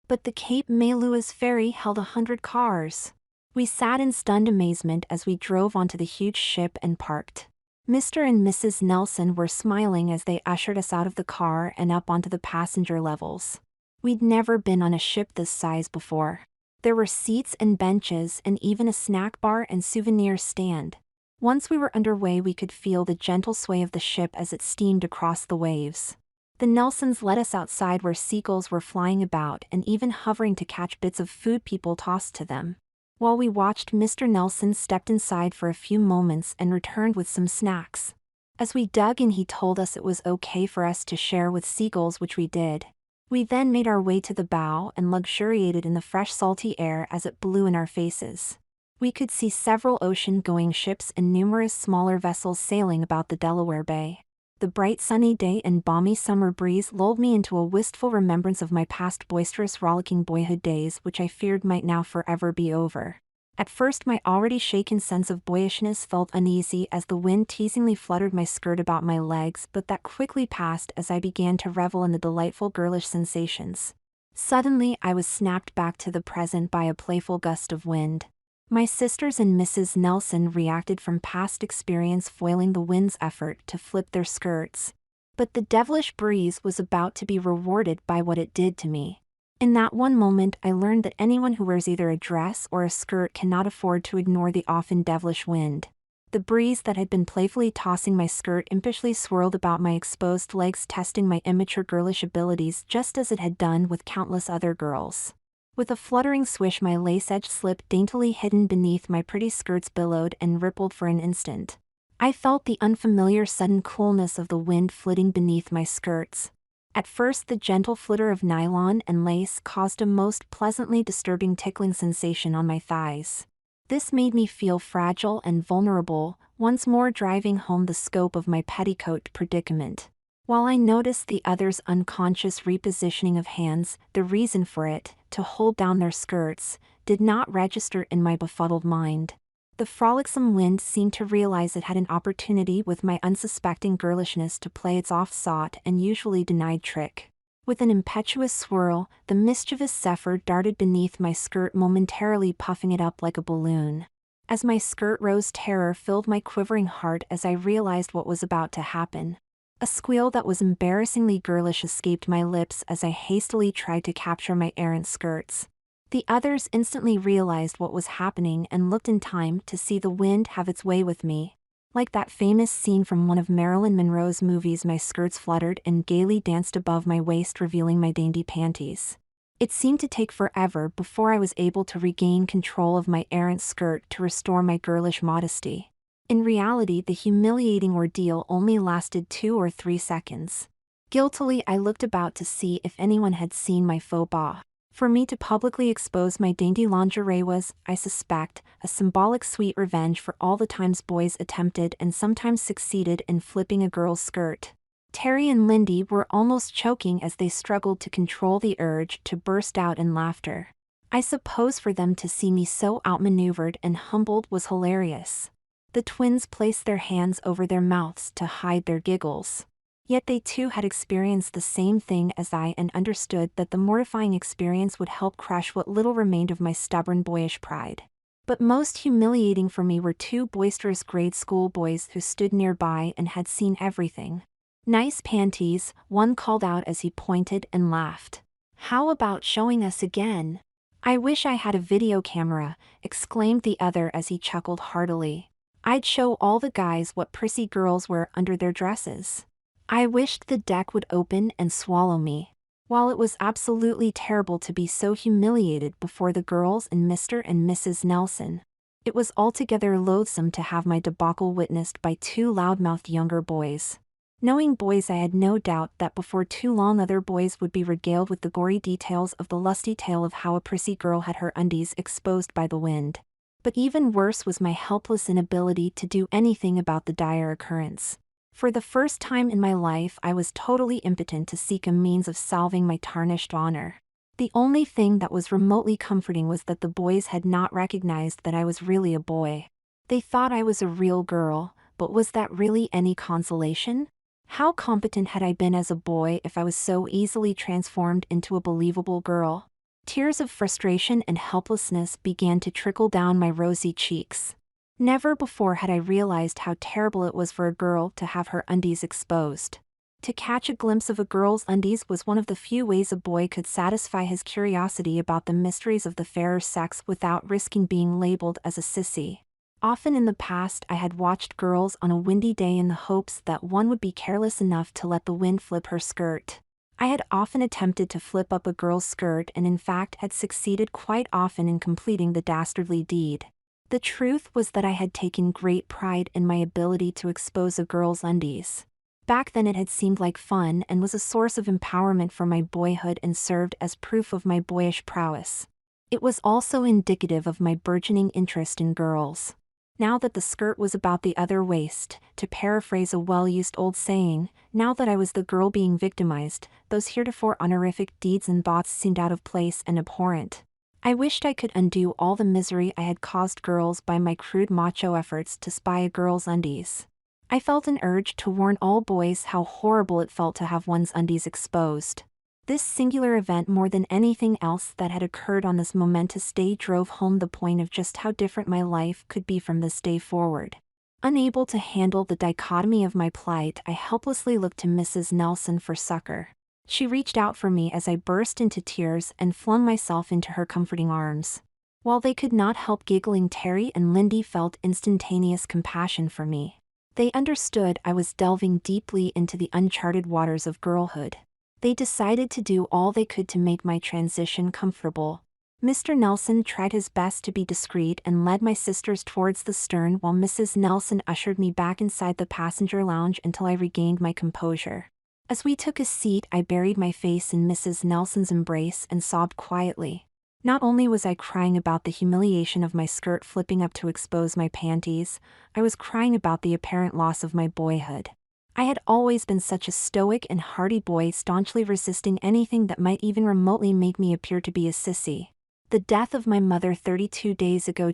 But the Cape May Lewis ferry held 100 cars. We sat in stunned amazement as we drove onto the huge ship and parked. Mr. and Mrs. Nelson were smiling as they ushered us out of the car and up onto the passenger levels. We'd never been on a ship this size before. There were seats and benches and even a snack bar and souvenir stand. Once we were underway, we could feel the gentle sway of the ship as it steamed across the waves. The Nelsons led us outside where seagulls were flying about and even hovering to catch bits of food people tossed to them. While we watched, Mr. Nelson stepped inside for a few moments and returned with some snacks. As we dug in, he told us it was okay for us to share with seagulls, which we did. We then made our way to the bow and luxuriated in the fresh salty air as it blew in our faces. We could see several ocean-going ships and numerous smaller vessels sailing about the Delaware Bay. The bright sunny day and balmy summer breeze lulled me into a wistful remembrance of my past boisterous, rollicking boyhood days, which I feared might now forever be over. At first, my already shaken sense of boyishness felt uneasy as the wind teasingly fluttered my skirt about my legs, but that quickly passed as I began to revel in the delightful girlish sensations. Suddenly, I was snapped back to the present by a playful gust of wind. My sisters and Mrs. Nelson reacted from past experience, foiling the wind's effort to flip their skirts. But the devilish breeze was about to be rewarded by what it did to me. In that one moment, I learned that anyone who wears either a dress or a skirt cannot afford to ignore the often devilish wind. The breeze that had been playfully tossing my skirt impishly swirled about my exposed legs, testing my immature girlish abilities just as it had done with countless other girls. With a fluttering swish, my lace-edged slip, daintily hidden beneath my pretty skirts, billowed and rippled for an instant. I felt the unfamiliar sudden coolness of the wind flitting beneath my skirts. At first, the gentle flitter of nylon and lace caused a most pleasantly disturbing tickling sensation on my thighs. This made me feel fragile and vulnerable, once more driving home the scope of my petticoat predicament. While I noticed the others' unconscious repositioning of hands, the reason for it, to hold down their skirts, did not register in my befuddled mind. The frolicsome wind seemed to realize it had an opportunity with my unsuspecting girlishness to play its oft-sought and usually denied trick. With an impetuous swirl, the mischievous zephyr darted beneath my skirt, momentarily puffing it up like a balloon. As my skirt rose, terror filled my quivering heart as I realized what was about to happen. A squeal that was embarrassingly girlish escaped my lips as I hastily tried to capture my errant skirts. The others instantly realized what was happening and looked in time to see the wind have its way with me. Like that famous scene from one of Marilyn Monroe's movies, my skirts fluttered and gaily danced above my waist, revealing my dainty panties. It seemed to take forever before I was able to regain control of my errant skirt to restore my girlish modesty. In reality, the humiliating ordeal only lasted 2 or 3 seconds. Guiltily, I looked about to see if anyone had seen my faux pas. For me to publicly expose my dainty lingerie was, I suspect, a symbolic sweet revenge for all the times boys attempted and sometimes succeeded in flipping a girl's skirt. Terry and Lindy were almost choking as they struggled to control the urge to burst out in laughter. I suppose for them to see me so outmaneuvered and humbled was hilarious. The twins placed their hands over their mouths to hide their giggles. Yet they too had experienced the same thing as I and understood that the mortifying experience would help crush what little remained of my stubborn boyish pride. But most humiliating for me were two boisterous grade school boys who stood nearby and had seen everything. "Nice panties," one called out as he pointed and laughed. "How about showing us again?" "I wish I had a video camera," exclaimed the other as he chuckled heartily. "I'd show all the guys what prissy girls wear under their dresses." I wished the deck would open and swallow me. While it was absolutely terrible to be so humiliated before the girls and Mr. and Mrs. Nelson, it was altogether loathsome to have my debacle witnessed by two loudmouthed younger boys. Knowing boys, I had no doubt that before too long other boys would be regaled with the gory details of the lusty tale of how a prissy girl had her undies exposed by the wind. But even worse was my helpless inability to do anything about the dire occurrence. For the first time in my life, I was totally impotent to seek a means of salving my tarnished honor. The only thing that was remotely comforting was that the boys had not recognized that I was really a boy. They thought I was a real girl, but was that really any consolation? How competent had I been as a boy if I was so easily transformed into a believable girl? Tears of frustration and helplessness began to trickle down my rosy cheeks. Never before had I realized how terrible it was for a girl to have her undies exposed. To catch a glimpse of a girl's undies was one of the few ways a boy could satisfy his curiosity about the mysteries of the fairer sex without risking being labeled as a sissy. Often in the past I had watched girls on a windy day in the hopes that one would be careless enough to let the wind flip her skirt. I had often attempted to flip up a girl's skirt and in fact had succeeded quite often in completing the dastardly deed. The truth was that I had taken great pride in my ability to expose a girl's undies. Back then it had seemed like fun and was a source of empowerment for my boyhood and served as proof of my boyish prowess. It was also indicative of my burgeoning interest in girls. Now that the skirt was about the other waist, to paraphrase a well-used old saying, now that I was the girl being victimized, those heretofore honorific deeds and thoughts seemed out of place and abhorrent. I wished I could undo all the misery I had caused girls by my crude macho efforts to spy a girl's undies. I felt an urge to warn all boys how horrible it felt to have one's undies exposed. This singular event, more than anything else that had occurred on this momentous day, drove home the point of just how different my life could be from this day forward. Unable to handle the dichotomy of my plight, I helplessly looked to Mrs. Nelson for succor. She reached out for me as I burst into tears and flung myself into her comforting arms. While they could not help giggling, Terry and Lindy felt instantaneous compassion for me. They understood I was delving deeply into the uncharted waters of girlhood. They decided to do all they could to make my transition comfortable. Mr. Nelson tried his best to be discreet and led my sisters towards the stern while Mrs. Nelson ushered me back inside the passenger lounge until I regained my composure. As we took a seat, I buried my face in Mrs. Nelson's embrace and sobbed quietly. Not only was I crying about the humiliation of my skirt flipping up to expose my panties, I was crying about the apparent loss of my boyhood. I had always been such a stoic and hardy boy, staunchly resisting anything that might even remotely make me appear to be a sissy. The death of my mother 32 days ago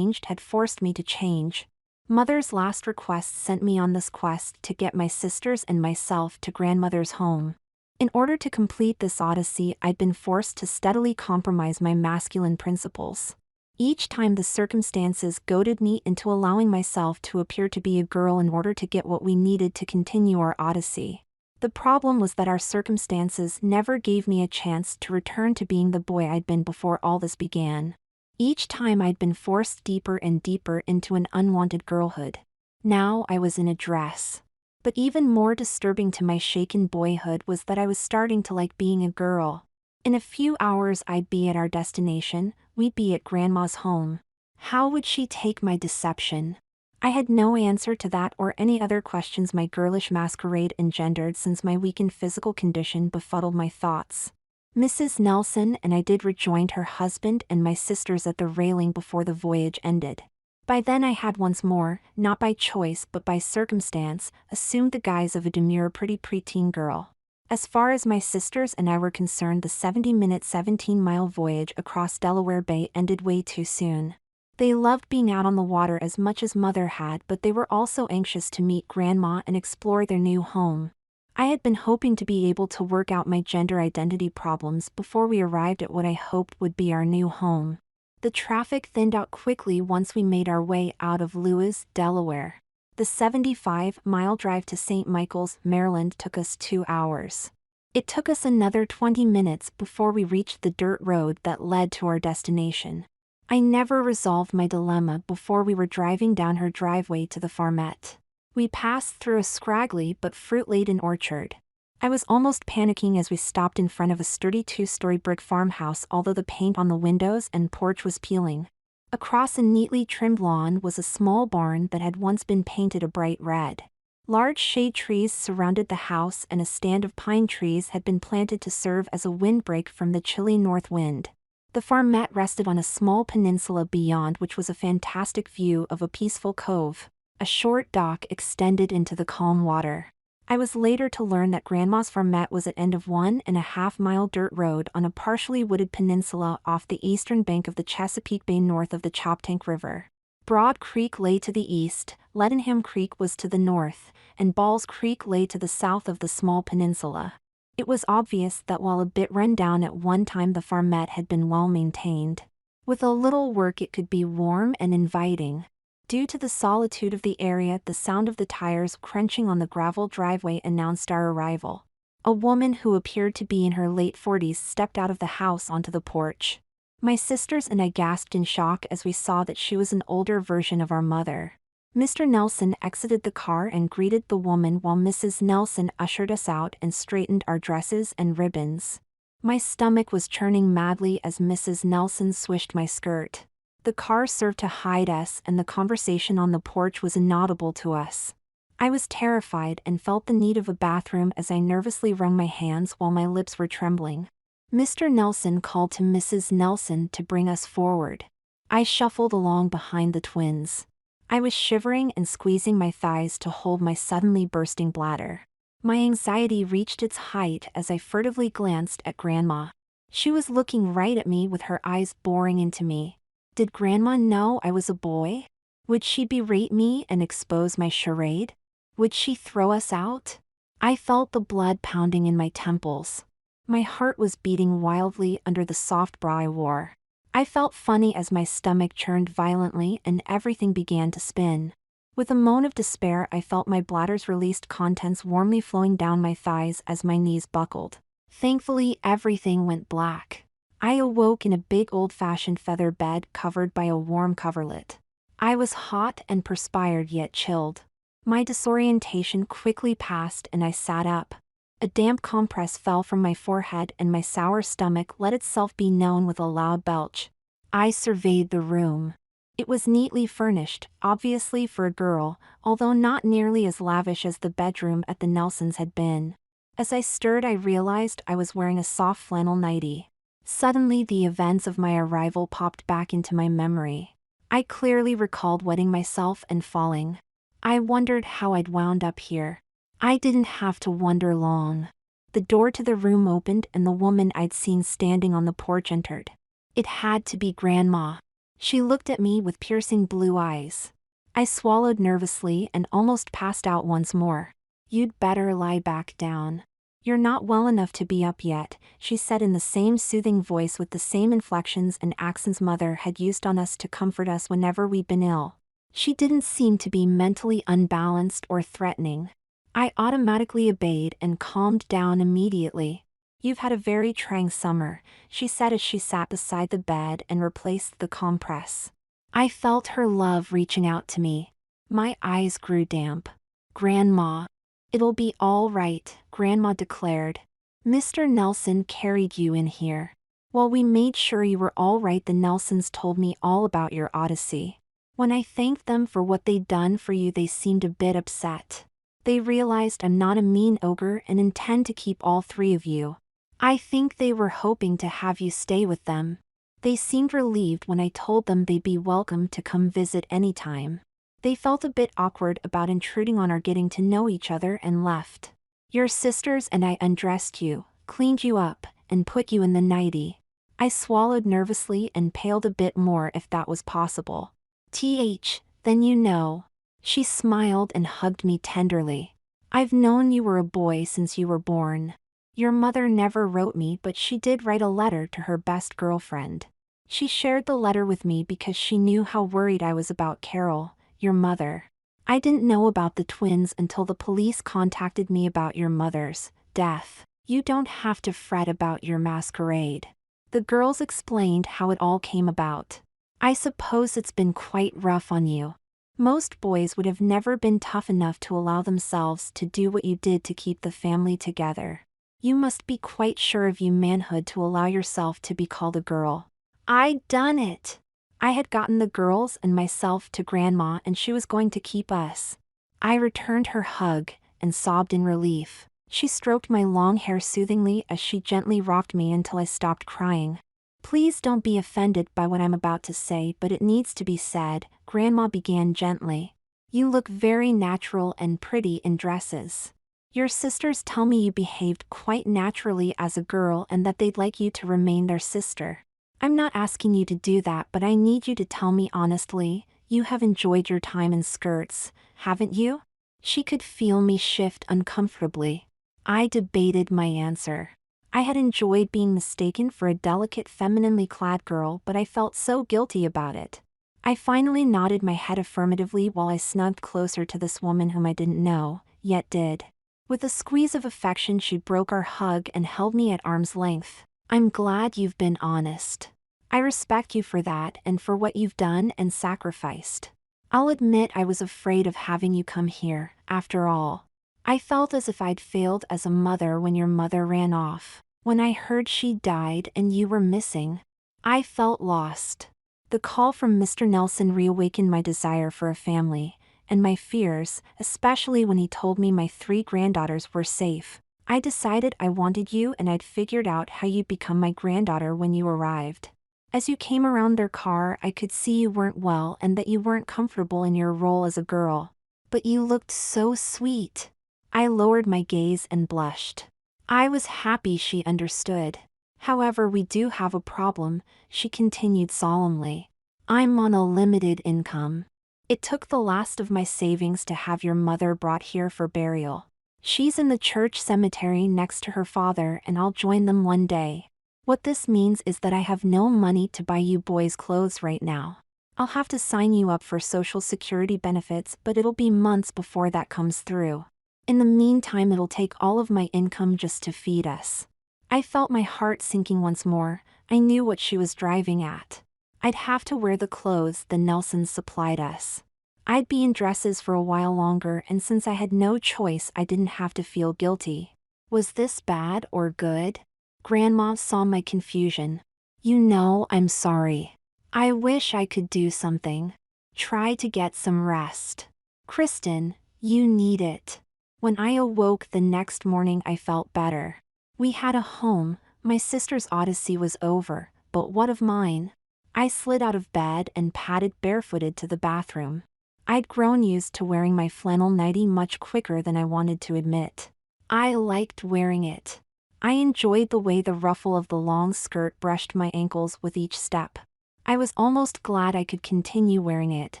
had forced me to change. Mother's last request sent me on this quest to get my sisters and myself to grandmother's home. In order to complete this odyssey, I'd been forced to steadily compromise my masculine principles. Each time the circumstances goaded me into allowing myself to appear to be a girl in order to get what we needed to continue our odyssey. The problem was that our circumstances never gave me a chance to return to being the boy I'd been before all this began. Each time I'd been forced deeper and deeper into an unwanted girlhood. Now I was in a dress. But even more disturbing to my shaken boyhood was that I was starting to like being a girl. In a few hours I'd be at our destination, we'd be at Grandma's home. How would she take my deception? I had no answer to that or any other questions my girlish masquerade engendered, since my weakened physical condition befuddled my thoughts. Mrs. Nelson and I did rejoined her husband and my sisters at the railing before the voyage ended. By then I had once more, not by choice but by circumstance, assumed the guise of a demure pretty preteen girl. As far as my sisters and I were concerned, the 70-minute 17-mile voyage across Delaware Bay ended way too soon. They loved being out on the water as much as Mother had, but they were also anxious to meet Grandma and explore their new home. I had been hoping to be able to work out my gender identity problems before we arrived at what I hoped would be our new home. The traffic thinned out quickly once we made our way out of Lewes, Delaware. The 75-mile drive to St. Michael's, Maryland took us 2 hours. It took us another 20 minutes before we reached the dirt road that led to our destination. I never resolved my dilemma before we were driving down her driveway to the farmette. We passed through a scraggly but fruit-laden orchard. I was almost panicking as we stopped in front of a sturdy 2-story brick farmhouse, although the paint on the windows and porch was peeling. Across a neatly trimmed lawn was a small barn that had once been painted a bright red. Large shade trees surrounded the house and a stand of pine trees had been planted to serve as a windbreak from the chilly north wind. The farmette rested on a small peninsula beyond which was a fantastic view of a peaceful cove. A short dock extended into the calm water. I was later to learn that Grandma's farmette was at end of 1.5-mile dirt road on a partially wooded peninsula off the eastern bank of the Chesapeake Bay north of the Choptank River. Broad Creek lay to the east, Leadenham Creek was to the north, and Balls Creek lay to the south of the small peninsula. It was obvious that while a bit run down at one time, the farmette had been well maintained. With a little work it could be warm and inviting. Due to the solitude of the area, the sound of the tires crunching on the gravel driveway announced our arrival. A woman who appeared to be in her late 40s stepped out of the house onto the porch. My sisters and I gasped in shock as we saw that she was an older version of our mother. Mr. Nelson exited the car and greeted the woman while Mrs. Nelson ushered us out and straightened our dresses and ribbons. My stomach was churning madly as Mrs. Nelson swished my skirt. The car served to hide us and the conversation on the porch was inaudible to us. I was terrified and felt the need of a bathroom as I nervously wrung my hands while my lips were trembling. Mr. Nelson called to Mrs. Nelson to bring us forward. I shuffled along behind the twins. I was shivering and squeezing my thighs to hold my suddenly bursting bladder. My anxiety reached its height as I furtively glanced at Grandma. She was looking right at me with her eyes boring into me. Did Grandma know I was a boy? Would she berate me and expose my charade? Would she throw us out? I felt the blood pounding in my temples. My heart was beating wildly under the soft bra I wore. I felt funny as my stomach churned violently and everything began to spin. With a moan of despair, I felt my bladder's released contents warmly flowing down my thighs as my knees buckled. Thankfully, everything went black. I awoke in a big old-fashioned feather bed covered by a warm coverlet. I was hot and perspired yet chilled. My disorientation quickly passed and I sat up. A damp compress fell from my forehead and my sour stomach let itself be known with a loud belch. I surveyed the room. It was neatly furnished, obviously for a girl, although not nearly as lavish as the bedroom at the Nelsons had been. As I stirred, I realized I was wearing a soft flannel nightie. Suddenly the events of my arrival popped back into my memory. I clearly recalled wetting myself and falling. I wondered how I'd wound up here. I didn't have to wonder long. The door to the room opened and the woman I'd seen standing on the porch entered. It had to be Grandma. She looked at me with piercing blue eyes. I swallowed nervously and almost passed out once more. "You'd better lie back down. You're not well enough to be up yet," she said in the same soothing voice with the same inflections and accents Mother had used on us to comfort us whenever we'd been ill. She didn't seem to be mentally unbalanced or threatening. I automatically obeyed and calmed down immediately. "You've had a very trying summer," she said as she sat beside the bed and replaced the compress. I felt her love reaching out to me. My eyes grew damp. "Grandma." "It'll be all right," Grandma declared. "Mr. Nelson carried you in here. While we made sure you were all right, the Nelsons told me all about your odyssey. When I thanked them for what they'd done for you, they seemed a bit upset. They realized I'm not a mean ogre and intend to keep all 3 of you. I think they were hoping to have you stay with them. They seemed relieved when I told them they'd be welcome to come visit anytime. They felt a bit awkward about intruding on our getting to know each other and left. Your sisters and I undressed you, cleaned you up, and put you in the nightie. I swallowed nervously and paled a bit more if that was possible. Then you know. She smiled and hugged me tenderly. I've known you were a boy since you were born. Your mother never wrote me, but she did write a letter to her best girlfriend. She shared the letter with me because she knew how worried I was about Carol, your mother. I didn't know about the twins until the police contacted me about your mother's death. You don't have to fret about your masquerade. The girls explained how it all came about. I suppose it's been quite rough on you. Most boys would have never been tough enough to allow themselves to do what you did to keep the family together. You must be quite sure of your manhood to allow yourself to be called a girl. I'd done it. I had gotten the girls and myself to Grandma and she was going to keep us. I returned her hug and sobbed in relief. She stroked my long hair soothingly as she gently rocked me until I stopped crying. Please don't be offended by what I'm about to say, but it needs to be said, Grandma began gently. You look very natural and pretty in dresses. Your sisters tell me you behaved quite naturally as a girl and that they'd like you to remain their sister. I'm not asking you to do that, but I need you to tell me honestly, you have enjoyed your time in skirts, haven't you? She could feel me shift uncomfortably. I debated my answer. I had enjoyed being mistaken for a delicate femininely clad girl, but I felt so guilty about it. I finally nodded my head affirmatively while I snugged closer to this woman whom I didn't know, yet did. With a squeeze of affection she broke our hug and held me at arm's length. I'm glad you've been honest. I respect you for that and for what you've done and sacrificed. I'll admit I was afraid of having you come here, after all. I felt as if I'd failed as a mother when your mother ran off. When I heard she died and you were missing, I felt lost. The call from Mr. Nelson reawakened my desire for a family, and my fears, especially when he told me my 3 granddaughters were safe. I decided I wanted you and I'd figured out how you'd become my granddaughter when you arrived. As you came around their car, I could see you weren't well and that you weren't comfortable in your role as a girl. But you looked so sweet. I lowered my gaze and blushed. I was happy she understood. However, we do have a problem, she continued solemnly. I'm on a limited income. It took the last of my savings to have your mother brought here for burial. She's in the church cemetery next to her father and I'll join them one day. What this means is that I have no money to buy you boys clothes right now. I'll have to sign you up for Social Security benefits, but it'll be months before that comes through. In the meantime, it'll take all of my income just to feed us. I felt my heart sinking once more. I knew what she was driving at. I'd have to wear the clothes the Nelsons supplied us. I'd be in dresses for a while longer, and since I had no choice, I didn't have to feel guilty. Was this bad or good? Grandma saw my confusion. You know, I'm sorry. I wish I could do something. Try to get some rest. Kristen, you need it. When I awoke the next morning, I felt better. We had a home, my sister's odyssey was over, but what of mine? I slid out of bed and padded barefooted to the bathroom. I'd grown used to wearing my flannel nightie much quicker than I wanted to admit. I liked wearing it. I enjoyed the way the ruffle of the long skirt brushed my ankles with each step. I was almost glad I could continue wearing it,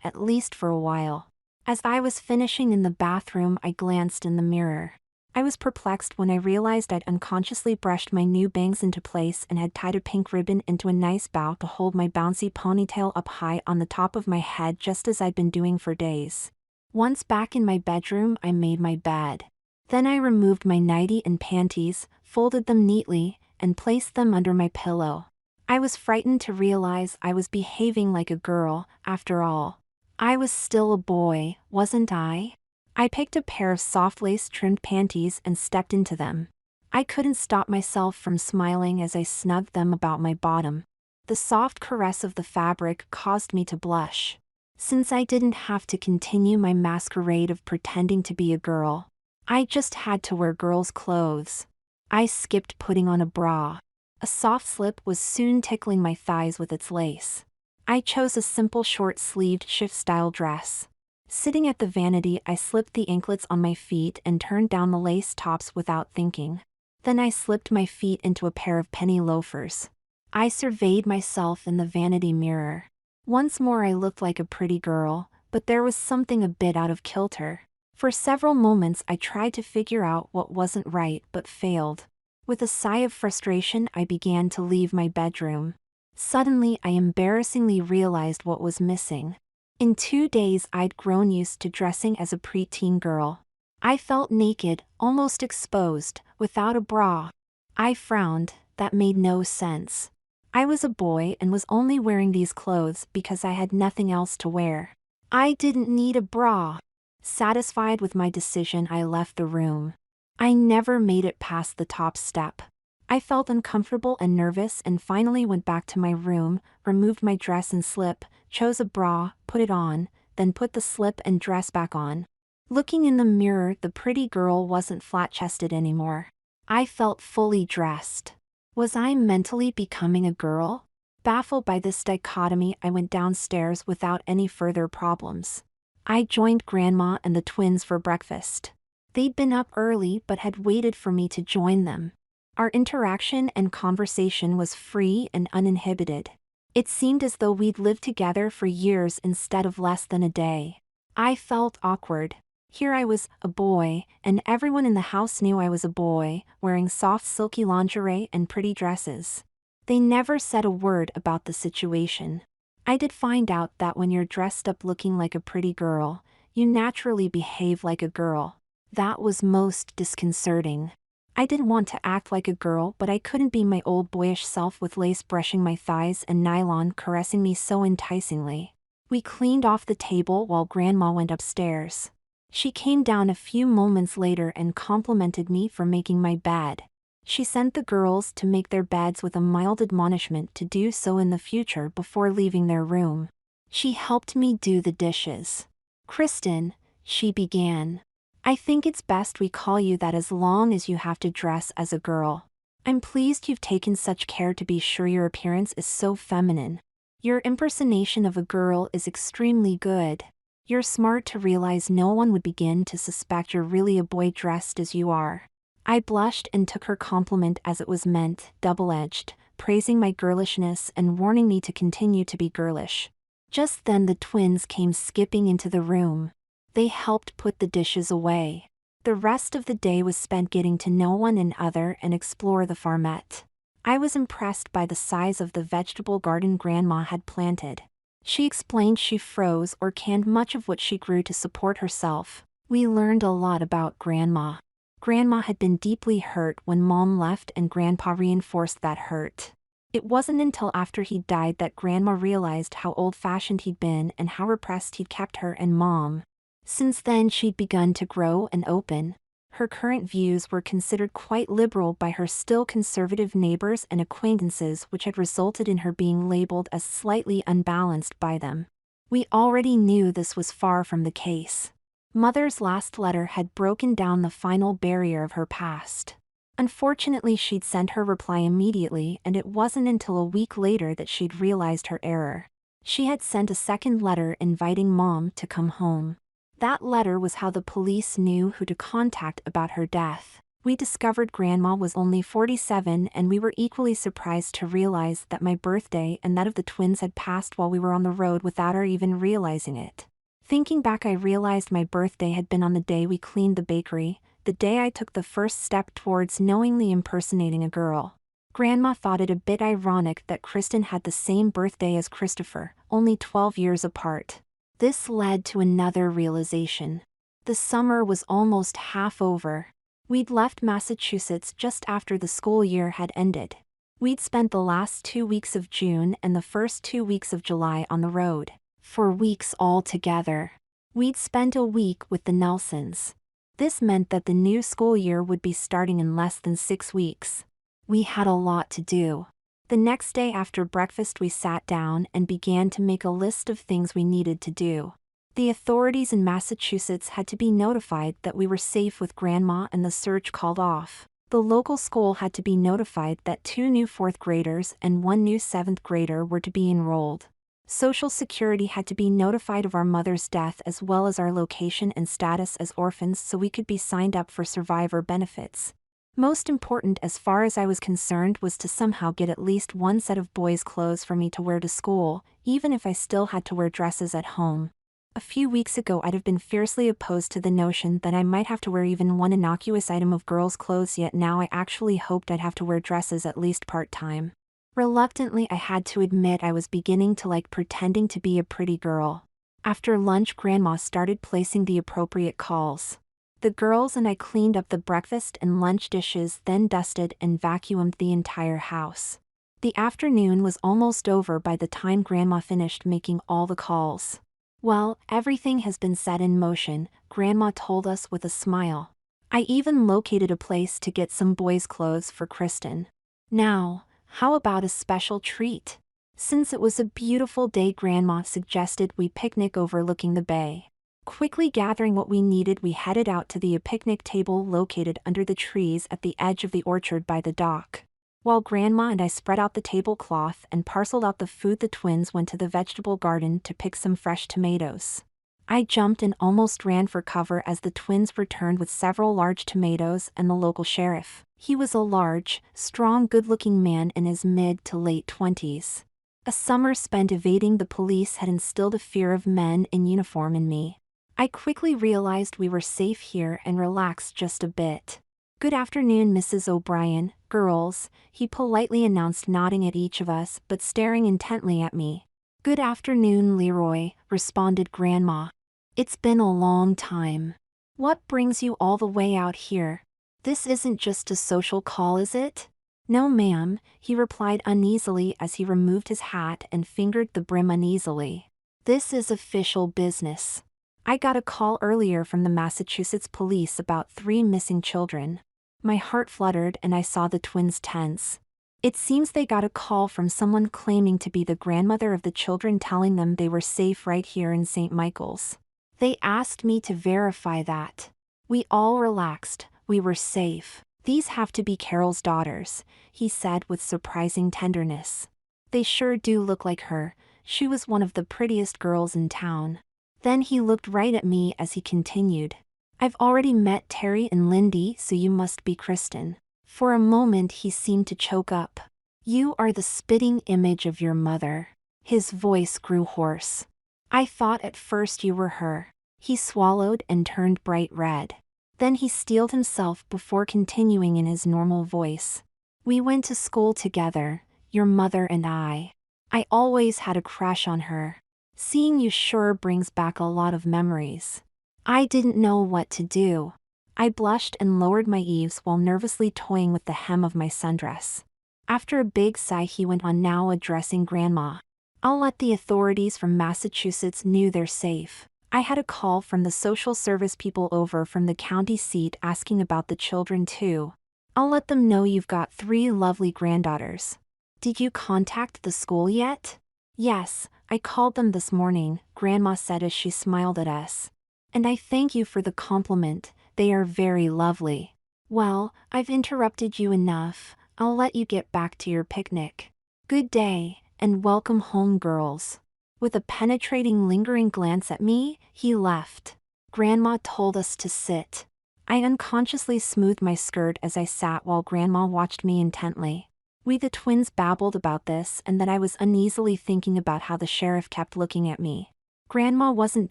at least for a while. As I was finishing in the bathroom, I glanced in the mirror. I was perplexed when I realized I'd unconsciously brushed my new bangs into place and had tied a pink ribbon into a nice bow to hold my bouncy ponytail up high on the top of my head, just as I'd been doing for days. Once back in my bedroom, I made my bed. Then I removed my nightie and panties, folded them neatly, and placed them under my pillow. I was frightened to realize I was behaving like a girl, after all. I was still a boy, wasn't I? I picked a pair of soft lace-trimmed panties and stepped into them. I couldn't stop myself from smiling as I snugged them about my bottom. The soft caress of the fabric caused me to blush. Since I didn't have to continue my masquerade of pretending to be a girl, I just had to wear girls' clothes. I skipped putting on a bra. A soft slip was soon tickling my thighs with its lace. I chose a simple short-sleeved shift-style dress. Sitting at the vanity, I slipped the anklets on my feet and turned down the lace tops without thinking. Then I slipped my feet into a pair of penny loafers. I surveyed myself in the vanity mirror. Once more I looked like a pretty girl, but there was something a bit out of kilter. For several moments I tried to figure out what wasn't right but failed. With a sigh of frustration, I began to leave my bedroom. Suddenly, I embarrassingly realized what was missing. In 2 days, I'd grown used to dressing as a preteen girl. I felt naked, almost exposed, without a bra. I frowned. That made no sense. I was a boy and was only wearing these clothes because I had nothing else to wear. I didn't need a bra. Satisfied with my decision, I left the room. I never made it past the top step. I felt uncomfortable and nervous and finally went back to my room, removed my dress and slip, chose a bra, put it on, then put the slip and dress back on. Looking in the mirror, the pretty girl wasn't flat-chested anymore. I felt fully dressed. Was I mentally becoming a girl? Baffled by this dichotomy, I went downstairs without any further problems. I joined Grandma and the twins for breakfast. They'd been up early but had waited for me to join them. Our interaction and conversation was free and uninhibited. It seemed as though we'd lived together for years instead of less than a day. I felt awkward. Here I was, a boy, and everyone in the house knew I was a boy, wearing soft silky lingerie and pretty dresses. They never said a word about the situation. I did find out that when you're dressed up looking like a pretty girl, you naturally behave like a girl. That was most disconcerting. I didn't want to act like a girl, but I couldn't be my old boyish self with lace brushing my thighs and nylon caressing me so enticingly. We cleaned off the table while Grandma went upstairs. She came down a few moments later and complimented me for making my bed. She sent the girls to make their beds with a mild admonishment to do so in the future before leaving their room. She helped me do the dishes. "Kristen," she began, "I think it's best we call you that as long as you have to dress as a girl. I'm pleased you've taken such care to be sure your appearance is so feminine. Your impersonation of a girl is extremely good. You're smart to realize no one would begin to suspect you're really a boy dressed as you are." I blushed and took her compliment as it was meant, double-edged, praising my girlishness and warning me to continue to be girlish. Just then the twins came skipping into the room. They helped put the dishes away. The rest of the day was spent getting to know one another and explore the farmette. I was impressed by the size of the vegetable garden Grandma had planted. She explained she froze or canned much of what she grew to support herself. We learned a lot about Grandma. Grandma had been deeply hurt when Mom left and Grandpa reinforced that hurt. It wasn't until after he died that Grandma realized how old-fashioned he'd been and how repressed he'd kept her and Mom. Since then she'd begun to grow and open. Her current views were considered quite liberal by her still conservative neighbors and acquaintances, which had resulted in her being labeled as slightly unbalanced by them. We already knew this was far from the case. Mother's last letter had broken down the final barrier of her past. Unfortunately, she'd sent her reply immediately, and it wasn't until a week later that she'd realized her error. She had sent a second letter inviting Mom to come home. That letter was how the police knew who to contact about her death. We discovered Grandma was only 47, and we were equally surprised to realize that my birthday and that of the twins had passed while we were on the road without our even realizing it. Thinking back, I realized my birthday had been on the day we cleaned the bakery, the day I took the first step towards knowingly impersonating a girl. Grandma thought it a bit ironic that Kristen had the same birthday as Christopher, only 12 years apart. This led to another realization. The summer was almost half over. We'd left Massachusetts just after the school year had ended. We'd spent the last 2 weeks of June and the first 2 weeks of July on the road. 4 weeks altogether. We'd spent a week with the Nelsons. This meant that the new school year would be starting in less than 6 weeks. We had a lot to do. The next day after breakfast we sat down and began to make a list of things we needed to do. The authorities in Massachusetts had to be notified that we were safe with Grandma and the search called off. The local school had to be notified that 2 new 4th graders and 1 new 7th grader were to be enrolled. Social Security had to be notified of our mother's death as well as our location and status as orphans so we could be signed up for survivor benefits. Most important as far as I was concerned was to somehow get at least one set of boys' clothes for me to wear to school, even if I still had to wear dresses at home. A few weeks ago I'd have been fiercely opposed to the notion that I might have to wear even one innocuous item of girls' clothes, yet now I actually hoped I'd have to wear dresses at least part-time. Reluctantly, I had to admit I was beginning to like pretending to be a pretty girl. After lunch, Grandma started placing the appropriate calls. The girls and I cleaned up the breakfast and lunch dishes, then dusted and vacuumed the entire house. The afternoon was almost over by the time Grandma finished making all the calls. "Well, everything has been set in motion," Grandma told us with a smile. "I even located a place to get some boys' clothes for Kristen. Now, how about a special treat? Since it was a beautiful day, Grandma suggested we picnic overlooking the bay." Quickly gathering what we needed, we headed out to the picnic table located under the trees at the edge of the orchard by the dock. While Grandma and I spread out the tablecloth and parceled out the food, the twins went to the vegetable garden to pick some fresh tomatoes. I jumped and almost ran for cover as the twins returned with several large tomatoes and the local sheriff. He was a large, strong, good-looking man in his mid to late 20s. A summer spent evading the police had instilled a fear of men in uniform in me. I quickly realized we were safe here and relaxed just a bit. "Good afternoon, Mrs. O'Brien, girls," he politely announced, nodding at each of us but staring intently at me. "Good afternoon, Leroy," responded Grandma. "It's been a long time. What brings you all the way out here? This isn't just a social call, is it?" "No, ma'am," he replied uneasily as he removed his hat and fingered the brim uneasily. "This is official business. I got a call earlier from the Massachusetts police about 3 missing children." My heart fluttered and I saw the twins tense. It seems they got a call from someone claiming to be the grandmother of the children, telling them they were safe right here in St. Michael's. They asked me to verify that. We all relaxed. We were safe. "These have to be Carol's daughters," he said with surprising tenderness. "They sure do look like her. She was one of the prettiest girls in town." Then he looked right at me as he continued. "I've already met Terry and Lindy, so you must be Kristen." For a moment he seemed to choke up. "You are the spitting image of your mother." His voice grew hoarse. "I thought at first you were her." He swallowed and turned bright red. Then he steeled himself before continuing in his normal voice. "We went to school together, your mother and I. I always had a crush on her. Seeing you sure brings back a lot of memories." I didn't know what to do. I blushed and lowered my eaves while nervously toying with the hem of my sundress. After a big sigh he went on, now addressing Grandma. "I'll let the authorities from Massachusetts know they're safe. I had a call from the social service people over from the county seat asking about the children too. I'll let them know you've got 3 lovely granddaughters. Did you contact the school yet?" "Yes, I called them this morning," Grandma said as she smiled at us. "And I thank you for the compliment, they are very lovely. Well, I've interrupted you enough, I'll let you get back to your picnic. Good day, and welcome home, girls." With a penetrating, lingering glance at me, he left. Grandma told us to sit. I unconsciously smoothed my skirt as I sat while Grandma watched me intently. We the twins babbled about this and that I was uneasily thinking about how the sheriff kept looking at me. Grandma wasn't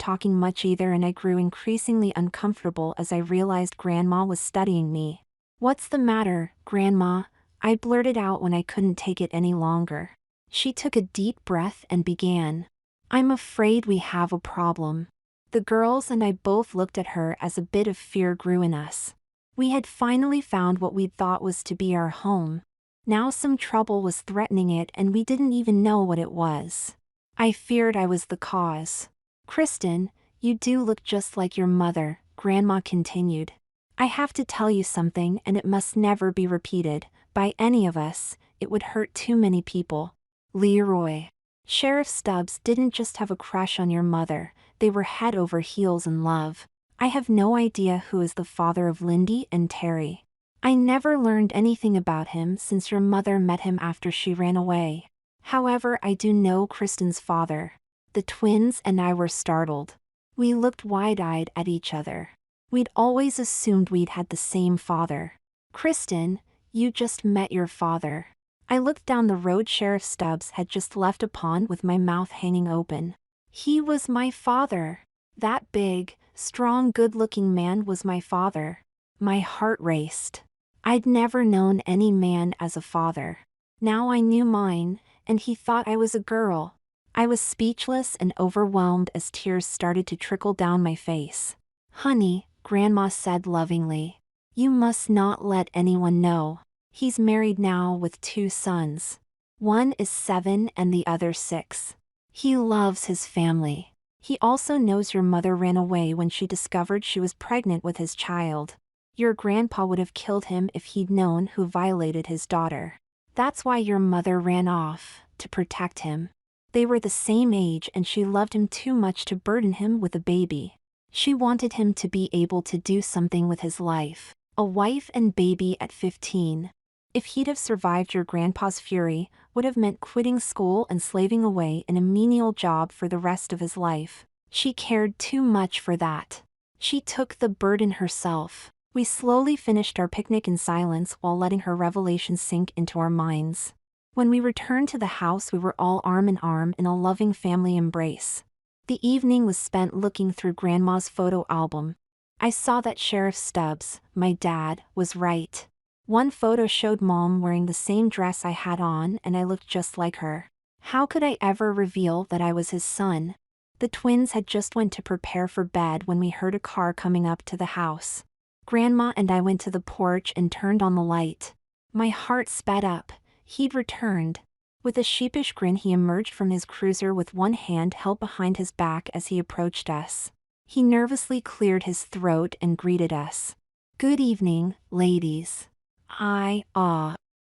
talking much either, and I grew increasingly uncomfortable as I realized Grandma was studying me. "What's the matter, Grandma?" I blurted out when I couldn't take it any longer. She took a deep breath and began. "I'm afraid we have a problem." The girls and I both looked at her as a bit of fear grew in us. We had finally found what we'd thought was to be our home. Now some trouble was threatening it and we didn't even know what it was. I feared I was the cause. "Kristen, you do look just like your mother," Grandma continued. "I have to tell you something, and it must never be repeated by any of us. It would hurt too many people. Leroy, Sheriff Stubbs didn't just have a crush on your mother, they were head over heels in love. I have no idea who is the father of Lindy and Terry. I never learned anything about him since your mother met him after she ran away. However, I do know Kristen's father. The twins and I were startled. We looked wide-eyed at each other. We'd always assumed we'd had the same father. Kristen, you just met your father. I looked down the road. Sheriff Stubbs had just left a pond with my mouth hanging open. He was my father. That big, strong, good-looking man was my father. My heart raced. I'd never known any man as a father. Now I knew mine, and he thought I was a girl. I was speechless and overwhelmed as tears started to trickle down my face. Honey, Grandma said lovingly, you must not let anyone know. He's married now with 2 sons. One is 7 and the other 6. He loves his family. He also knows your mother ran away when she discovered she was pregnant with his child. Your grandpa would have killed him if he'd known who violated his daughter. That's why your mother ran off, to protect him. They were the same age and she loved him too much to burden him with a baby. She wanted him to be able to do something with his life. A wife and baby at 15. If he'd have survived, your grandpa's fury would have meant quitting school and slaving away in a menial job for the rest of his life. She cared too much for that. She took the burden herself. We slowly finished our picnic in silence while letting her revelations sink into our minds. When we returned to the house, we were all arm in arm in a loving family embrace. The evening was spent looking through Grandma's photo album. I saw that Sheriff Stubbs, my dad, was right. One photo showed Mom wearing the same dress I had on, and I looked just like her. How could I ever reveal that I was his son? The twins had just went to prepare for bed when we heard a car coming up to the house. Grandma and I went to the porch and turned on the light. My heart sped up. He'd returned. With a sheepish grin, he emerged from his cruiser with one hand held behind his back as he approached us. He nervously cleared his throat and greeted us. Good evening, ladies.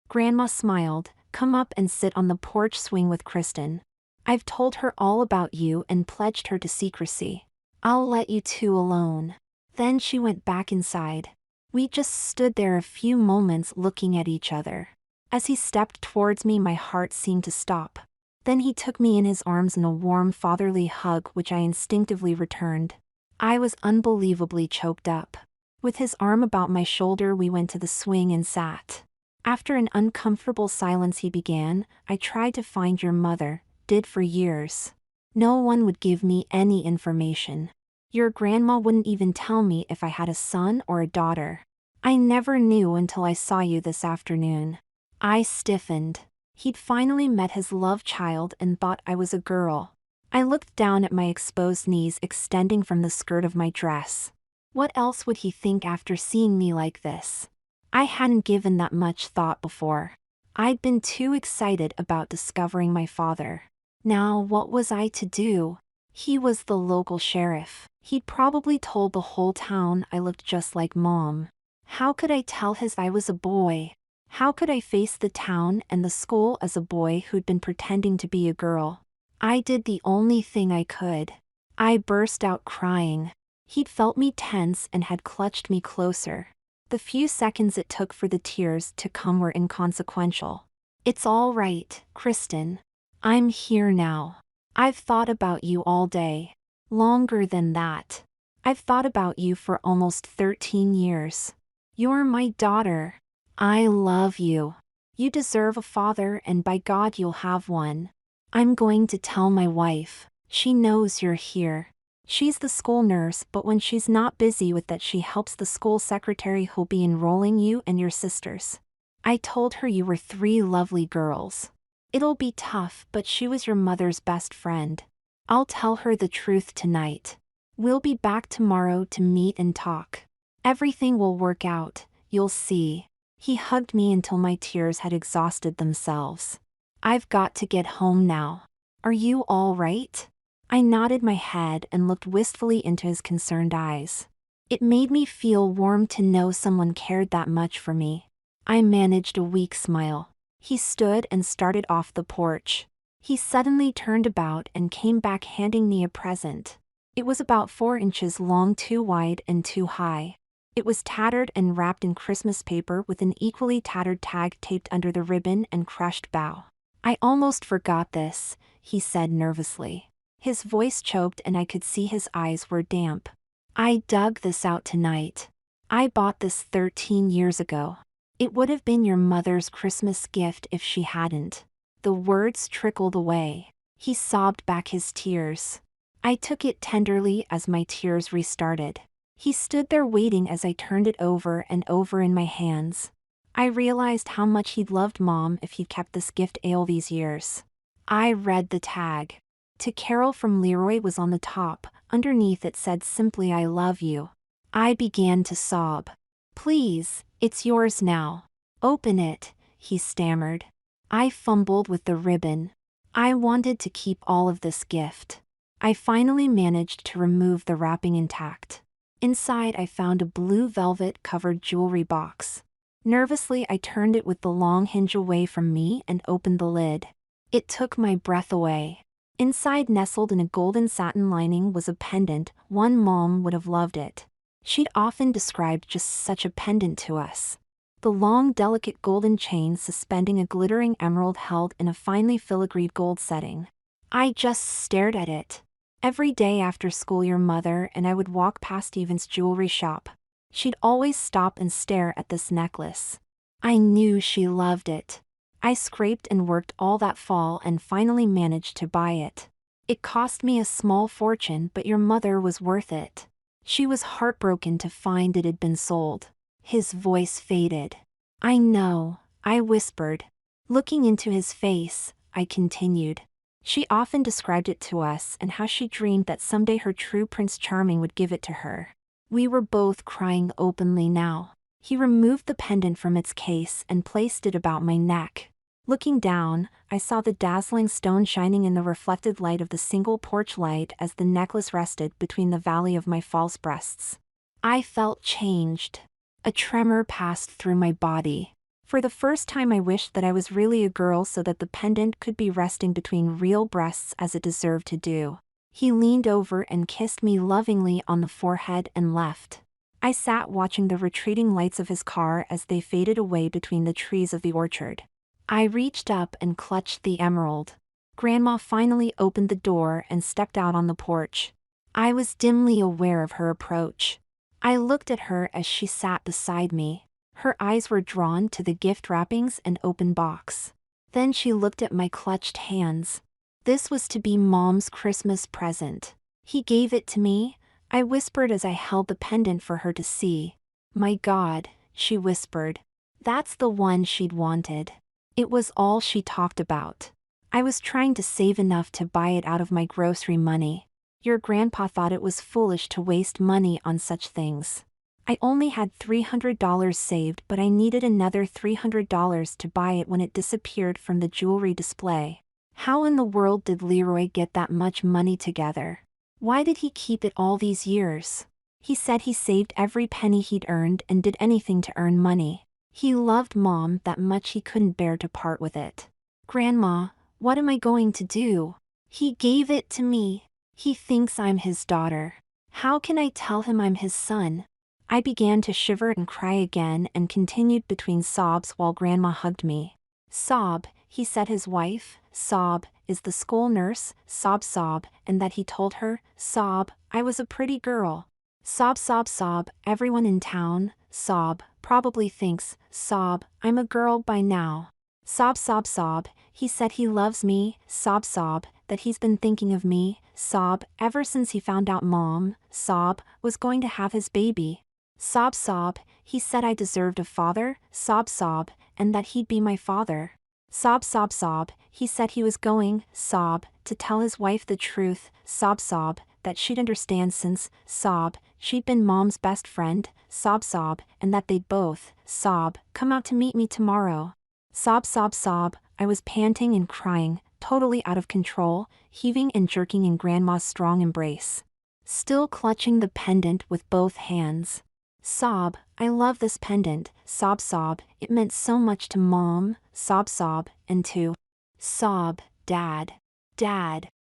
Grandma smiled. Come up and sit on the porch swing with Kristen. I've told her all about you and pledged her to secrecy. I'll let you two alone. Then she went back inside. We just stood there a few moments looking at each other. As he stepped towards me, my heart seemed to stop. Then he took me in his arms in a warm fatherly hug, which I instinctively returned. I was unbelievably choked up. With his arm about my shoulder, we went to the swing and sat. After an uncomfortable silence, he began, I tried to find your mother, did for years. No one would give me any information. Your grandma wouldn't even tell me if I had a son or a daughter. I never knew until I saw you this afternoon. I stiffened. He'd finally met his love child and thought I was a girl. I looked down at my exposed knees extending from the skirt of my dress. What else would he think after seeing me like this? I hadn't given that much thought before. I'd been too excited about discovering my father. Now what was I to do? He was the local sheriff. He'd probably told the whole town I looked just like Mom. How could I tell I was a boy? How could I face the town and the school as a boy who'd been pretending to be a girl? I did the only thing I could. I burst out crying. He'd felt me tense and had clutched me closer. The few seconds it took for the tears to come were inconsequential. It's all right, Kristen. I'm here now. I've thought about you all day. Longer than that. I've thought about you for almost 13 years. You're my daughter. I love you. You deserve a father, and by God you'll have one. I'm going to tell my wife. She knows you're here. She's the school nurse, but when she's not busy with that, she helps the school secretary who'll be enrolling you and your sisters. I told her you were 3 lovely girls. It'll be tough, but she was your mother's best friend. I'll tell her the truth tonight. We'll be back tomorrow to meet and talk. Everything will work out, you'll see. He hugged me until my tears had exhausted themselves. I've got to get home now. Are you all right? I nodded my head and looked wistfully into his concerned eyes. It made me feel warm to know someone cared that much for me. I managed a weak smile. He stood and started off the porch. He suddenly turned about and came back handing me a present. It was about 4 inches long, too wide and too high. It was tattered and wrapped in Christmas paper with an equally tattered tag taped under the ribbon and crushed bow. "I almost forgot this," he said nervously. His voice choked and I could see his eyes were damp. "I dug this out tonight. I bought this 13 years ago. It would have been your mother's Christmas gift if she hadn't." The words trickled away. He sobbed back his tears. I took it tenderly as my tears restarted. He stood there waiting as I turned it over and over in my hands. I realized how much he'd loved Mom if he'd kept this gift all these years. I read the tag. "To Carol from Leroy" was on the top. Underneath it said simply, "I love you." I began to sob. "Please, it's yours now. Open it," he stammered. I fumbled with the ribbon. I wanted to keep all of this gift. I finally managed to remove the wrapping intact. Inside I found a blue velvet-covered jewelry box. Nervously I turned it with the long hinge away from me and opened the lid. It took my breath away. Inside, nestled in a golden satin lining, was a pendant. Mom would have loved it. She'd often described just such a pendant to us. The long, delicate golden chain suspending a glittering emerald held in a finely filigreed gold setting. I just stared at it. Every day after school, your mother and I would walk past Steven's jewelry shop. She'd always stop and stare at this necklace. I knew she loved it. I scraped and worked all that fall and finally managed to buy it. It cost me a small fortune, but your mother was worth it. She was heartbroken to find it had been sold. His voice faded. "I know," I whispered. Looking into his face, I continued. "She often described it to us and how she dreamed that someday her true Prince Charming would give it to her." We were both crying openly now. He removed the pendant from its case and placed it about my neck. Looking down, I saw the dazzling stone shining in the reflected light of the single porch light as the necklace rested between the valley of my false breasts. I felt changed. A tremor passed through my body. For the first time I wished that I was really a girl so that the pendant could be resting between real breasts as it deserved to do. He leaned over and kissed me lovingly on the forehead and left. I sat watching the retreating lights of his car as they faded away between the trees of the orchard. I reached up and clutched the emerald. Grandma finally opened the door and stepped out on the porch. I was dimly aware of her approach. I looked at her as she sat beside me. Her eyes were drawn to the gift wrappings and open box. Then she looked at my clutched hands. This was to be Mom's Christmas present. "He gave it to me," I whispered as I held the pendant for her to see. "My God," she whispered. "That's the one she'd wanted." It was all she talked about. I was trying to save enough to buy it out of my grocery money. Your grandpa thought it was foolish to waste money on such things. I only had $300 saved, but I needed another $300 to buy it when it disappeared from the jewelry display. How in the world did Leroy get that much money together? Why did he keep it all these years? He said he saved every penny he'd earned and did anything to earn money. He loved Mom that much he couldn't bear to part with it. "Grandma, what am I going to do? He gave it to me. He thinks I'm his daughter. How can I tell him I'm his son?" I began to shiver and cry again and continued between sobs while Grandma hugged me. "Sob," he said his wife, Sob, is the school nurse, sob, and that he told her, Sob, I was a pretty girl. Sob, everyone in town, Sob, probably thinks, Sob, I'm a girl by now. Sob, he said he loves me, Sob, that he's been thinking of me, Sob, ever since he found out Mom, Sob, was going to have his baby. Sob, he said I deserved a father, Sob, and that he'd be my father. Sob, he said he was going, Sob, to tell his wife the truth, Sob, that she'd understand since, Sob, she'd been Mom's best friend, Sob, and that they'd both, Sob, come out to meet me tomorrow. Sob, I was panting and crying, totally out of control, heaving and jerking in Grandma's strong embrace. Still clutching the pendant with both hands. Sob, I love this pendant, Sob, it meant so much to Mom, Sob, and to Sob, Dad.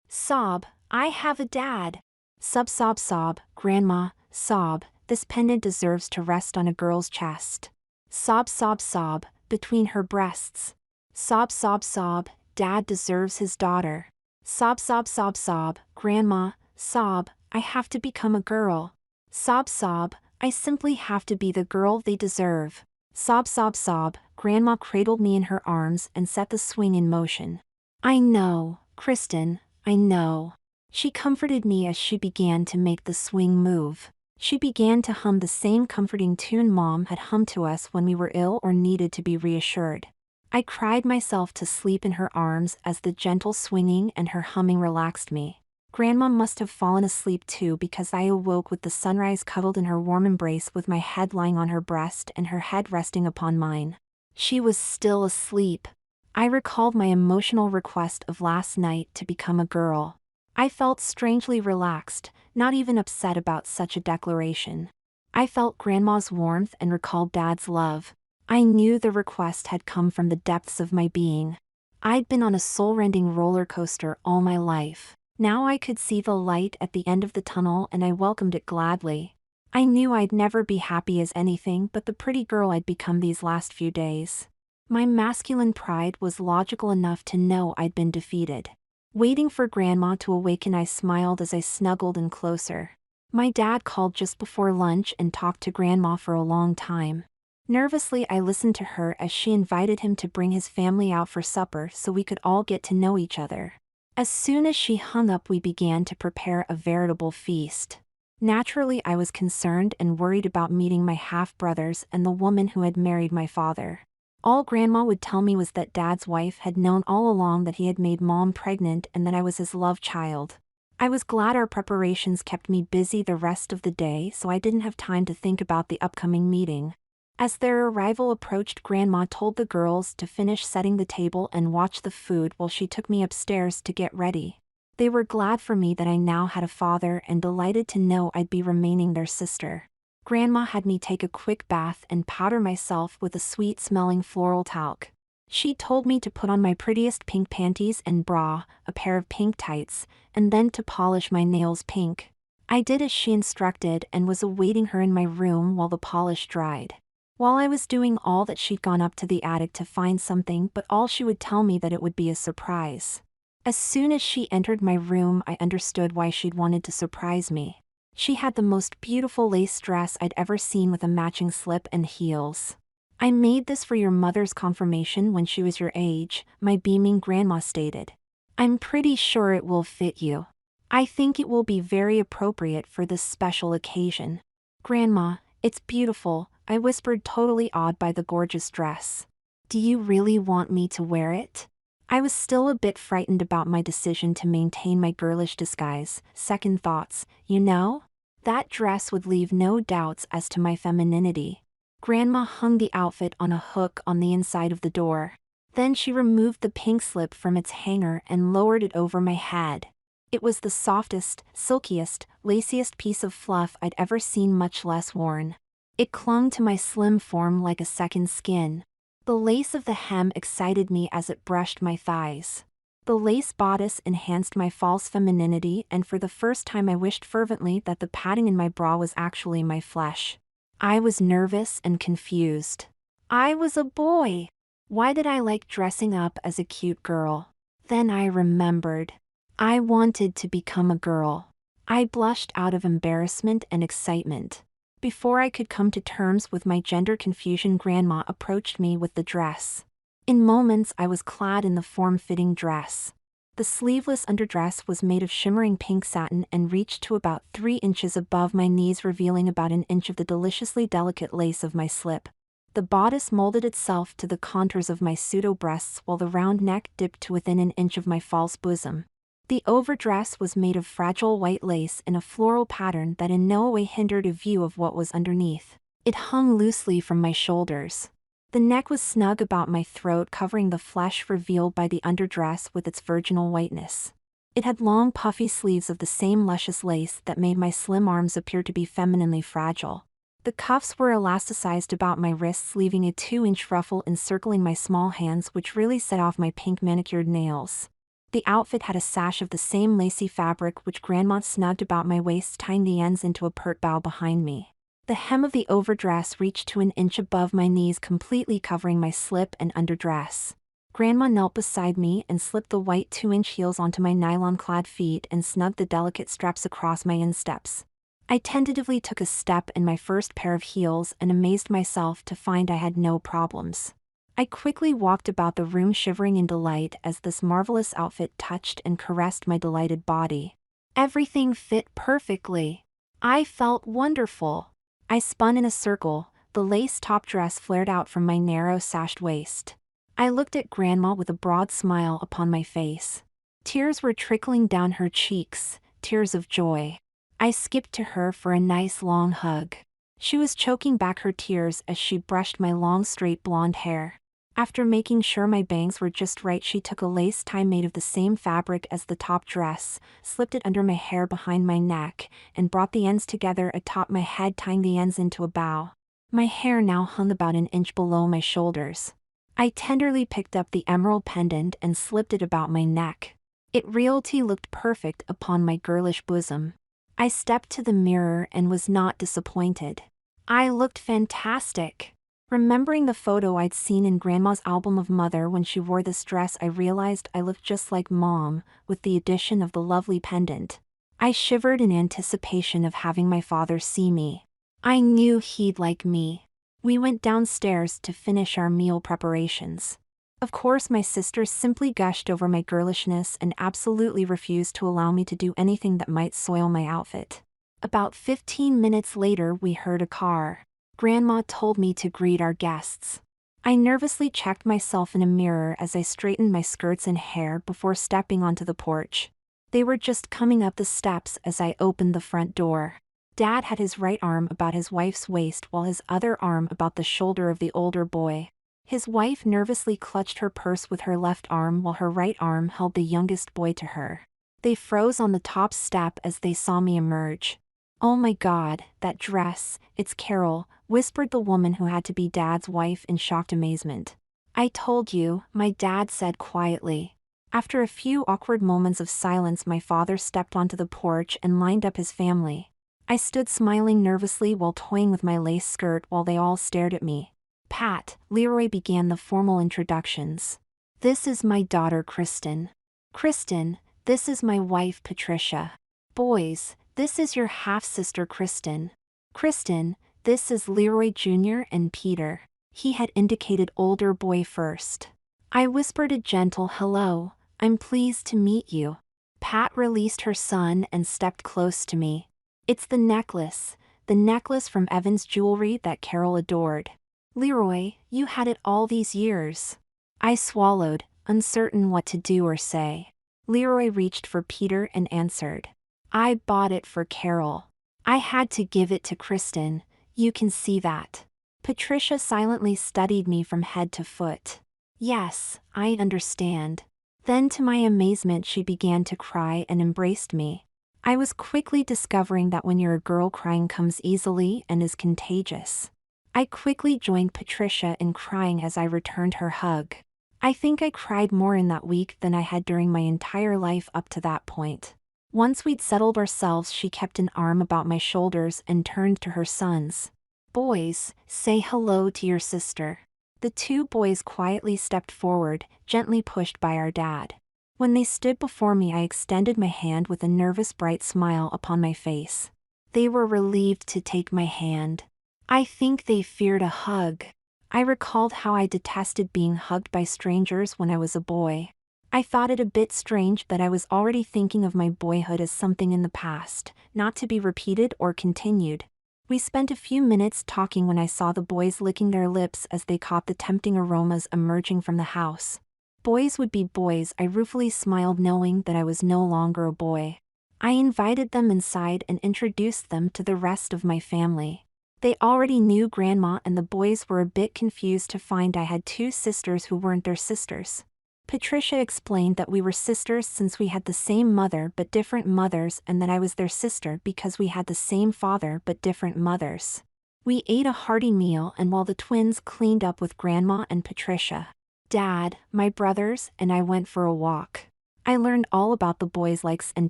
Sob, I have a dad. Sob, Grandma, Sob, This pendant deserves to rest on a girl's chest. Sob, sob, sob, between her breasts. Sob, sob, sob, Dad deserves his daughter. Sob, sob, sob, sob, Grandma, sob, I have to become a girl. Sob, sob, I simply have to be the girl they deserve. Sob, sob, sob, Grandma cradled me in her arms and set the swing in motion. I know, Kristen, I know. She comforted me as she began to make the swing move. She began to hum the same comforting tune Mom had hummed to us when we were ill or needed to be reassured. I cried myself to sleep in her arms as the gentle swinging and her humming relaxed me. Grandma must have fallen asleep too, because I awoke with the sunrise cuddled in her warm embrace with my head lying on her breast and her head resting upon mine. She was still asleep. I recalled my emotional request of last night to become a girl. I felt strangely relaxed, not even upset about such a declaration. I felt Grandma's warmth and recalled Dad's love. I knew the request had come from the depths of my being. I'd been on a soul-rending roller coaster all my life. Now I could see the light at the end of the tunnel and I welcomed it gladly. I knew I'd never be happy as anything but the pretty girl I'd become these last few days. My masculine pride was logical enough to know I'd been defeated. Waiting for Grandma to awaken, I smiled as I snuggled in closer. My dad called just before lunch and talked to Grandma for a long time. Nervously, I listened to her as she invited him to bring his family out for supper so we could all get to know each other. As soon as she hung up, we began to prepare a veritable feast. Naturally, I was concerned and worried about meeting my half-brothers and the woman who had married my father. All Grandma would tell me was that Dad's wife had known all along that he had made Mom pregnant and that I was his love child. I was glad our preparations kept me busy the rest of the day, so I didn't have time to think about the upcoming meeting. As their arrival approached, Grandma told the girls to finish setting the table and watch the food while she took me upstairs to get ready. They were glad for me that I now had a father and delighted to know I'd be remaining their sister. Grandma had me take a quick bath and powder myself with a sweet-smelling floral talc. She told me to put on my prettiest pink panties and bra, a pair of pink tights, and then to polish my nails pink. I did as she instructed and was awaiting her in my room while the polish dried. While I was doing all that, she'd gone up to the attic to find something, but all she would tell me that it would be a surprise. As soon as she entered my room, I understood why she'd wanted to surprise me. She had the most beautiful lace dress I'd ever seen with a matching slip and heels. I made this for your mother's confirmation when she was your age, my beaming Grandma stated. I'm pretty sure it will fit you. I think it will be very appropriate for this special occasion. Grandma, it's beautiful, I whispered, totally awed by the gorgeous dress. Do you really want me to wear it? I was still a bit frightened about my decision to maintain my girlish disguise. Second thoughts, you know? That dress would leave no doubts as to my femininity. Grandma hung the outfit on a hook on the inside of the door. Then she removed the pink slip from its hanger and lowered it over my head. It was the softest, silkiest, laciest piece of fluff I'd ever seen, much less worn. It clung to my slim form like a second skin. The lace of the hem excited me as it brushed my thighs. The lace bodice enhanced my false femininity, and for the first time I wished fervently that the padding in my bra was actually my flesh. I was nervous and confused. I was a boy. Why did I like dressing up as a cute girl? Then I remembered. I wanted to become a girl. I blushed out of embarrassment and excitement. Before I could come to terms with my gender confusion, Grandma approached me with the dress. In moments I was clad in the form-fitting dress. The sleeveless underdress was made of shimmering pink satin and reached to about 3 inches above my knees, revealing about an inch of the deliciously delicate lace of my slip. The bodice molded itself to the contours of my pseudo-breasts, while the round neck dipped to within an inch of my false bosom. The overdress was made of fragile white lace in a floral pattern that in no way hindered a view of what was underneath. It hung loosely from my shoulders. The neck was snug about my throat, covering the flesh revealed by the underdress with its virginal whiteness. It had long puffy sleeves of the same luscious lace that made my slim arms appear to be femininely fragile. The cuffs were elasticized about my wrists, leaving a 2-inch ruffle encircling my small hands, which really set off my pink manicured nails. The outfit had a sash of the same lacy fabric which Grandma snugged about my waist, tying the ends into a pert bow behind me. The hem of the overdress reached to an inch above my knees, completely covering my slip and underdress. Grandma knelt beside me and slipped the white 2-inch heels onto my nylon-clad feet and snugged the delicate straps across my insteps. I tentatively took a step in my first pair of heels and amazed myself to find I had no problems. I quickly walked about the room shivering in delight as this marvelous outfit touched and caressed my delighted body. Everything fit perfectly. I felt wonderful. I spun in a circle, the lace top dress flared out from my narrow sashed waist. I looked at Grandma with a broad smile upon my face. Tears were trickling down her cheeks, tears of joy. I skipped to her for a nice long hug. She was choking back her tears as she brushed my long straight blonde hair. After making sure my bangs were just right, she took a lace tie made of the same fabric as the top dress, slipped it under my hair behind my neck, and brought the ends together atop my head, tying the ends into a bow. My hair now hung about an inch below my shoulders. I tenderly picked up the emerald pendant and slipped it about my neck. It realty looked perfect upon my girlish bosom. I stepped to the mirror and was not disappointed. I looked fantastic. Remembering the photo I'd seen in Grandma's album of Mother when she wore this dress, I realized I looked just like Mom, with the addition of the lovely pendant. I shivered in anticipation of having my father see me. I knew he'd like me. We went downstairs to finish our meal preparations. Of course, my sisters simply gushed over my girlishness and absolutely refused to allow me to do anything that might soil my outfit. About 15 minutes later, we heard a car. Grandma told me to greet our guests. I nervously checked myself in a mirror as I straightened my skirts and hair before stepping onto the porch. They were just coming up the steps as I opened the front door. Dad had his right arm about his wife's waist while his other arm about the shoulder of the older boy. His wife nervously clutched her purse with her left arm while her right arm held the youngest boy to her. They froze on the top step as they saw me emerge. "Oh my God, that dress, it's Carol," whispered the woman who had to be Dad's wife in shocked amazement. "I told you," my dad said quietly. After a few awkward moments of silence, my father stepped onto the porch and lined up his family. I stood smiling nervously while toying with my lace skirt while they all stared at me. "Pat," Leroy began the formal introductions. "This is my daughter Kristen. Kristen, this is my wife Patricia. Boys, this is your half-sister Kristen. Kristen, this is Leroy Jr. and Peter." He had indicated older boy first. I whispered a gentle hello. "I'm pleased to meet you." Pat released her son and stepped close to me. "It's the necklace from Evan's jewelry that Carol adored. Leroy, you had it all these years." I swallowed, uncertain what to do or say. Leroy reached for Peter and answered. "I bought it for Carol. I had to give it to Kristen, you can see that." Patricia silently studied me from head to foot. "Yes, I understand." Then to my amazement she began to cry and embraced me. I was quickly discovering that when you're a girl, crying comes easily and is contagious. I quickly joined Patricia in crying as I returned her hug. I think I cried more in that week than I had during my entire life up to that point. Once we'd settled ourselves, she kept an arm about my shoulders and turned to her sons. "Boys, say hello to your sister." The two boys quietly stepped forward, gently pushed by our dad. When they stood before me, I extended my hand with a nervous, bright smile upon my face. They were relieved to take my hand. I think they feared a hug. I recalled how I detested being hugged by strangers when I was a boy. I thought it a bit strange that I was already thinking of my boyhood as something in the past, not to be repeated or continued. We spent a few minutes talking when I saw the boys licking their lips as they caught the tempting aromas emerging from the house. Boys would be boys. I ruefully smiled, knowing that I was no longer a boy. I invited them inside and introduced them to the rest of my family. They already knew Grandma, and the boys were a bit confused to find I had two sisters who weren't their sisters. Patricia explained that we were sisters since we had the same mother but different mothers, and that I was their sister because we had the same father but different mothers. We ate a hearty meal, and while the twins cleaned up with Grandma and Patricia, Dad, my brothers, and I went for a walk. I learned all about the boys' likes and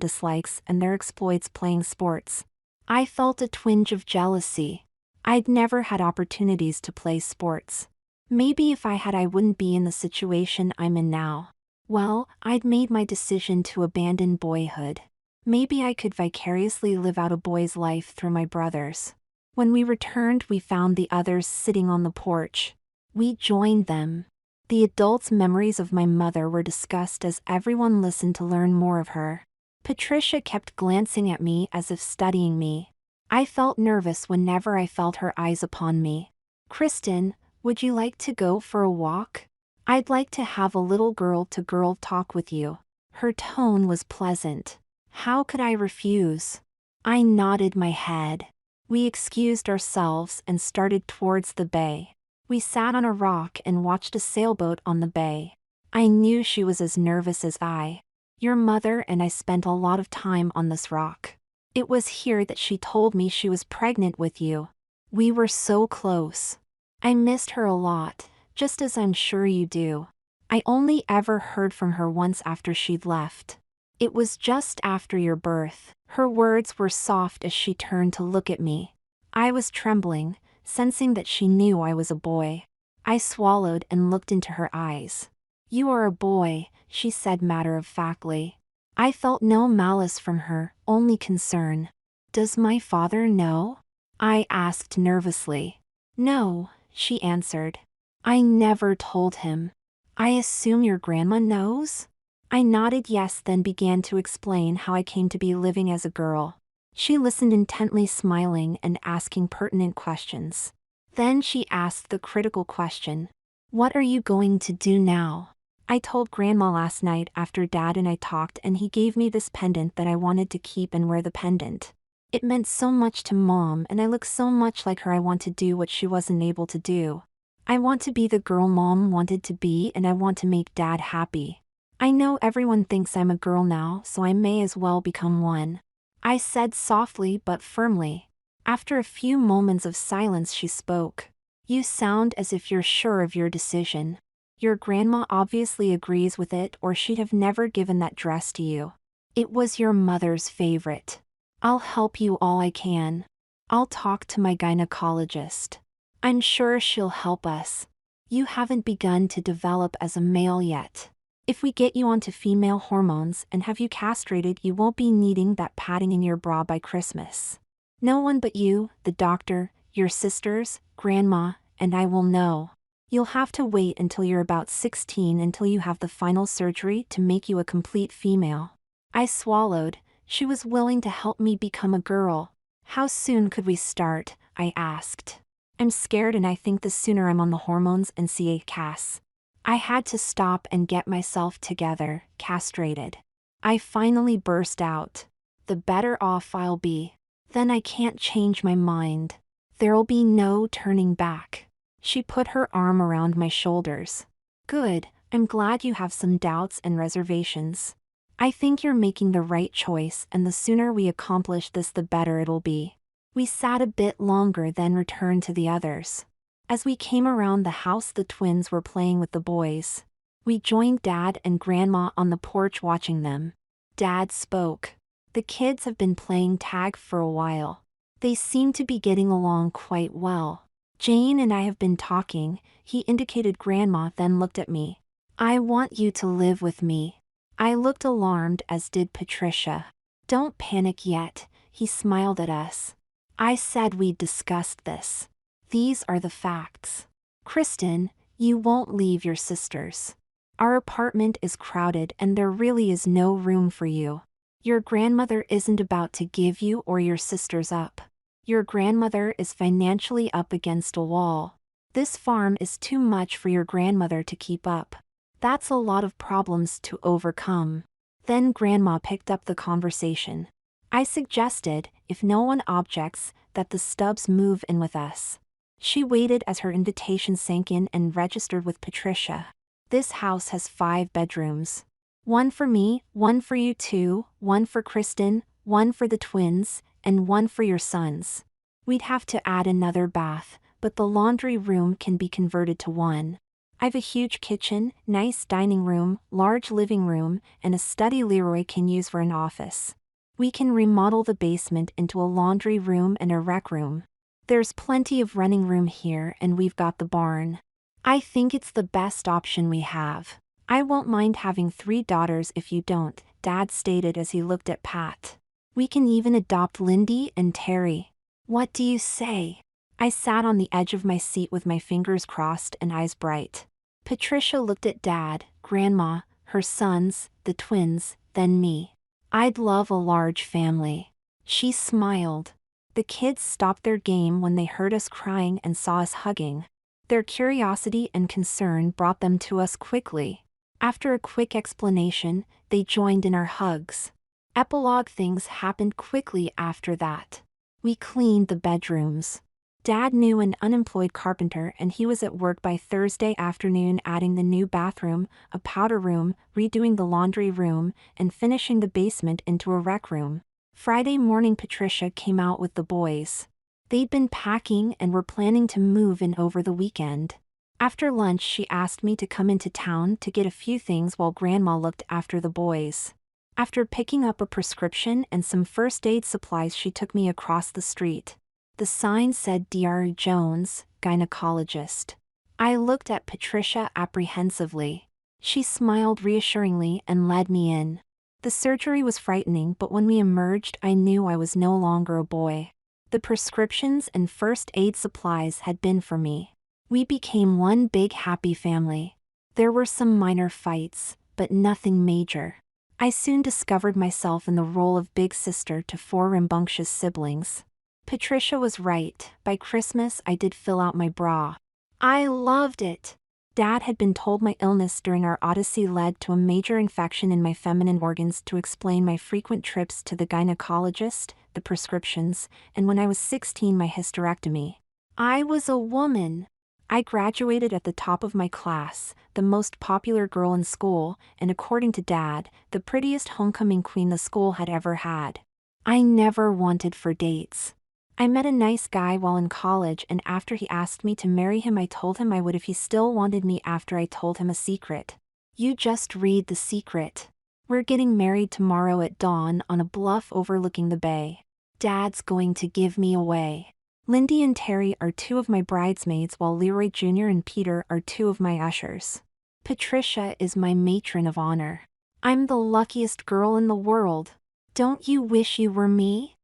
dislikes and their exploits playing sports. I felt a twinge of jealousy. I'd never had opportunities to play sports. Maybe if I had, I wouldn't be in the situation I'm in now. Well, I'd made my decision to abandon boyhood. Maybe I could vicariously live out a boy's life through my brothers. When we returned, we found the others sitting on the porch. We joined them. The adults' memories of my mother were discussed as everyone listened to learn more of her. Patricia kept glancing at me as if studying me. I felt nervous whenever I felt her eyes upon me. Kristen, would you like to go for a walk? I'd like to have a little girl-to-girl talk with you. Her tone was pleasant. How could I refuse? I nodded my head. We excused ourselves and started towards the bay. We sat on a rock and watched a sailboat on the bay. I knew she was as nervous as I. Your mother and I spent a lot of time on this rock. It was here that she told me she was pregnant with you. We were so close. I missed her a lot, just as I'm sure you do. I only ever heard from her once after she'd left. It was just after your birth. Her words were soft as she turned to look at me. I was trembling, sensing that she knew I was a boy. I swallowed and looked into her eyes. You are a boy, she said matter-of-factly. I felt no malice from her, only concern. Does my father know? I asked nervously. No, she answered. I never told him. I assume your grandma knows? I nodded yes, then began to explain how I came to be living as a girl. She listened intently, smiling and asking pertinent questions. Then she asked the critical question. What are you going to do now? I told Grandma last night after Dad and I talked, and he gave me this pendant that I wanted to keep and wear the pendant. It meant so much to Mom, and I look so much like her. I want to do what she wasn't able to do. I want to be the girl Mom wanted to be, and I want to make Dad happy. I know everyone thinks I'm a girl now, so I may as well become one. I said softly but firmly. After a few moments of silence, she spoke. You sound as if you're sure of your decision. Your grandma obviously agrees with it, or she'd have never given that dress to you. It was your mother's favorite. I'll help you all I can. I'll talk to my gynecologist. I'm sure she'll help us. You haven't begun to develop as a male yet. If we get you onto female hormones and have you castrated, you won't be needing that padding in your bra by Christmas. No one but you, the doctor, your sisters, Grandma, and I will know. You'll have to wait until you're about 16 until you have the final surgery to make you a complete female. I swallowed. She was willing to help me become a girl. How soon could we start? I asked. I'm scared, and I think the sooner I'm on the hormones and see a Cass. I had to stop and get myself together, castrated. I finally burst out. The better off I'll be. Then I can't change my mind. There'll be no turning back. She put her arm around my shoulders. Good, I'm glad you have some doubts and reservations. I think you're making the right choice, and the sooner we accomplish this, the better it'll be. We sat a bit longer, then returned to the others. As we came around the house, the twins were playing with the boys. We joined Dad and Grandma on the porch watching them. Dad spoke. The kids have been playing tag for a while. They seem to be getting along quite well. Jane and I have been talking. He indicated Grandma, then looked at me. I want you to live with me. I looked alarmed, as did Patricia. Don't panic yet, he smiled at us. I said we'd discussed this. These are the facts. Kristen, you won't leave your sisters. Our apartment is crowded and there really is no room for you. Your grandmother isn't about to give you or your sisters up. Your grandmother is financially up against a wall. This farm is too much for your grandmother to keep up. That's a lot of problems to overcome. Then Grandma picked up the conversation. I suggested, if no one objects, that the Stubbs move in with us. She waited as her invitation sank in and registered with Patricia. This house has 5 bedrooms. 1 for me, 1 for you two, 1 for Kristen, 1 for the twins, and 1 for your sons. We'd have to add another bath, but the laundry room can be converted to one. I've a huge kitchen, nice dining room, large living room, and a study Leroy can use for an office. We can remodel the basement into a laundry room and a rec room. There's plenty of running room here and we've got the barn. I think it's the best option we have. I won't mind having 3 daughters if you don't, Dad stated as he looked at Pat. We can even adopt Lindy and Terry. What do you say? I sat on the edge of my seat with my fingers crossed and eyes bright. Patricia looked at Dad, Grandma, her sons, the twins, then me. I'd love a large family. She smiled. The kids stopped their game when they heard us crying and saw us hugging. Their curiosity and concern brought them to us quickly. After a quick explanation, they joined in our hugs. Epilogue: things happened quickly after that. We cleaned the bedrooms. Dad knew an unemployed carpenter and he was at work by Thursday afternoon adding the new bathroom, a powder room, redoing the laundry room, and finishing the basement into a rec room. Friday morning Patricia came out with the boys. They'd been packing and were planning to move in over the weekend. After lunch she asked me to come into town to get a few things while Grandma looked after the boys. After picking up a prescription and some first aid supplies she took me across the street. The sign said Dr. Jones, gynecologist. I looked at Patricia apprehensively. She smiled reassuringly and led me in. The surgery was frightening, but when we emerged I knew I was no longer a boy. The prescriptions and first aid supplies had been for me. We became one big happy family. There were some minor fights, but nothing major. I soon discovered myself in the role of big sister to 4 rambunctious siblings. Patricia was right, by Christmas I did fill out my bra. I loved it. Dad had been told my illness during our odyssey led to a major infection in my feminine organs to explain my frequent trips to the gynecologist, the prescriptions, and when I was 16 my hysterectomy. I was a woman. I graduated at the top of my class, the most popular girl in school, and according to Dad, the prettiest homecoming queen the school had ever had. I never wanted for dates. I met a nice guy while in college and after he asked me to marry him I told him I would if he still wanted me after I told him a secret. You just read The Secret. We're getting married tomorrow at dawn on a bluff overlooking the bay. Dad's going to give me away. Lindy and Terry are 2 of my bridesmaids while Leroy Jr. and Peter are 2 of my ushers. Patricia is my matron of honor. I'm the luckiest girl in the world. Don't you wish you were me?